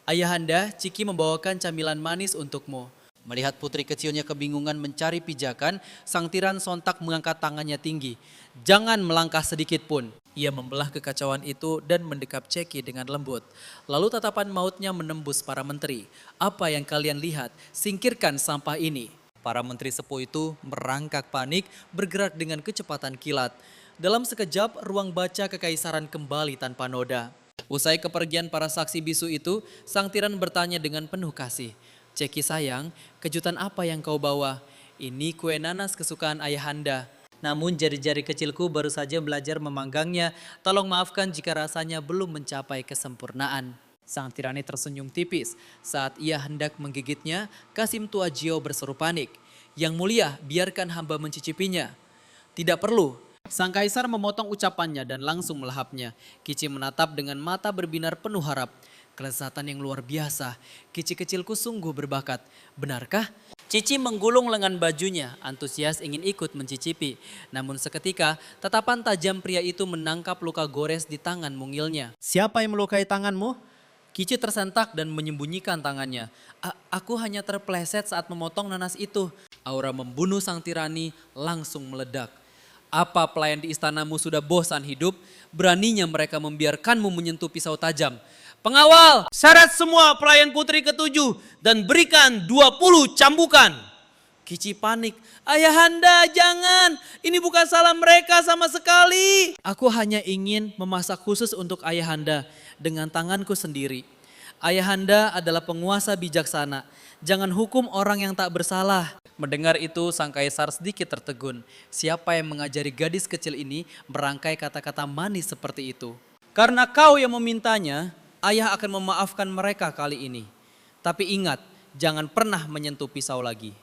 "Ayahanda, Ciki membawakan camilan manis untukmu." Melihat putri kecilnya kebingungan mencari pijakan, sang tiran sontak mengangkat tangannya tinggi. "Jangan melangkah sedikit pun." Ia membelah kekacauan itu dan mendekap Ceki dengan lembut. Lalu tatapan mautnya menembus para menteri. "Apa yang kalian lihat? Singkirkan sampah ini." Para menteri sepuh itu merangkak panik, bergerak dengan kecepatan kilat. Dalam sekejap, ruang baca kekaisaran kembali tanpa noda. Usai kepergian para saksi bisu itu, sang tiran bertanya dengan penuh kasih. "Ceki sayang, kejutan apa yang kau bawa?" "Ini kue nanas kesukaan ayahanda. Namun jari-jari kecilku baru saja belajar memanggangnya. Tolong maafkan jika rasanya belum mencapai kesempurnaan." Sang tirani tersenyum tipis. Saat ia hendak menggigitnya, Kasim Tuajio berseru panik. "Yang mulia, biarkan hamba mencicipinya." "Tidak perlu." Sang kaisar memotong ucapannya dan langsung melahapnya. Kici menatap dengan mata berbinar penuh harap. "Kelezatan yang luar biasa. Kici kecilku sungguh berbakat. Benarkah?" Cici menggulung lengan bajunya, antusias ingin ikut mencicipi. Namun seketika, tatapan tajam pria itu menangkap luka gores di tangan mungilnya. "Siapa yang melukai tanganmu?" Kici tersentak dan menyembunyikan tangannya. Aku hanya terpleset saat memotong nanas itu." Aura membunuh sang tirani langsung meledak. "Apa pelayan di istanamu sudah bosan hidup? Beraninya mereka membiarkanmu menyentuh pisau tajam. Pengawal, Syarat semua pelayan putri ketujuh dan berikan 20 cambukan." Kici panik. "Ayahanda, jangan. Ini bukan salah mereka sama sekali. Aku hanya ingin memasak khusus untuk ayahanda dengan tanganku sendiri. Ayahanda adalah penguasa bijaksana. Jangan hukum orang yang tak bersalah." Mendengar itu, sang kaisar sedikit tertegun. Siapa yang mengajari gadis kecil ini merangkai kata-kata manis seperti itu? "Karena kau yang memintanya, ayah akan memaafkan mereka kali ini. Tapi ingat, jangan pernah menyentuh pisau lagi."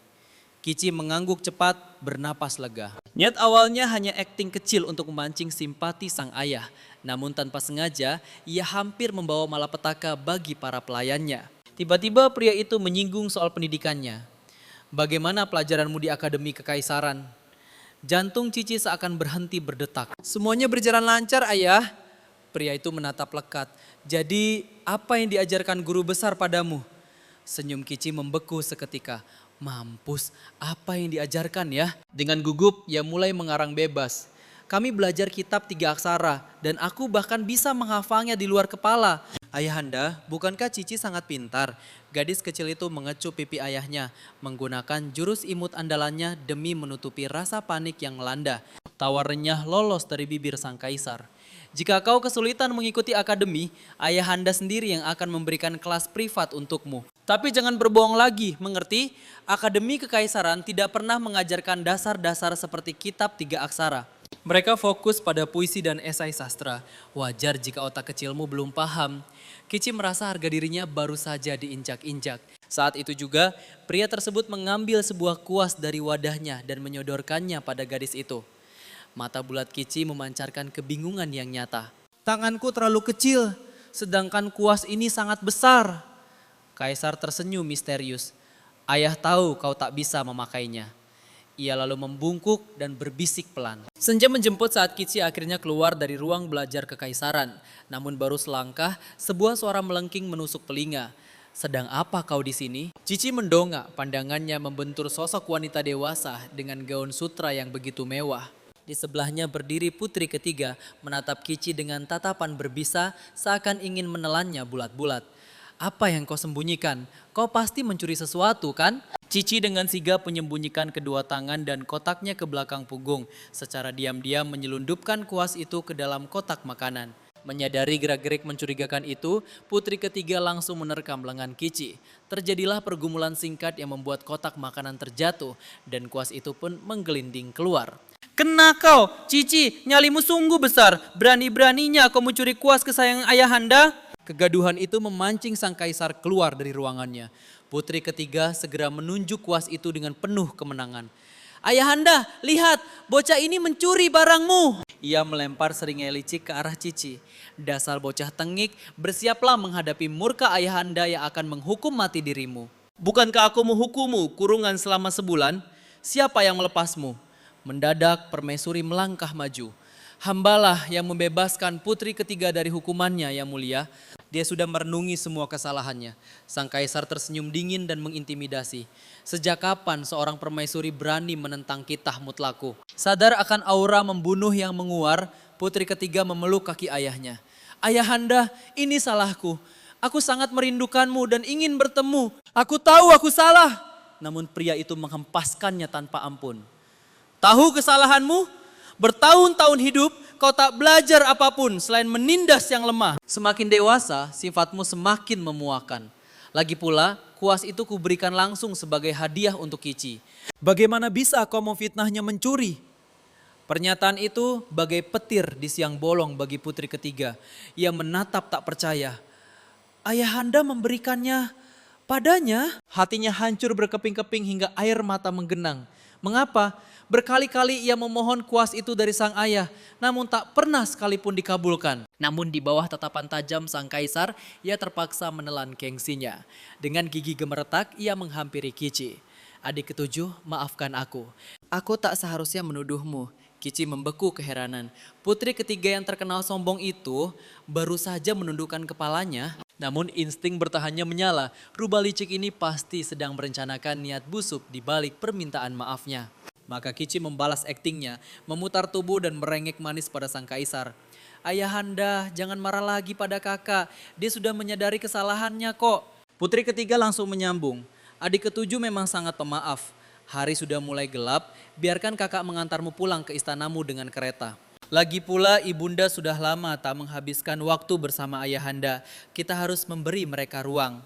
Kici mengangguk cepat, bernapas lega. Niat awalnya hanya akting kecil untuk memancing simpati sang ayah. Namun tanpa sengaja, ia hampir membawa malapetaka bagi para pelayannya. Tiba-tiba pria itu menyinggung soal pendidikannya. "Bagaimana pelajaranmu di Akademi Kekaisaran?" Jantung Cici seakan berhenti berdetak. "Semuanya berjalan lancar, ayah." Pria itu menatap lekat. "Jadi apa yang diajarkan guru besar padamu?" Senyum Kici membeku seketika. Mampus, apa yang diajarkan ya? Dengan gugup, ia mulai mengarang bebas. "Kami belajar kitab 3 aksara dan aku bahkan bisa menghafalnya di luar kepala." "Ayahanda, bukankah Cici sangat pintar?" Gadis kecil itu mengecup pipi ayahnya, menggunakan jurus imut andalannya demi menutupi rasa panik yang melanda. Tawa renyah lolos dari bibir sang kaisar. "Jika kau kesulitan mengikuti akademi, ayahanda sendiri yang akan memberikan kelas privat untukmu. Tapi jangan berbohong lagi, mengerti? Akademi Kekaisaran tidak pernah mengajarkan dasar-dasar seperti kitab 3 aksara. Mereka fokus pada puisi dan esai sastra. Wajar jika otak kecilmu belum paham." Kici merasa harga dirinya baru saja diinjak-injak. Saat itu juga, pria tersebut mengambil sebuah kuas dari wadahnya dan menyodorkannya pada gadis itu. Mata bulat Kici memancarkan kebingungan yang nyata. "Tanganku terlalu kecil, sedangkan kuas ini sangat besar." Kaisar tersenyum misterius. "Ayah tahu kau tak bisa memakainya." Ia lalu membungkuk dan berbisik pelan. Senja menjemput saat Kici akhirnya keluar dari ruang belajar kekaisaran. Namun baru selangkah, sebuah suara melengking menusuk telinga. Sedang apa kau di sini? Cici mendongak, pandangannya membentur sosok wanita dewasa dengan gaun sutra yang begitu mewah. Di sebelahnya berdiri putri ketiga, menatap Cici dengan tatapan berbisa seakan ingin menelannya bulat-bulat. Apa yang kau sembunyikan? Kau pasti mencuri sesuatu kan? Cici dengan sigap menyembunyikan kedua tangan dan kotaknya ke belakang punggung. Secara diam-diam menyelundupkan kuas itu ke dalam kotak makanan. Menyadari gerak-gerik mencurigakan itu, putri ketiga langsung menerkam lengan Cici. Terjadilah pergumulan singkat yang membuat kotak makanan terjatuh dan kuas itu pun menggelinding keluar. Kena kau, Cici, nyalimu sungguh besar. Berani-beraninya kau mencuri kuas kesayangan ayahanda. Kegaduhan itu memancing sang kaisar keluar dari ruangannya. Putri ketiga segera menunjuk kuas itu dengan penuh kemenangan. Ayahanda, lihat, bocah ini mencuri barangmu. Ia melempar seringai licik ke arah Cici. Dasar bocah tengik, bersiaplah menghadapi murka ayahanda yang akan menghukum mati dirimu. Bukankah aku menghukummu kurungan selama sebulan? Siapa yang melepasmu? Mendadak permaisuri melangkah maju. Hambalah yang membebaskan putri ketiga dari hukumannya yang mulia. Dia sudah merenungi semua kesalahannya. Sang kaisar tersenyum dingin dan mengintimidasi. Sejak kapan seorang permaisuri berani menentang kitah mutlaku? Sadar akan aura membunuh yang menguar, putri ketiga memeluk kaki ayahnya. Ayahanda, ini salahku. Aku sangat merindukanmu dan ingin bertemu. Aku tahu aku salah. Namun pria itu menghempaskannya tanpa ampun. Tahu kesalahanmu? Bertahun-tahun hidup kau tak belajar apapun selain menindas yang lemah. Semakin dewasa, sifatmu semakin memuakan. Lagi pula, kuas itu kuberikan langsung sebagai hadiah untuk Cici. Bagaimana bisa kau memfitnahnya mencuri? Pernyataan itu bagai petir di siang bolong bagi putri ketiga. Ia menatap tak percaya. Ayahanda memberikannya padanya. Hatinya hancur berkeping-keping hingga air mata menggenang. Mengapa? Berkali-kali ia memohon kuas itu dari sang ayah, namun tak pernah sekalipun dikabulkan. Namun di bawah tatapan tajam sang kaisar, ia terpaksa menelan gengsinya. Dengan gigi gemeretak, ia menghampiri Cici. Adik ketujuh, maafkan aku. Aku tak seharusnya menuduhmu. Cici membeku keheranan. Putri ketiga yang terkenal sombong itu baru saja menundukkan kepalanya. Namun insting bertahannya menyala. Rubah licik ini pasti sedang merencanakan niat busuk di balik permintaan maafnya. Maka Cici membalas aktingnya, memutar tubuh dan merengek manis pada sang kaisar. Ayahanda, jangan marah lagi pada kakak. Dia sudah menyadari kesalahannya kok. Putri ketiga langsung menyambung. Adik ketujuh memang sangat pemaaf. Hari sudah mulai gelap, biarkan kakak mengantarmu pulang ke istanamu dengan kereta. Lagi pula ibunda sudah lama tak menghabiskan waktu bersama ayahanda. Kita harus memberi mereka ruang.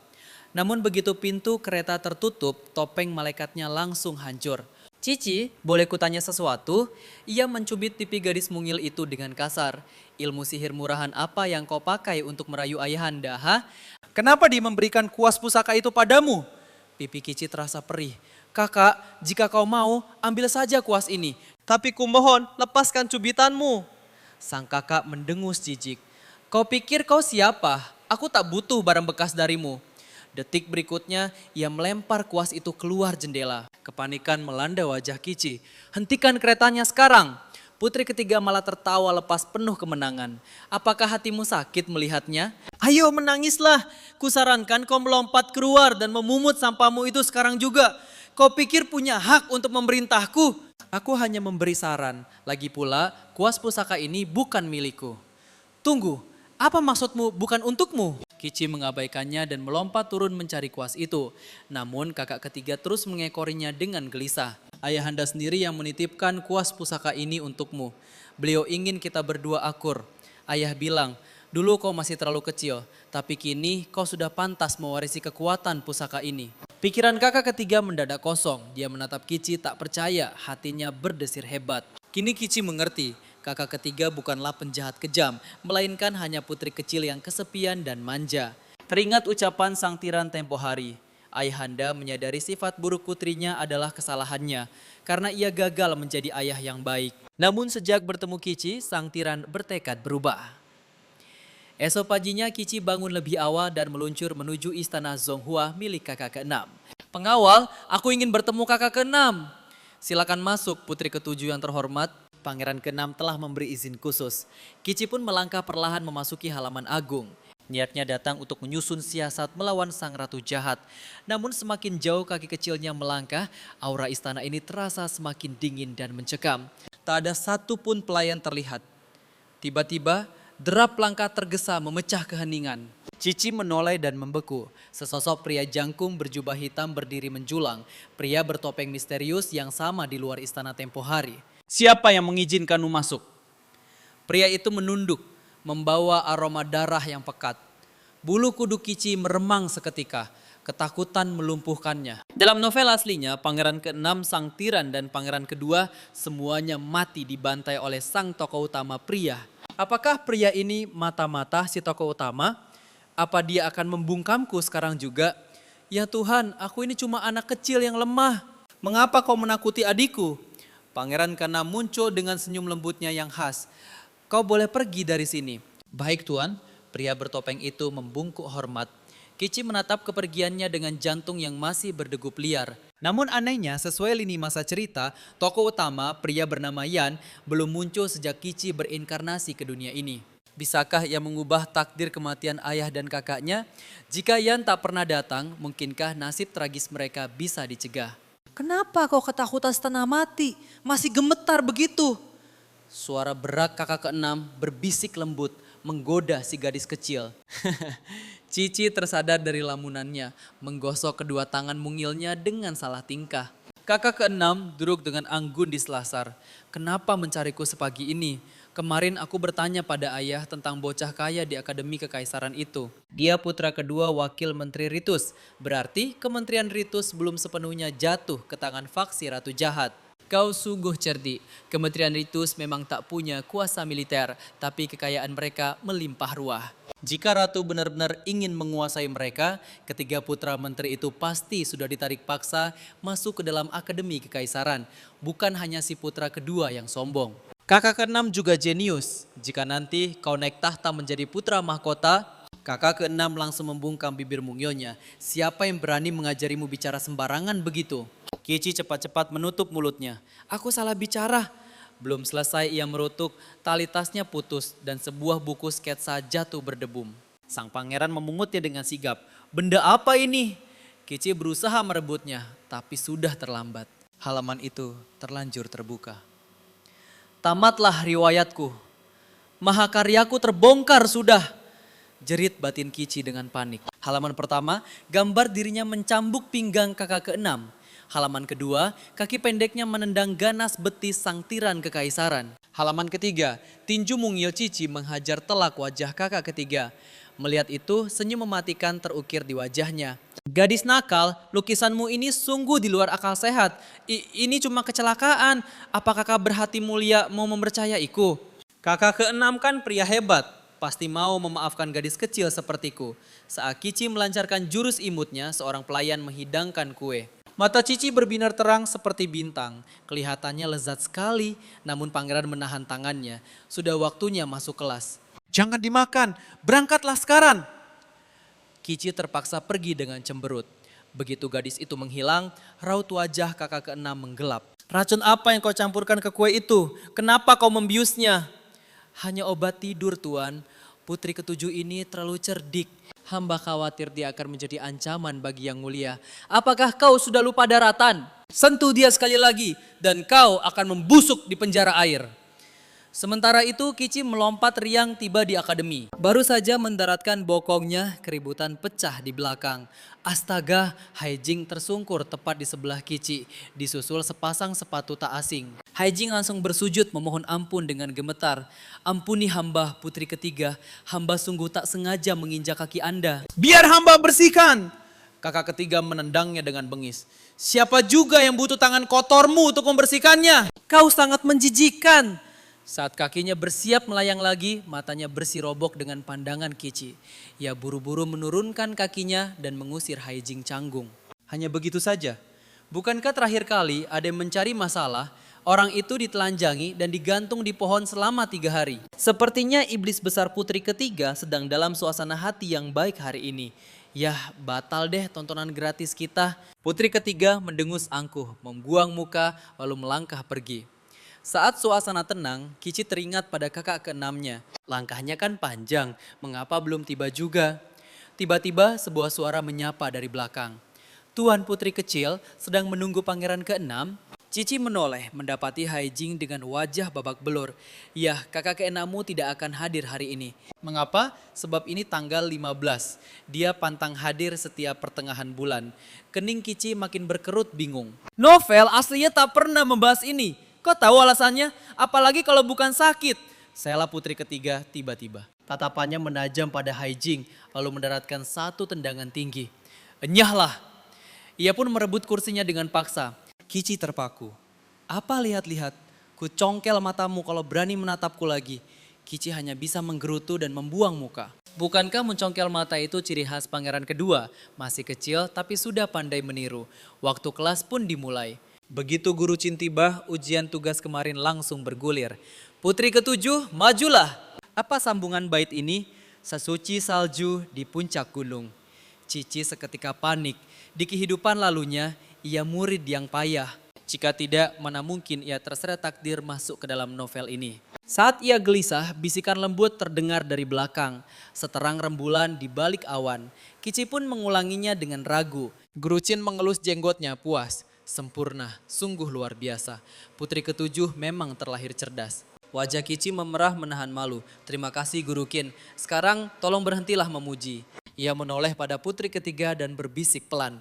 Namun begitu pintu kereta tertutup, topeng malaikatnya langsung hancur. Cici, boleh kutanya sesuatu? Ia mencubit pipi gadis mungil itu dengan kasar. Ilmu sihir murahan apa yang kau pakai untuk merayu ayahanda, ha? Kenapa dia memberikan kuas pusaka itu padamu? Pipi Cici terasa perih. Kakak, jika kau mau, ambil saja kuas ini. Tapi kumohon, lepaskan cubitanmu. Sang kakak mendengus jijik. Kau pikir kau siapa? Aku tak butuh barang bekas darimu. Detik berikutnya, ia melempar kuas itu keluar jendela. Kepanikan melanda wajah Cici. Hentikan keretanya sekarang. Putri ketiga malah tertawa lepas penuh kemenangan. Apakah hatimu sakit melihatnya? Ayo menangislah. Kusarankan kau melompat keluar dan memungut sampahmu itu sekarang juga. Kau pikir punya hak untuk memerintahku? Aku hanya memberi saran. Lagi pula, kuas pusaka ini bukan milikku. Tunggu, apa maksudmu bukan untukmu? Cici mengabaikannya dan melompat turun mencari kuas itu. Namun kakak ketiga terus mengekorinya dengan gelisah. Ayahanda sendiri yang menitipkan kuas pusaka ini untukmu. Beliau ingin kita berdua akur. Ayah bilang, dulu kau masih terlalu kecil, tapi kini kau sudah pantas mewarisi kekuatan pusaka ini. Pikiran kakak ketiga mendadak kosong. Dia menatap Cici tak percaya, hatinya berdesir hebat. Kini Cici mengerti. Kakak ketiga bukanlah penjahat kejam, melainkan hanya putri kecil yang kesepian dan manja. Teringat ucapan sang tiran tempo hari. Ayahanda menyadari sifat buruk putrinya adalah kesalahannya, karena ia gagal menjadi ayah yang baik. Namun sejak bertemu Cici, sang tiran bertekad berubah. Esok paginya Cici bangun lebih awal dan meluncur menuju istana Zonghua milik kakak keenam. Pengawal, aku ingin bertemu kakak keenam. Silakan masuk putri ketujuh yang terhormat. Pangeran keenam telah memberi izin khusus. Cici pun melangkah perlahan memasuki halaman agung. Niatnya datang untuk menyusun siasat melawan sang ratu jahat. Namun semakin jauh kaki kecilnya melangkah, aura istana ini terasa semakin dingin dan mencekam. Tak ada satupun pelayan terlihat. Tiba-tiba, derap langkah tergesa memecah keheningan. Cici menoleh dan membeku. Sesosok pria jangkung berjubah hitam berdiri menjulang. Pria bertopeng misterius yang sama di luar istana tempo hari. Siapa yang mengizinkanmu masuk? Pria itu menunduk, membawa aroma darah yang pekat. Bulu kuduk Cici meremang seketika, ketakutan melumpuhkannya. Dalam novel aslinya, Pangeran ke-6 sang tiran dan Pangeran kedua semuanya mati dibantai oleh sang tokoh utama pria. Apakah pria ini mata-mata si tokoh utama? Apa dia akan membungkamku sekarang juga? Ya Tuhan, aku ini cuma anak kecil yang lemah. Mengapa kau menakuti adikku? Pangeran ke-6 muncul dengan senyum lembutnya yang khas. Kau boleh pergi dari sini. Baik Tuan, pria bertopeng itu membungkuk hormat. Cici menatap kepergiannya dengan jantung yang masih berdegup liar. Namun anehnya sesuai lini masa cerita, tokoh utama pria bernama Yan belum muncul sejak Cici berinkarnasi ke dunia ini. Bisakah ia mengubah takdir kematian ayah dan kakaknya? Jika Yan tak pernah datang, mungkinkah nasib tragis mereka bisa dicegah? Kenapa kau ketakutan setengah mati? Masih gemetar begitu? Suara berak kakak ke-6 berbisik lembut menggoda si gadis kecil. Cici tersadar dari lamunannya, menggosok kedua tangan mungilnya dengan salah tingkah. Kakak ke-6 duduk dengan anggun di selasar. Kenapa mencariku sepagi ini? Kemarin aku bertanya pada ayah tentang bocah kaya di Akademi Kekaisaran itu. Dia putra kedua wakil menteri Ritus. Berarti kementerian Ritus belum sepenuhnya jatuh ke tangan faksi Ratu Jahat. Kau sungguh cerdik. Kementerian Ritus memang tak punya kuasa militer, tapi kekayaan mereka melimpah ruah. Jika Ratu benar-benar ingin menguasai mereka, ketiga putra menteri itu pasti sudah ditarik paksa masuk ke dalam Akademi Kekaisaran. Bukan hanya si putra kedua yang sombong. Kakak ke-6 juga jenius. Jika nanti kau naik tahta menjadi putra mahkota, kakak ke-6 langsung membungkam bibir mungilnya. Siapa yang berani mengajarimu bicara sembarangan begitu? Cici cepat-cepat menutup mulutnya. Aku salah bicara. Belum selesai ia merutuk, tali tasnya putus dan sebuah buku sketsa jatuh berdebum. Sang pangeran memungutnya dengan sigap. Benda apa ini? Cici berusaha merebutnya, tapi sudah terlambat. Halaman itu terlanjur terbuka. Tamatlah riwayatku. Mahakaryaku terbongkar sudah. Jerit batin Cici dengan panik. Halaman pertama, gambar dirinya mencambuk pinggang kakak ke-6. Halaman kedua, kaki pendeknya menendang ganas betis sang tiran kekaisaran. Halaman ketiga, tinju mungil Cici menghajar telak wajah kakak ketiga. Melihat itu, senyum mematikan terukir di wajahnya. Gadis nakal, lukisanmu ini sungguh di luar akal sehat. Ini cuma kecelakaan. Apa kakak berhati mulia mau mempercayaiku? Kakak ke-6 kan pria hebat. Pasti mau memaafkan gadis kecil sepertiku. Saat Cici melancarkan jurus imutnya, seorang pelayan menghidangkan kue. Mata Cici berbinar terang seperti bintang. Kelihatannya lezat sekali, namun pangeran menahan tangannya. Sudah waktunya masuk kelas. Jangan dimakan, berangkatlah sekarang. Cici terpaksa pergi dengan cemberut. Begitu gadis itu menghilang, raut wajah kakak ke-6 menggelap. Racun apa yang kau campurkan ke kue itu? Kenapa kau membiusnya? Hanya obat tidur Tuan, putri ketujuh ini terlalu cerdik. Hamba khawatir dia akan menjadi ancaman bagi yang mulia. Apakah kau sudah lupa daratan? Sentuh dia sekali lagi dan kau akan membusuk di penjara air. Sementara itu Cici melompat riang tiba di akademi. Baru saja mendaratkan bokongnya, keributan pecah di belakang. Astaga, Haijing tersungkur tepat di sebelah Cici, disusul sepasang sepatu tak asing. Haijing langsung bersujud memohon ampun dengan gemetar. Ampuni hamba putri ketiga, hamba sungguh tak sengaja menginjak kaki Anda. Biar hamba bersihkan. Kakak ketiga menendangnya dengan bengis. Siapa juga yang butuh tangan kotormu untuk membersihkannya? Kau sangat menjijikan. Saat kakinya bersiap melayang lagi, matanya bersirobok dengan pandangan Cici. Ia buru-buru menurunkan kakinya dan mengusir Haijing canggung. Hanya begitu saja. Bukankah terakhir kali ada yang mencari masalah, orang itu ditelanjangi dan digantung di pohon selama 3 hari. Sepertinya iblis besar putri ketiga sedang dalam suasana hati yang baik hari ini. Yah, batal deh tontonan gratis kita. Putri ketiga mendengus angkuh, membuang muka lalu melangkah pergi. Saat suasana tenang, Kici teringat pada kakak keenamnya. Langkahnya kan panjang, mengapa belum tiba juga? Tiba-tiba sebuah suara menyapa dari belakang. Tuan putri kecil sedang menunggu pangeran keenam. Cici menoleh mendapati Hai Jing dengan wajah babak belur. Yah, kakak keenammu tidak akan hadir hari ini. Mengapa? Sebab ini tanggal 15. Dia pantang hadir setiap pertengahan bulan. Kening Kici makin berkerut bingung. Novel aslinya tak pernah membahas ini. Kau tahu alasannya? Apalagi kalau bukan sakit. Sela putri ketiga tiba-tiba. Tatapannya menajam pada Hai Jing lalu mendaratkan satu tendangan tinggi. Enyahlah. Ia pun merebut kursinya dengan paksa. Kici terpaku. Apa lihat-lihat? Ku congkel matamu kalau berani menatapku lagi. Kici hanya bisa menggerutu dan membuang muka. Bukankah mencongkel mata itu ciri khas pangeran kedua? Masih kecil tapi sudah pandai meniru. Waktu kelas pun dimulai. Begitu guru Cin tiba, ujian tugas kemarin langsung bergulir. Putri ketujuh, majulah. Apa sambungan bait ini? Sesuci salju di puncak gunung. Cici seketika panik. Di kehidupan lalunya, ia murid yang payah. Jika tidak, mana mungkin ia terseret takdir masuk ke dalam novel ini. Saat ia gelisah, bisikan lembut terdengar dari belakang. Seterang rembulan di balik awan. Kici pun mengulanginya dengan ragu. Guru Cin mengelus jenggotnya puas. Sempurna, sungguh luar biasa. Putri ketujuh memang terlahir cerdas. Wajah Kici memerah menahan malu. Terima kasih Guru Qin. Sekarang tolong berhentilah memuji. Ia menoleh pada putri ketiga dan berbisik pelan.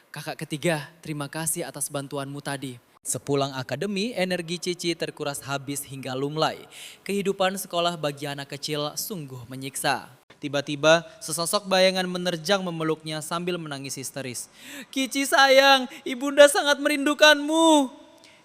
Kakak ketiga, terima kasih atas bantuanmu tadi. Sepulang akademi, energi Cici terkuras habis hingga lumlai. Kehidupan sekolah bagi anak kecil sungguh menyiksa. Tiba-tiba sesosok bayangan menerjang memeluknya sambil menangis histeris. Kici sayang, ibunda sangat merindukanmu.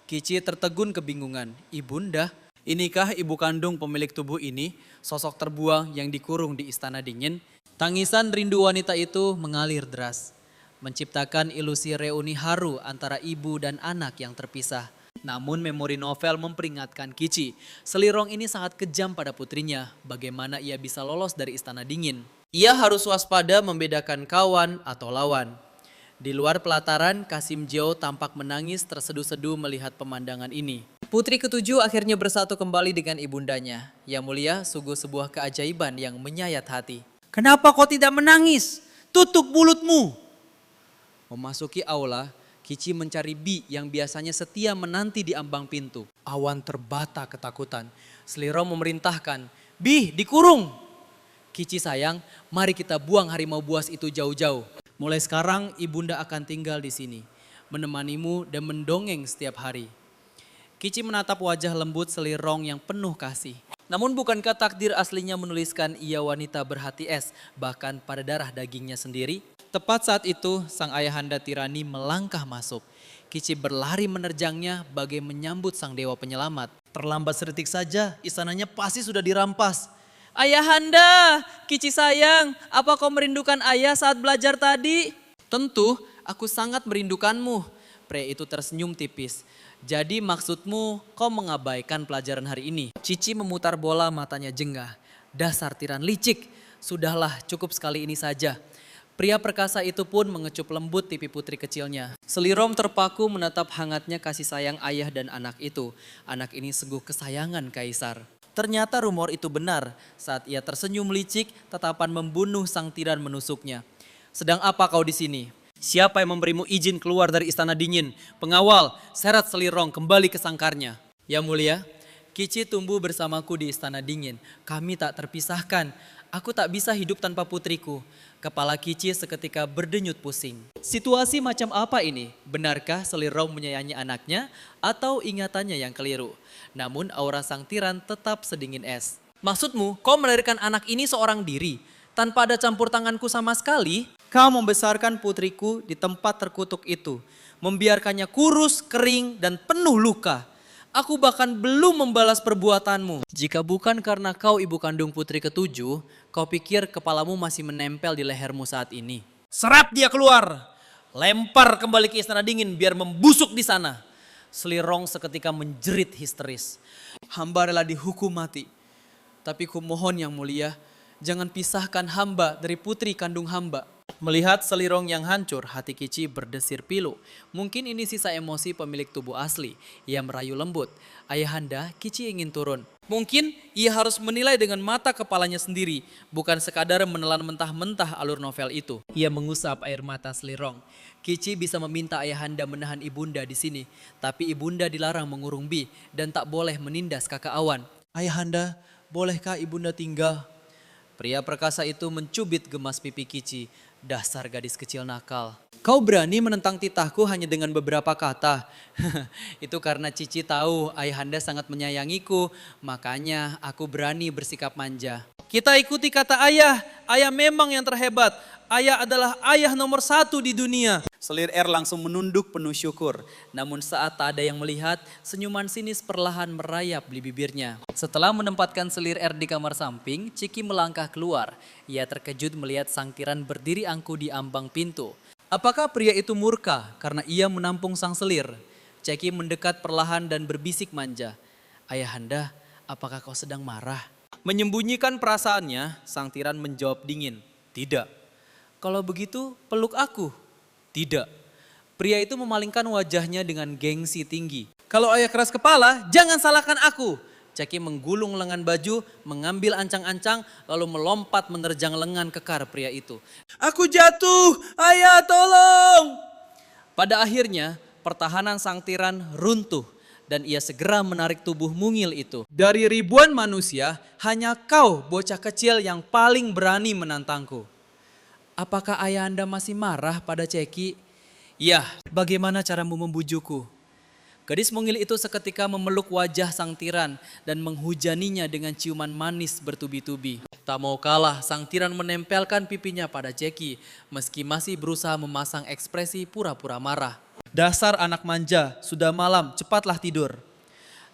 Kici tertegun kebingungan. Ibunda? Inikah ibu kandung pemilik tubuh ini? Sosok terbuang yang dikurung di istana dingin. Tangisan rindu wanita itu mengalir deras. Menciptakan ilusi reuni haru antara ibu dan anak yang terpisah. Namun memori novel memperingatkan Kici. Selirong ini sangat kejam pada putrinya. Bagaimana ia bisa lolos dari istana dingin? Ia harus waspada membedakan kawan atau lawan. Di luar pelataran, Kasim Jio tampak menangis terseduh-seduh melihat pemandangan ini. Putri ketujuh akhirnya bersatu kembali dengan ibundanya. Yang mulia, sungguh sebuah keajaiban yang menyayat hati. Kenapa kau tidak menangis? Tutup mulutmu. Memasuki aula, Kici mencari Bi yang biasanya setia menanti di ambang pintu. Awan terbata ketakutan. Selirong memerintahkan, Bi dikurung. Kici sayang, mari kita buang harimau buas itu jauh-jauh. Mulai sekarang ibunda akan tinggal di sini. Menemanimu dan mendongeng setiap hari. Kici menatap wajah lembut Selirong yang penuh kasih. Namun bukankah takdir aslinya menuliskan ia wanita berhati es, bahkan pada darah dagingnya sendiri? Tepat saat itu, sang ayahanda tirani melangkah masuk. Kici berlari menerjangnya bagai menyambut sang dewa penyelamat. Terlambat sedetik saja, istananya pasti sudah dirampas. Ayahanda, Kici sayang, apa kau merindukan ayah saat belajar tadi? Tentu, aku sangat merindukanmu. Pria itu tersenyum tipis. Jadi maksudmu kau mengabaikan pelajaran hari ini? Cici memutar bola matanya jengah. Dasar tiran licik, sudahlah cukup sekali ini saja. Pria perkasa itu pun mengecup lembut pipi putri kecilnya. Selirong terpaku menatap hangatnya kasih sayang ayah dan anak itu. Anak ini sungguh kesayangan kaisar. Ternyata rumor itu benar. Saat ia tersenyum licik, tatapan membunuh sang tiran menusuknya. Sedang apa kau di sini? Siapa yang memberimu izin keluar dari istana dingin? Pengawal, seret Selirong kembali ke sangkarnya. Ya mulia, Kici tumbuh bersamaku di istana dingin. Kami tak terpisahkan. Aku tak bisa hidup tanpa putriku. Kepala Kici seketika berdenyut pusing. Situasi macam apa ini? Benarkah Selirong menyayangi anaknya atau ingatannya yang keliru? Namun aura sang tiran tetap sedingin es. Maksudmu, kau melahirkan anak ini seorang diri? Tanpa ada campur tanganku sama sekali? Kau membesarkan putriku di tempat terkutuk itu. Membiarkannya kurus, kering, dan penuh luka. Aku bahkan belum membalas perbuatanmu. Jika bukan karena kau ibu kandung putri ketujuh, kau pikir kepalamu masih menempel di lehermu saat ini. Serap dia keluar. Lempar kembali ke istana dingin biar membusuk di sana. Selirong seketika menjerit histeris. Hamba rela dihukum mati. Tapi kumohon yang mulia, jangan pisahkan hamba dari putri kandung hamba. Melihat selirong yang hancur, hati Kici berdesir pilu. Mungkin ini sisa emosi pemilik tubuh asli. Ia merayu lembut. Ayahanda, Kici ingin turun. Mungkin ia harus menilai dengan mata kepalanya sendiri, bukan sekadar menelan mentah-mentah alur novel itu. Ia mengusap air mata selirong. Kici bisa meminta ayahanda menahan ibunda di sini, tapi ibunda dilarang mengurung Bi dan tak boleh menindas kakak Awan. Ayahanda, bolehkah ibunda tinggal? Pria perkasa itu mencubit gemas pipi Kici. Dasar gadis kecil nakal. Kau berani menentang titahku hanya dengan beberapa kata. Itu karena Cici tahu ayahanda sangat menyayangiku, makanya aku berani bersikap manja. Kita ikuti kata ayah. Ayah memang yang terhebat. Ayah adalah ayah nomor 1 di dunia. Selir R langsung menunduk penuh syukur. Namun saat tak ada yang melihat, senyuman sinis perlahan merayap di bibirnya. Setelah menempatkan selir R di kamar samping, Ciki melangkah keluar. Ia terkejut melihat sang tiran berdiri angkuh di ambang pintu. Apakah pria itu murka karena ia menampung sang selir? Ciki mendekat perlahan dan berbisik manja. Ayahanda, apakah kau sedang marah? Menyembunyikan perasaannya, sang tiran menjawab dingin. Tidak. Kalau begitu, peluk aku. Tidak. Pria itu memalingkan wajahnya dengan gengsi tinggi. Kalau ayah keras kepala, jangan salahkan aku. Ceki menggulung lengan baju, mengambil ancang-ancang, lalu melompat menerjang lengan kekar pria itu. Aku jatuh, ayah tolong. Pada akhirnya, pertahanan sang tiran runtuh dan ia segera menarik tubuh mungil itu. Dari ribuan manusia, hanya kau bocah kecil yang paling berani menantangku. Apakah ayahanda masih marah pada Ceki? Ya, bagaimana caramu membujukku? Gadis mungil itu seketika memeluk wajah sang tiran dan menghujaninya dengan ciuman manis bertubi-tubi. Tak mau kalah, sang tiran menempelkan pipinya pada Ceki, meski masih berusaha memasang ekspresi pura-pura marah. Dasar anak manja, sudah malam, cepatlah tidur.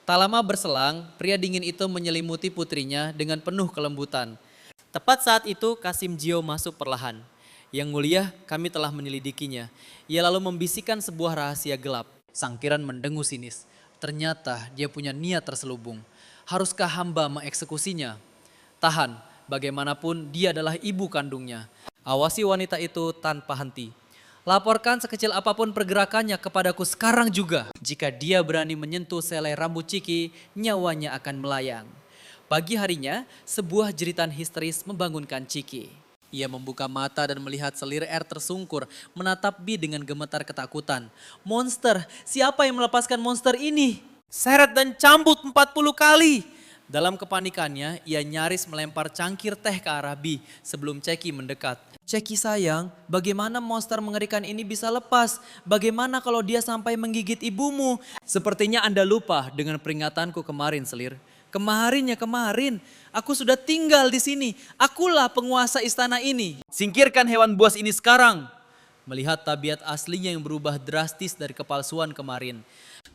Tak lama berselang, pria dingin itu menyelimuti putrinya dengan penuh kelembutan. Tepat saat itu, Kasim Jio masuk perlahan. Yang mulia, kami telah menyelidikinya. Ia lalu membisikkan sebuah rahasia gelap. Sang tiran mendengu sinis. Ternyata dia punya niat terselubung. Haruskah hamba mengeksekusinya? Tahan, bagaimanapun dia adalah ibu kandungnya. Awasi wanita itu tanpa henti. Laporkan sekecil apapun pergerakannya kepadaku sekarang juga. Jika dia berani menyentuh selai rambut Ciki, nyawanya akan melayang. Pagi harinya, sebuah jeritan histeris membangunkan Ciki. Ia membuka mata dan melihat selir R tersungkur menatap Bi dengan gemetar ketakutan. Monster, siapa yang melepaskan monster ini? Seret dan cambut 40 kali. Dalam kepanikannya, ia nyaris melempar cangkir teh ke arah Bi sebelum Ceki mendekat. Ceki sayang, bagaimana monster mengerikan ini bisa lepas? Bagaimana kalau dia sampai menggigit ibumu? Sepertinya Anda lupa dengan peringatanku kemarin, Selir. Kemarin, aku sudah tinggal di sini. Akulah penguasa istana ini. Singkirkan hewan buas ini sekarang. Melihat tabiat aslinya yang berubah drastis dari kepalsuan kemarin,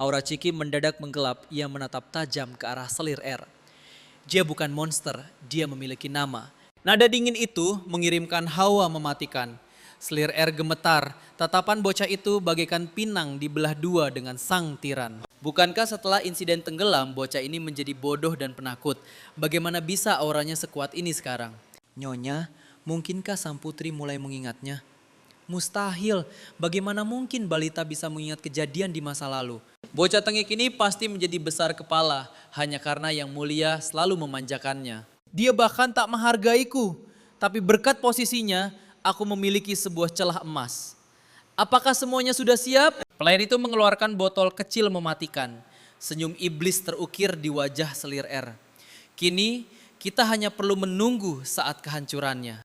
aura Ciki mendadak menggelap. Ia menatap tajam ke arah selir R. Dia bukan monster, dia memiliki nama. Nada dingin itu mengirimkan hawa mematikan. Selir R gemetar, tatapan bocah itu bagaikan pinang dibelah dua dengan sang tiran. Bukankah setelah insiden tenggelam, bocah ini menjadi bodoh dan penakut? Bagaimana bisa auranya sekuat ini sekarang? Nyonya, mungkinkah sang putri mulai mengingatnya? Mustahil, bagaimana mungkin balita bisa mengingat kejadian di masa lalu? Bocah tengik ini pasti menjadi besar kepala, hanya karena yang mulia selalu memanjakannya. Dia bahkan tak menghargaiku, tapi berkat posisinya, aku memiliki sebuah celah emas. Apakah semuanya sudah siap? Pelayan itu mengeluarkan botol kecil mematikan. Senyum iblis terukir di wajah selir R. Kini kita hanya perlu menunggu saat kehancurannya.